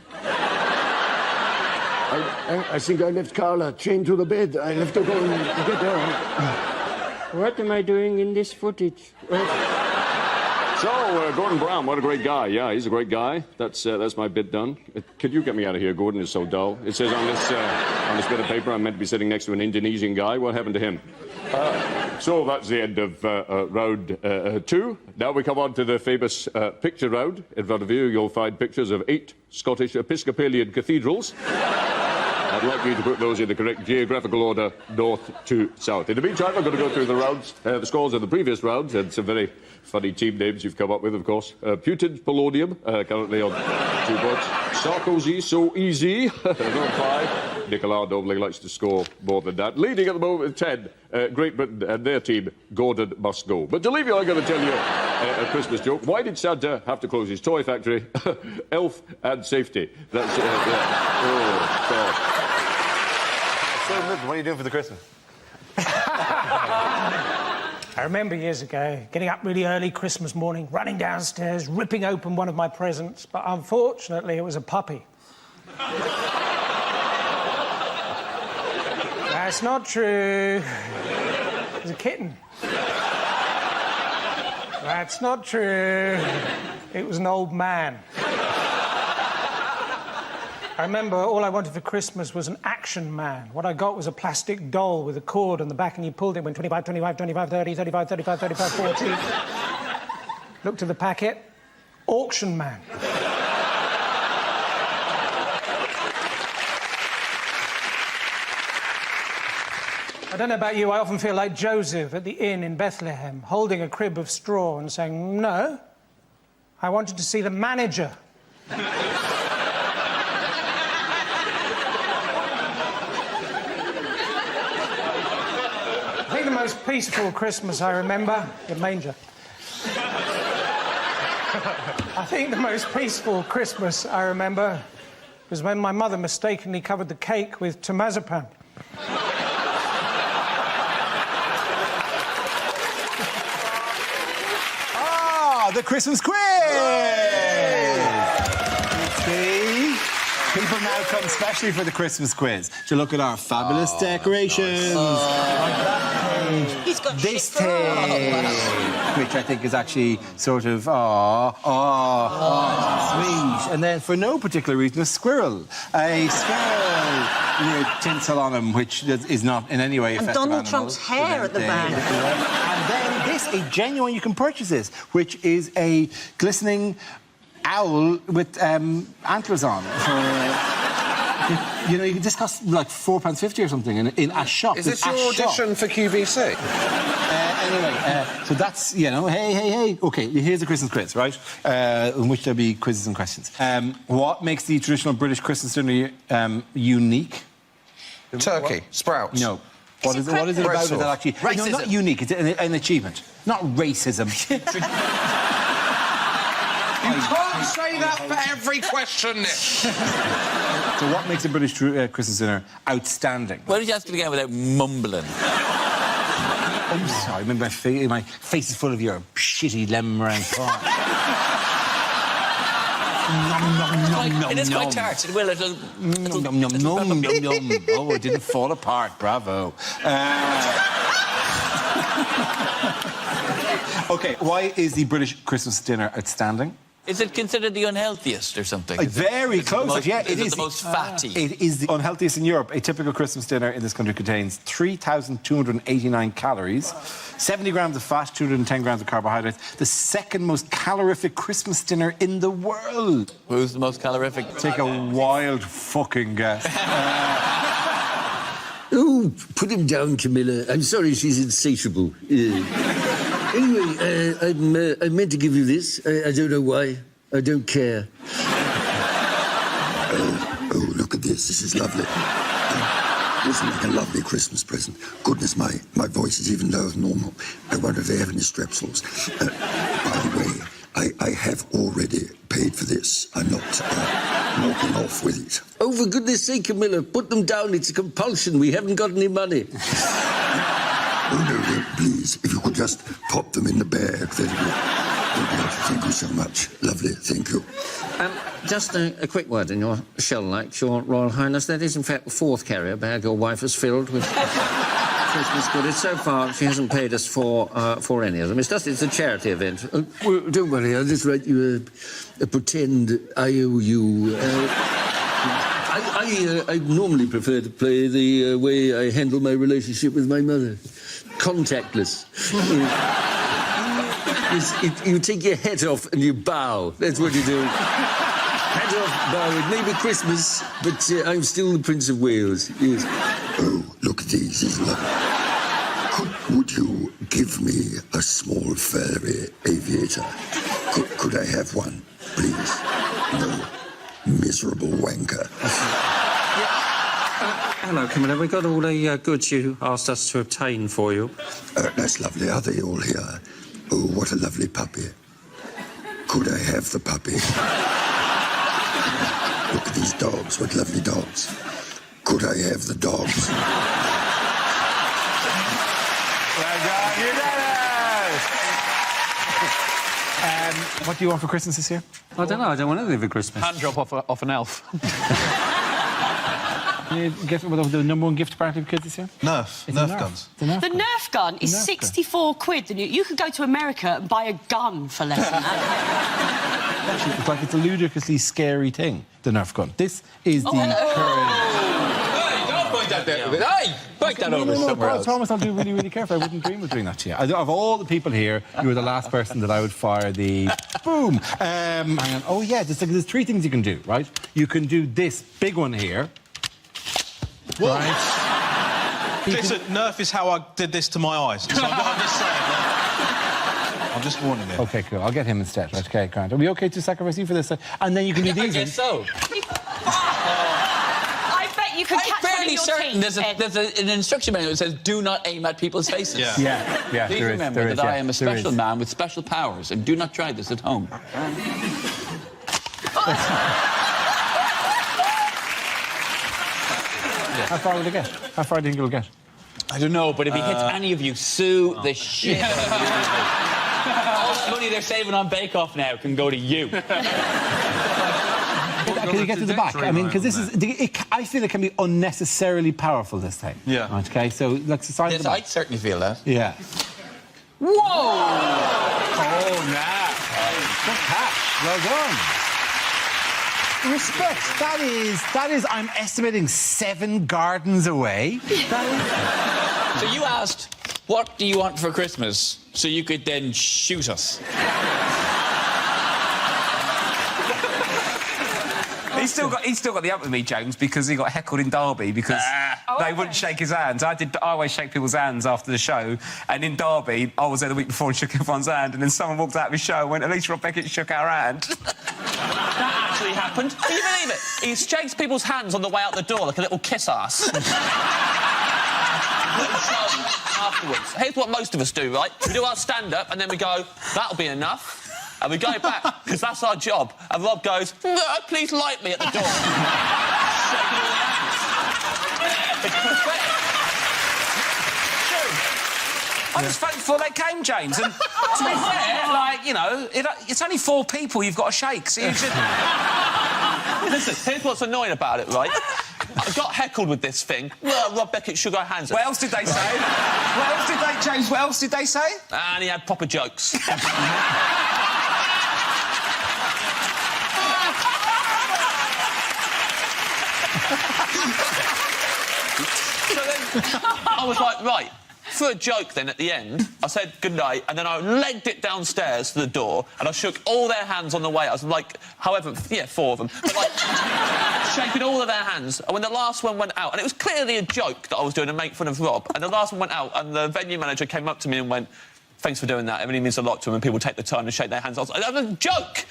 I think I left Carla chained to the bed. I have to go and get her. What am I doing in this footage? So, Gordon Brown, what a great guy. Yeah, he's a great guy. That's my bit done. Could you get me out of here, Gordon? It's so dull. It says on this bit of paper I'm meant to be sitting next to an Indonesian guy. What happened to him? So that's the end of round 2. Now we come on to the famous picture round. In front of you, you'll find pictures of 8 Scottish Episcopalian cathedrals. I'd like you to put those in the correct geographical order, north to south. In the meantime, I'm going to go through the rounds, the scores of the previous rounds, and some very funny team names you've come up with, of course. Putin's Polonium, currently on 2 points. Sarkozy, so easy, on 5. Nicolas normally likes to score more than that. Leading at the moment with 10, Great Britain and their team, Gordon must go. But to leave you, I'm going to tell you a Christmas joke. Why did Santa have to close his toy factory? Elf and safety. That's Oh, God. So, what are you doing for the Christmas? I remember years ago getting up really early Christmas morning, running downstairs, ripping open one of my presents, but unfortunately it was a puppy. That's not true. It was a kitten. That's not true. It was an old man. I remember all I wanted for Christmas was an action man. What I got was a plastic doll with a cord on the back, and you pulled it when 25, 25, 25, 30, 35, 35, 35, 40. Looked at the packet. Auction man. I don't know about you, I often feel like Joseph at the inn in Bethlehem, holding a crib of straw and saying, no, I wanted to see the manager. I think the most peaceful Christmas I remember, the manger. I think the most peaceful Christmas I remember was when my mother mistakenly covered the cake with temazepam. The Christmas quiz! See? People now come especially for the Christmas quiz to look at our fabulous decorations. Like that page. He's got this shit for page, which I think is actually sort of, sweet. And then, for no particular reason, a squirrel. A squirrel with tinsel on him, which is not in any way and effective. Donald Trump's hair at the back. And then this, a genuine, you can purchase this, which is a glistening owl with antlers on. You know, you can just cost like £4.50 or something in a shop. Is this your audition for QVC? Anyway, so that's, you know, hey. OK, here's the Christmas quiz, right? In which there'll be quizzes and questions. What makes the traditional British Christmas dinner unique? Turkey, sprouts. No. What is it about it that actually... Racism. No, not unique, it's an achievement. Not racism. You can't say that for every question, Nick. So what makes a British Christmas dinner outstanding? Why did you ask it again without mumbling? I'm sorry, my face is full of your shitty lemon meringue pie. It is quite tart. It will. Oh, it didn't fall apart. Bravo. OK, why is the British Christmas dinner outstanding? Is it considered the unhealthiest or something? Very close. Yeah, it is. The most fatty. It is the unhealthiest in Europe. A typical Christmas dinner in this country contains 3,289 calories, 70 grams of fat, 210 grams of carbohydrates. The second most calorific Christmas dinner in the world. Who's the most calorific? Take a wild fucking guess. Oh, put him down, Camilla. I'm sorry she's insatiable. Anyway, I meant to give you this. I don't know why. I don't care. Oh, look at this. This is lovely. This is like a lovely Christmas present. Goodness, my voice is even lower than normal. I wonder if they have any strepsils. By the way, I have already paid for this. I'm not walking off with it. Oh, for goodness sake, Camilla, put them down. It's a compulsion. We haven't got any money. Oh, no, please, if you could just pop them in the bag, that'd be... Thank you so much. Lovely, thank you. Just a quick word in your shell-like, Your Royal Highness. That is, in fact, the fourth carrier bag your wife has filled with Christmas goodies. So far, she hasn't paid us for any of them. It's a charity event. Well, don't worry, I'll just write you a pretend IOU. I normally prefer to play the way I handle my relationship with my mother. Contactless. You take your hat off and you bow. That's what you do. Hat off, bow. It may be Christmas, but I'm still the Prince of Wales. Yes. Oh, look at these. These are lovely. Would you give me a small furry aviator? Could I have one, please? No. Miserable wanker. Hello, Camilla. We got all the goods you asked us to obtain for you. That's lovely. Are they all here? Oh, what a lovely puppy. Could I have the puppy? Look at these dogs. What lovely dogs. Could I have the dogs? Well done, you did it! What do you want for Christmas this year? I don't know. I don't want anything for Christmas. Hand job off an elf. Guess what the number one gift party for kids this year? Nerf guns. The Nerf The gun. Nerf gun is 64 quid. You could go to America and buy a gun for less than that. Actually, it's like it's a ludicrously scary thing, the Nerf gun. This is the current... Hey, don't point that there. Hey, point that over somewhere else. I promise I'll do really, really careful. I wouldn't dream of doing that to you. Of all the people here, you were the last person that I would fire the... Boom! Hang on. Oh, yeah, there's three things you can do, right? You can do this big one here. What? Right. Listen, Nerf is how I did this to my eyes. So I'm just saying. I'm just warning you. OK, cool. I'll get him instead. Right, OK, Grant. Are we OK to sacrifice you for this? And then you can do these. I guess so. I bet you could catch one of your certain teeth, there's an instruction manual that says do not aim at people's faces. Yeah, Please remember that I am a special man with special powers and do not try this at home. How far will it get? How far do you think it'll get? I don't know, but if he hits any of you, sue the shit out of you. All that money they're saving on Bake Off now can go to you. Can you get to the back? I mean, because this is... I feel it can be unnecessarily powerful, this thing. Yeah. OK, so let's decide Yes, I certainly feel that. Yeah. Whoa! Oh, nah. Good catch. Well done. Respect. That is, I'm estimating 7 gardens away. So you asked, what do you want for Christmas? So you could then shoot us. He's still got the up with me, James, because he got heckled in Derby because they wouldn't shake his hands. I always shake people's hands after the show, and in Derby, I was there the week before and shook everyone's hand, and then someone walked out of his show and went, at least Rob Beckett shook our hand. That actually happened. Can you believe it? He shakes people's hands on the way out the door like a little kiss ass. Afterwards. Here's what most of us do, right? We do our stand-up and then we go, that'll be enough. And we go back, because that's our job. And Rob goes, no, please light me at the door. Shaking all the hands. It's pathetic. I'm just thankful they came, James. And to be fair, like, you know, it's only 4 people you've got to shake, so you should... Listen, here's what's annoying about it, right? I got heckled with this thing. Well, Rob Beckett shook our hands. What else did they say? What else did they, James, what else did they say? And he had proper jokes. So then I was like, right, for a joke then at the end, I said goodnight, and then I legged it downstairs to the door, and I shook all their hands on the way. I was like, however, yeah, 4 of them, but like, shaking all of their hands. And when the last one went out, and it was clearly a joke that I was doing to make fun of Rob, and the last one went out, and the venue manager came up to me and went, thanks for doing that. It really means a lot to him when people take the time to shake their hands. I was like, that was a joke!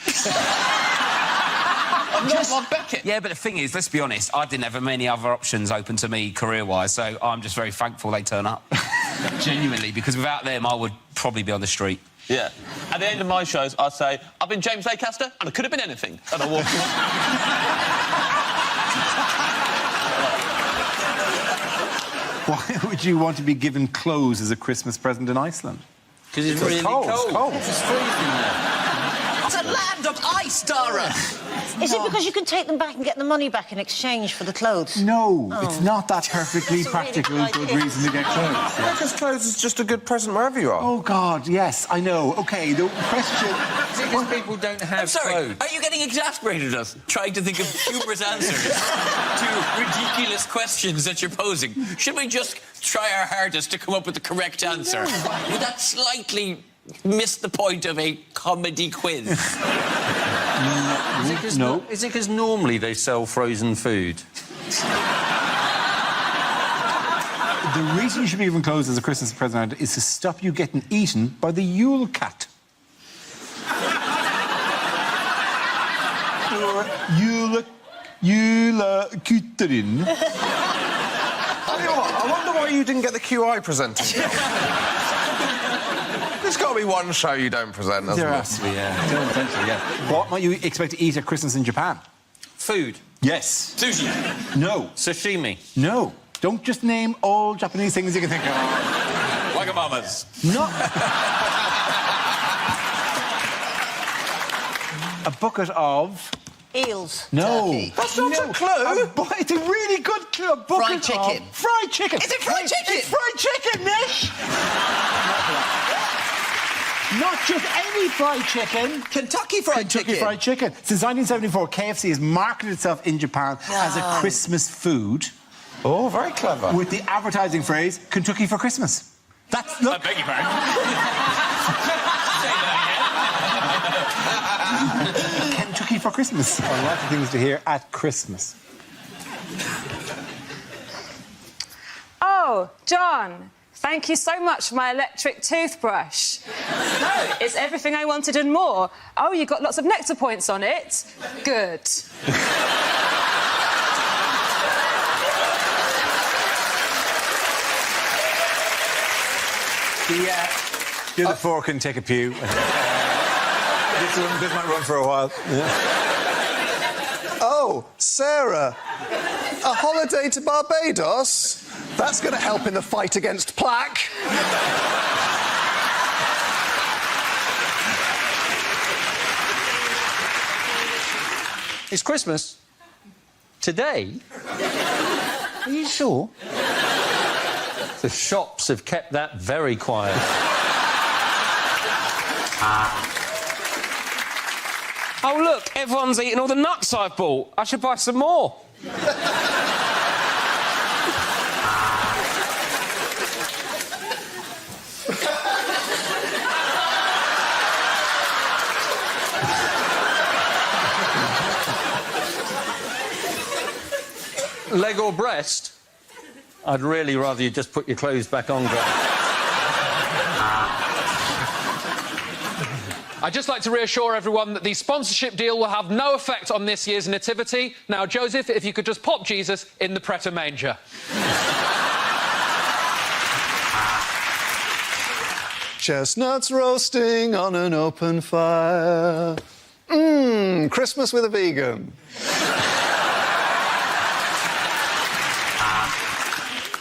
I'm not Rob Beckett. Yeah, but the thing is, let's be honest, I didn't have many other options open to me career-wise, so I'm just very thankful they turn up. Genuinely, because without them, I would probably be on the street. Yeah. At the end of my shows, I say, I've been James Acaster, and I could have been anything. And I walk Why would you want to be given clothes as a Christmas present in Iceland? Because it's really cold. It's cold. It's freezing there. It's a land of ice, Dara! Is it because you can take them back and get the money back in exchange for the clothes? No, it's not that perfectly practical good reason to get clothes. Because clothes is just a good present wherever you are. Oh, God, yes, I know. OK, the question... Because people don't have I'm sorry, clothes. are you getting exasperated at us, trying to think of humorous answers to ridiculous questions that you're posing? Should we just try our hardest to come up with the correct answer? Would that slightly miss the point of a comedy quiz? No. Is it because normally they sell frozen food? The reason you should be given clothes as a Christmas present is to stop you getting eaten by the Yule cat. Yule Kuterin. I tell you what, I wonder why you didn't get the QI presenting. There's got to be one show you don't present, hasn't There there? has to be, yeah. Don't think so, yeah. What might you expect to eat at Christmas in Japan? Food. Yes. Sushi. No. Sashimi. No. Don't just name all Japanese things you can think of. Wagamamas. Not... A bucket of... Eels. No. Turkey. That's not a clue. It's a really good clue. A bucket Fried chicken. Of fried chicken. Is it fried chicken? It's fried chicken, Nish. Not just any fried chicken. Kentucky Fried Chicken. Kentucky Fried Chicken. Since 1974, KFC has marketed itself in Japan as a Christmas food. Oh, very clever. With the advertising phrase, Kentucky for Christmas. That's... Look. I beg your pardon. Kentucky for Christmas. A lot of things to hear at Christmas. Oh, John, thank you so much for my electric toothbrush. No, it's everything I wanted and more. Oh, you got lots of nectar points on it. Good. Do the fork and take a pew. This might run for a while. Yeah. Oh, Sarah. A holiday to Barbados? That's going to help in the fight against plaque. It's Christmas. Today? Are you sure? The shops have kept that very quiet. Oh, look, everyone's eating all the nuts I've bought. I should buy some more. Leg or breast? I'd really rather you just put your clothes back on, Greg. I'd just like to reassure everyone that the sponsorship deal will have no effect on this year's nativity. Now, Joseph, if you could just pop Jesus in the Pret a Manger. Chestnuts roasting on an open fire. Christmas with a vegan.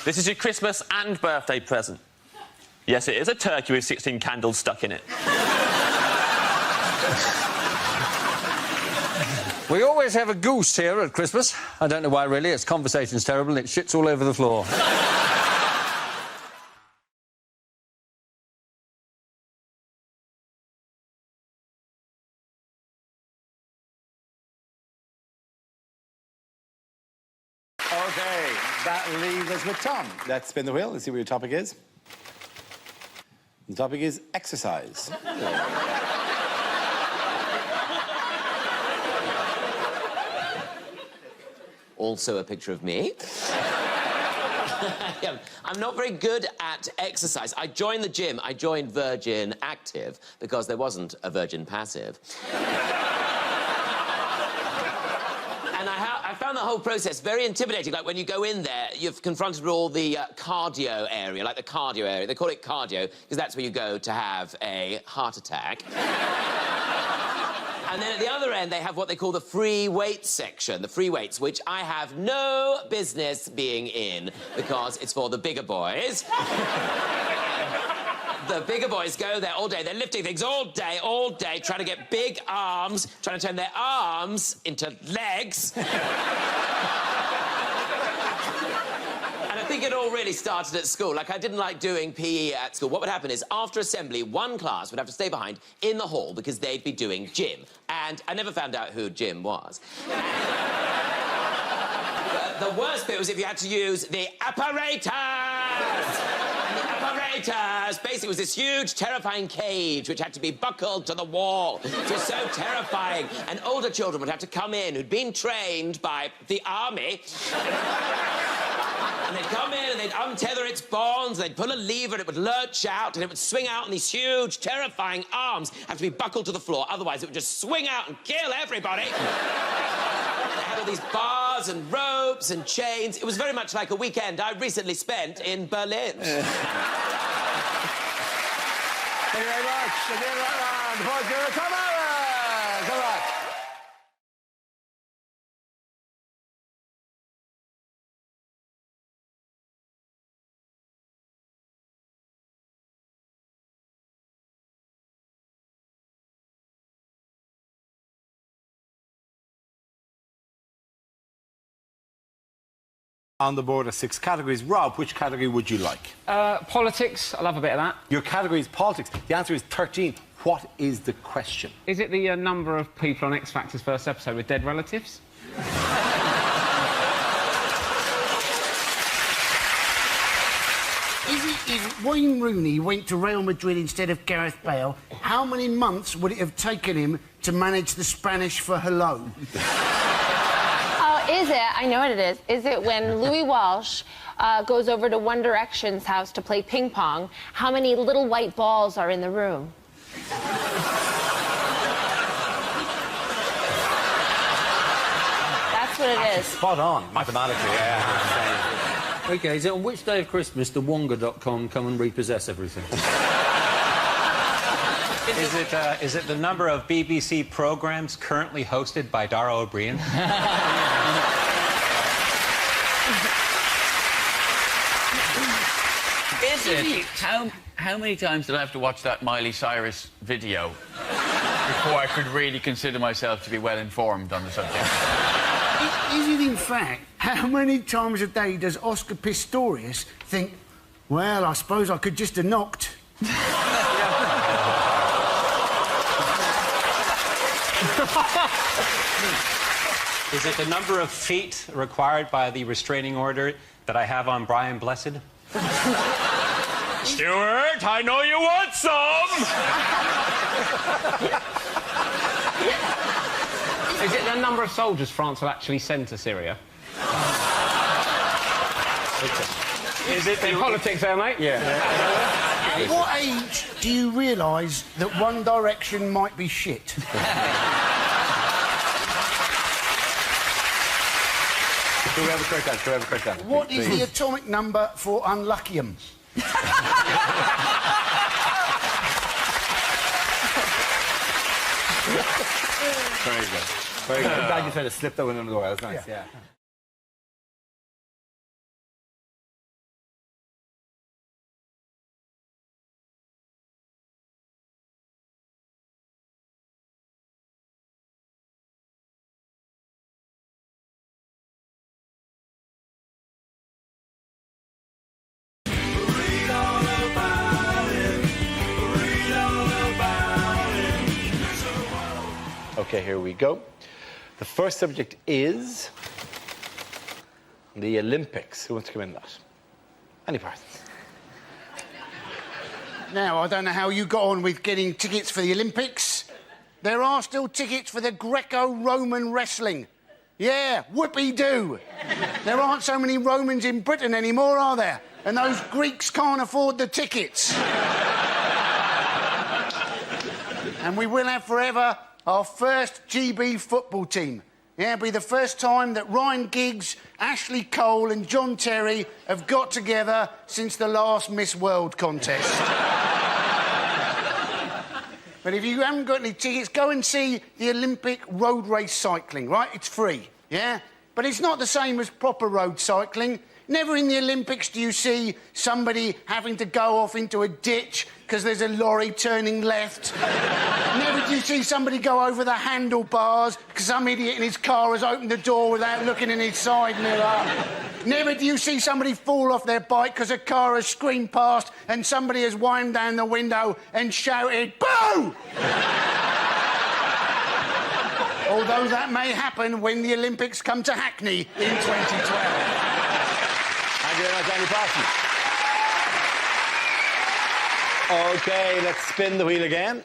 This is your Christmas and birthday present. Yes, it is a turkey with 16 candles stuck in it. We always have a goose here at Christmas. I don't know why, really. Its conversation's terrible and it shits all over the floor. OK, that leaves us with Tom. Let's spin the wheel and see what your topic is. The topic is exercise. Also a picture of me. I'm not very good at exercise. I joined the gym. I joined Virgin Active because there wasn't a Virgin Passive. And I found the whole process very intimidating. Like, when you go in there, you're confronted with all the cardio area, like the cardio area. They call it cardio because that's where you go to have a heart attack. And then at the other end, they have what they call the free weights section, the free weights, which I have no business being in because it's for the bigger boys. The bigger boys go there all day. They're lifting things all day, trying to get big arms, trying to turn their arms into legs. And I think it all really started at school. Like, I didn't like doing PE at school. What would happen is, after assembly, one class would have to stay behind in the hall because they'd be doing gym. And I never found out who Jim was. The worst bit was if you had to use the apparatus. And the apparatus basically was this huge, terrifying cage which had to be buckled to the wall. It was so terrifying. And older children would have to come in who'd been trained by the army. And they'd come in and they'd untether its bonds, they'd pull a lever and it would lurch out and it would swing out, and these huge, terrifying arms have to be buckled to the floor, otherwise it would just swing out and kill everybody. They had all these bars and ropes and chains. It was very much like a weekend I recently spent in Berlin. Thank you very much. Again, right round. The boys go to Tom Allen. Come on. On the board are 6 categories. Rob, which category would you like? Politics. I love a bit of that. Your category is politics. The answer is 13. What is the question? Is it the number of people on X Factor's first episode with dead relatives? If Wayne Rooney went to Real Madrid instead of Gareth Bale, how many months would it have taken him to manage the Spanish for hello? Oh, is it? I know what it is. Is it when Louis Walsh goes over to One Direction's house to play ping pong, how many little white balls are in the room? That's what it is. Spot on, mathematically, yeah. OK, so on which day of Christmas do Wonga.com come and repossess everything? Is it the number of BBC programmes currently hosted by Dara O'Brien? Is it? How many times did I have to watch that Miley Cyrus video before I could really consider myself to be well informed on the subject? Is it, in fact, how many times a day does Oscar Pistorius think, well, I suppose I could just have knocked? Is it the number of feet required by the restraining order that I have on Brian Blessed? Stuart, I know you want some! Is it the number of soldiers France will actually send to Syria? Is it the politics there, mate? Yeah. At what age do you realise that One Direction might be shit? Do we have a correct answer? Do we have a correct answer? What is the atomic number for unluckium? Very good. Very good. I'm glad you tried to slip that one under the wire. That's nice, yeah. OK, here we go. The first subject is the Olympics. Who wants to come in that? Any part? Now, I don't know how you got on with getting tickets for the Olympics. There are still tickets for the Greco-Roman wrestling. Yeah, whoopee-doo. There aren't so many Romans in Britain anymore, are there? And those Greeks can't afford the tickets. And we will have forever our first GB football team. Yeah, it'll be the first time that Ryan Giggs, Ashley Cole and John Terry have got together since the last Miss World contest. But if you haven't got any tickets, go and see the Olympic road race cycling, right? It's free, yeah? But it's not the same as proper road cycling. Never in the Olympics do you see somebody having to go off into a ditch because there's a lorry turning left. Never do you see somebody go over the handlebars because some idiot in his car has opened the door without looking in his side mirror. Never do you see somebody fall off their bike because a car has screamed past and somebody has whined down the window and shouted, "Boo!" Although that may happen when the Olympics come to Hackney in 2012. Thank you very much, Andy Parsons. OK, let's spin the wheel again.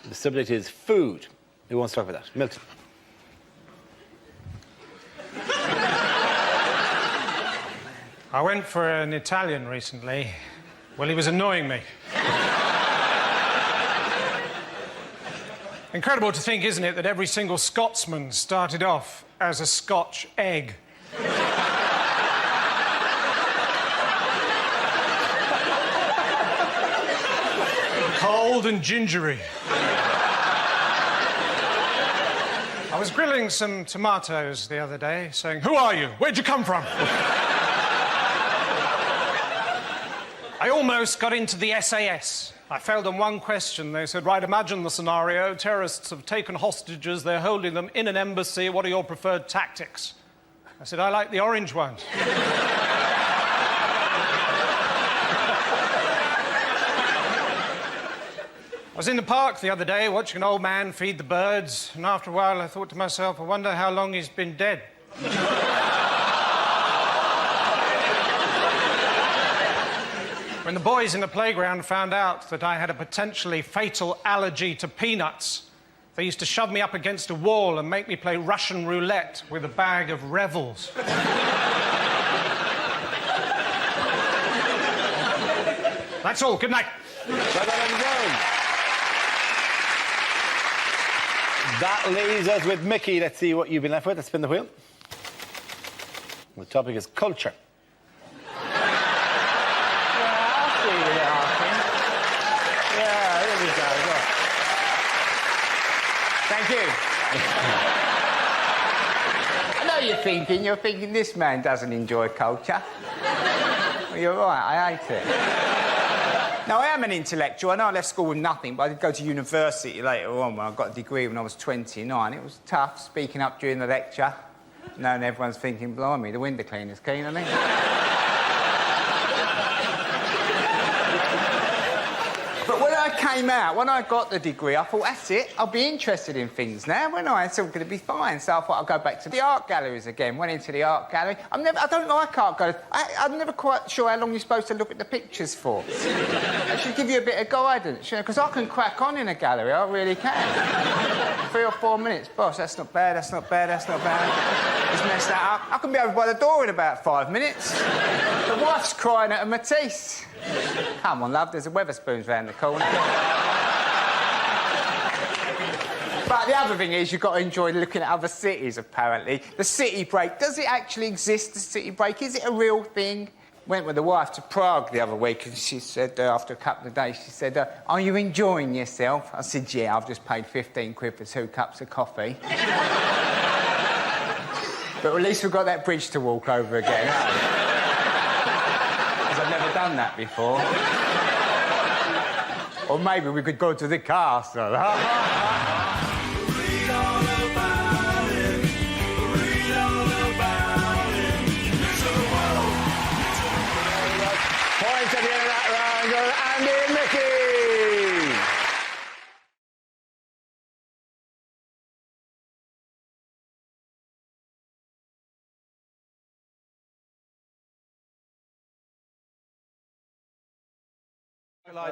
The subject is food. Who wants to talk about that? Milton. I went for an Italian recently. Well, he was annoying me. Incredible to think, isn't it, that every single Scotsman started off as a Scotch egg. Cold and gingery. I was grilling some tomatoes the other day, saying, "Who are you? Where'd you come from?" I almost got into the SAS. I failed on one question. They said, right, imagine the scenario. Terrorists have taken hostages. They're holding them in an embassy. What are your preferred tactics? I said, I like the orange ones. I was in the park the other day watching an old man feed the birds, and after a while I thought to myself, I wonder how long he's been dead. When the boys in the playground found out that I had a potentially fatal allergy to peanuts, they used to shove me up against a wall and make me play Russian roulette with a bag of Revels. That's all. Good night. That leaves us with Mickey. Let's see what you've been left with. Let's spin the wheel. The topic is culture. Yeah, here we go. Look. Thank you. I know you're thinking this man doesn't enjoy culture. Well, you're right, I hate it. Now, I am an intellectual. I know I left school with nothing, but I did go to university later on when I got a degree when I was 29. It was tough, speaking up during the lecture, knowing everyone's thinking, blimey, the window cleaner's keen, isn't he? But when I came out, when I got the degree, I thought, that's it, I'll be interested in things now, won't I? It's all going to be fine. So I thought I'll go back to the art galleries again. Went into the art gallery. I don't like art galleries. I'm never quite sure how long you're supposed to look at the pictures for. I should give you a bit of guidance, you know, because I can crack on in a gallery, I really can. 3 or 4 minutes. Boss, that's not bad, that's not bad, that's not bad. Just mess that up. I can be over by the door in about 5 minutes. The wife's crying at her Matisse. Come on, love, there's a Wetherspoons round the corner. But the other thing is, you've got to enjoy looking at other cities, apparently. The city break, does it actually exist, the city break? Is it a real thing? Went with the wife to Prague the other week, and she said, after a couple of days, she said, are you enjoying yourself? I said, yeah, I've just paid 15 quid for 2 cups of coffee. But at least we've got that bridge to walk over again. Because I've never done that before. Or maybe we could go to the castle. Points at the end of that round go to Andy and Mickey.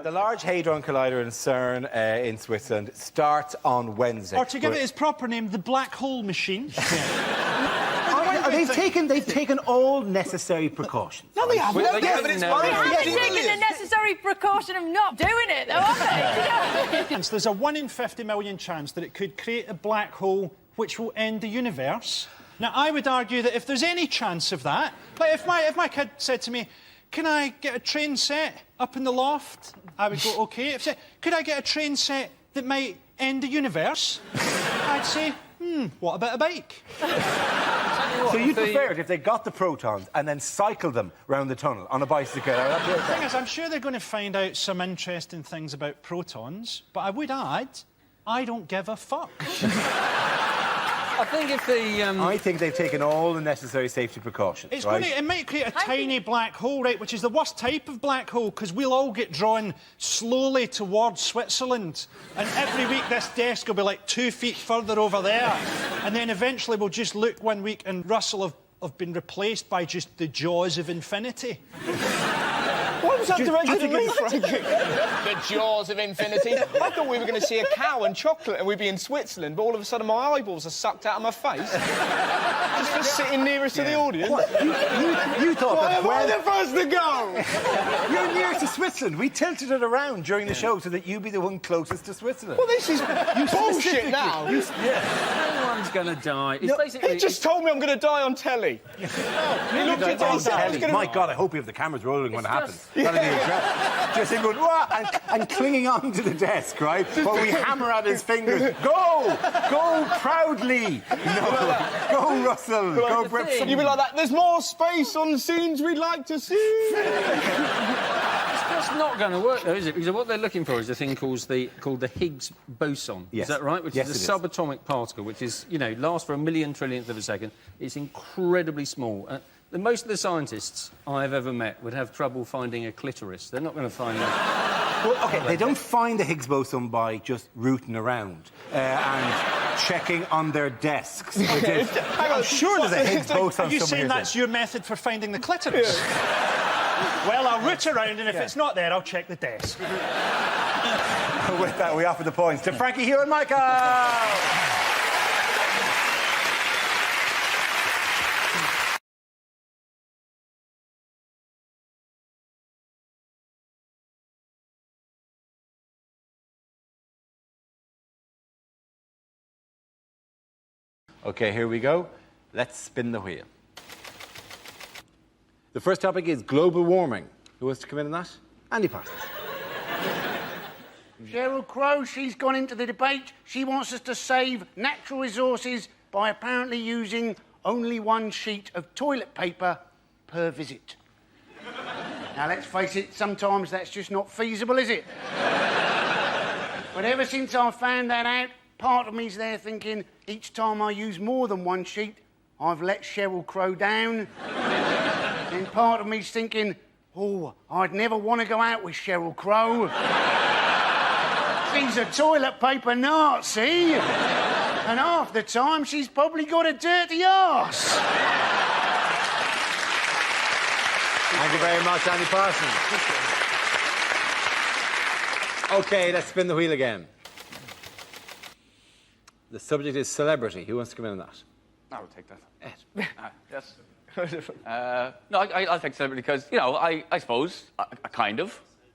The Large Hadron Collider in CERN in Switzerland starts on Wednesday. Or to give it its proper name, the Black Hole Machine. They've taken all necessary precautions. No, they haven't. They haven't taken the necessary precaution of not doing it, though, have they? There's a 1 in 50 million chance that it could create a black hole which will end the universe. Now, I would argue that if there's any chance of that, like if my kid said to me, can I get a train set up in the loft? I would go, OK. If said, could I get a train set that might end the universe? I'd say, what about a bike? So you'd prefer it if they got the protons and then cycled them round the tunnel on a bicycle? The thing is, I'm sure they're going to find out some interesting things about protons, but I would add, I don't give a fuck. I think if the... I think they've taken all the necessary safety precautions, It's right? it might create a tiny black hole, right, which is the worst type of black hole, because we'll all get drawn slowly towards Switzerland. And every week this desk will be like 2 feet further over there. And then eventually we'll just look one week and Russell have been replaced by just the jaws of infinity. What was that directed at me, Frankie? The jaws of infinity. I thought we were going to see a cow and chocolate and we'd be in Switzerland, but all of a sudden my eyeballs are sucked out of my face. Just for sitting nearest to the audience. What? You thought Why that... am I the first to go? You're near to Switzerland. We tilted it around during the show so that you'd be the one closest to Switzerland. Well, this is bullshit now. No one's going to die. It's basically... He just told me I'm going to die on telly. He looked at me and said I was going to... My God, I hope you have the cameras rolling when it happens. That'll be incredible. Just him going, wah, and clinging on to the desk, right? While we hammer at his fingers. Go! Go proudly! No. Go, Russell! Go, Brett. You'd be like that. There's more space on scenes we'd like to see. That's not going to work, though, is it? Because what they're looking for is a thing called the Higgs boson. Yes. Is that right? Which Yes, is it a is. subatomic particle, which is, you know, lasts for a million trillionth of a second. It's incredibly small. Most of the scientists I've ever met would have trouble finding a clitoris. They're not going to find that. Well, OK, they don't find the Higgs boson by just rooting around and checking on their desks. I'm sure there's a Higgs boson Are you somewhere. saying that's your method for finding the clitoris? Well, I'll root around, and if it's not there, I'll check the desk. With that, we offer the points to Frankie, Hugh and Michael! OK, here we go. Let's spin the wheel. The first topic is global warming. Who wants to come in on that? Andy Parsons. Sheryl Crow, she's gone into the debate. She wants us to save natural resources by apparently using only one sheet of toilet paper per visit. Now, let's face it, sometimes that's just not feasible, is it? But ever since I found that out, part of me's there thinking, each time I use more than one sheet, I've let Sheryl Crow down. Then part of me's thinking, oh, I'd never want to go out with Sheryl Crow. She's a toilet paper Nazi. And half the time, she's probably got a dirty arse. Thank you very much, Andy Parsons. OK, let's spin the wheel again. The subject is celebrity. Who wants to come in on that? I will take that. Ed. Yes. No, I'll take celebrity because, you know, I suppose,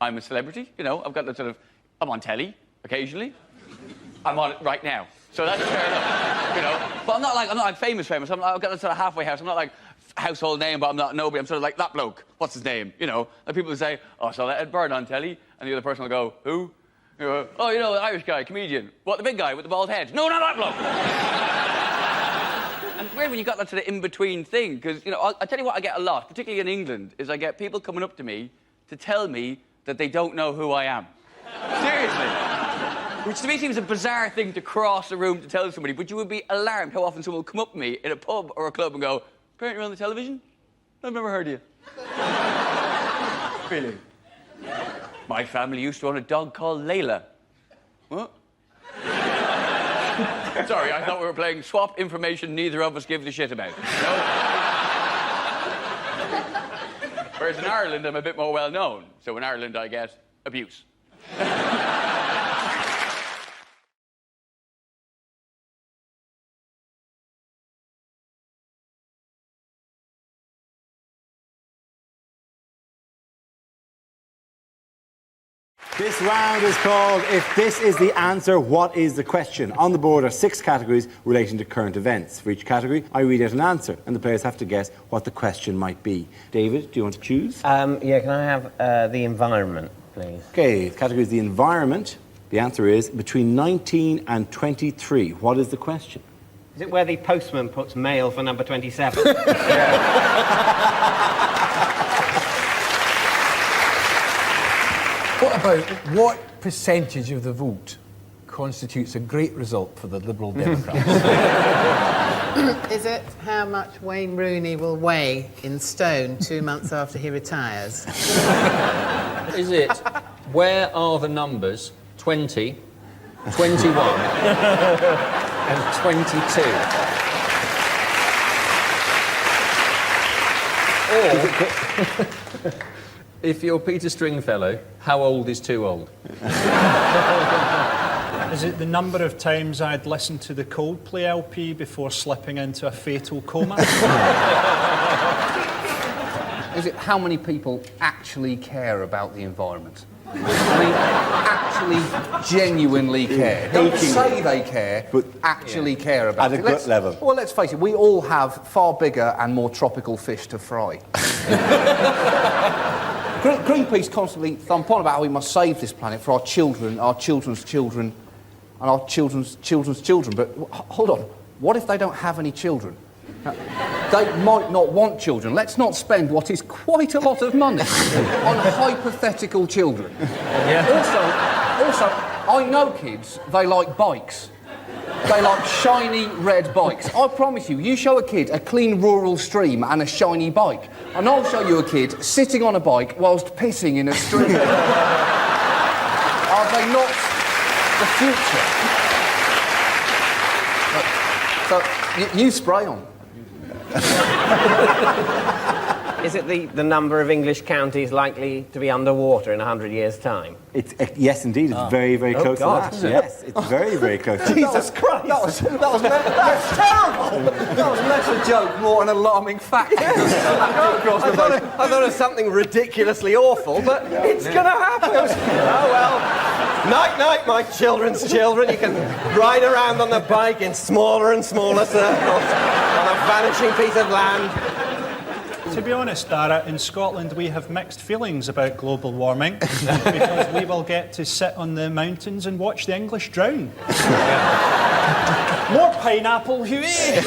I'm a celebrity. You know, I've got the sort of... I'm on telly occasionally. I'm on it right now. So that's fair enough, you know. But I'm not like famous. I've got that sort of halfway house. I'm not like household name, but I'm not nobody. I'm sort of like that bloke. What's his name? You know, like people will say, oh, I saw that Ed Byrne on telly. And the other person will go, who? You know, oh, you know, the Irish guy, comedian. What, the big guy with the bald head? No, not that bloke. And it's weird when you got that sort of in-between thing, because, you know, I'll tell you what I get a lot, particularly in England, is I get people coming up to me to tell me that they don't know who I am. Seriously. Which to me seems a bizarre thing to cross a room to tell somebody, but you would be alarmed how often someone will come up to me in a pub or a club and go, apparently you're on the television? I've never heard of you. Really? My family used to own a dog called Layla. What? Sorry, I thought we were playing swap information neither of us gives a shit about. No? Whereas in Ireland, I'm a bit more well-known. So in Ireland, I get abuse. This round is called If This Is the Answer, What Is the Question? On the board are 6 categories relating to current events. For each category, I read out an answer, and the players have to guess what the question might be. David, do you want to choose? Yeah, can I have the environment, please? OK, the category is the environment. The answer is between 19 and 23. What is the question? Is it where the postman puts mail for number 27? What about what percentage of the vote constitutes a great result for the Liberal Democrats? Is it how much Wayne Rooney will weigh in stone 2 months after he retires? Is it where are the numbers 20, 21 and 22? Or... if you're Peter Stringfellow, how old is too old? Is it the number of times I'd listened to the Coldplay LP before slipping into a fatal coma? Is it how many people actually care about the environment? I mean, actually, genuinely care. Don't say they care, but actually care about it. At a gut level. Well, let's face it, we all have far bigger and more tropical fish to fry. Greenpeace constantly thump on about how we must save this planet for our children, our children's children, and our children's children's children. But hold on, what if they don't have any children? They might not want children. Let's not spend what is quite a lot of money on hypothetical children. Also, I know kids, they like bikes. They like shiny red bikes. I promise you, you show a kid a clean rural stream and a shiny bike, and I'll show you a kid sitting on a bike whilst pissing in a stream. Are they not the future? So, you spray on. Is it the number of English counties likely to be underwater in 100 years' time? Yes, indeed. It's very, very close God. to that. Yes, it's very, very close. Jesus Christ! That's terrible! That was less a joke, more an alarming fact. I thought it was something ridiculously awful, but it's going to happen. Oh, well. Night-night, my children's children. You can ride around on the bike in smaller and smaller circles on a vanishing piece of land. To be honest, Dara, in Scotland we have mixed feelings about global warming because we will get to sit on the mountains and watch the English drown. More pineapple, Huey!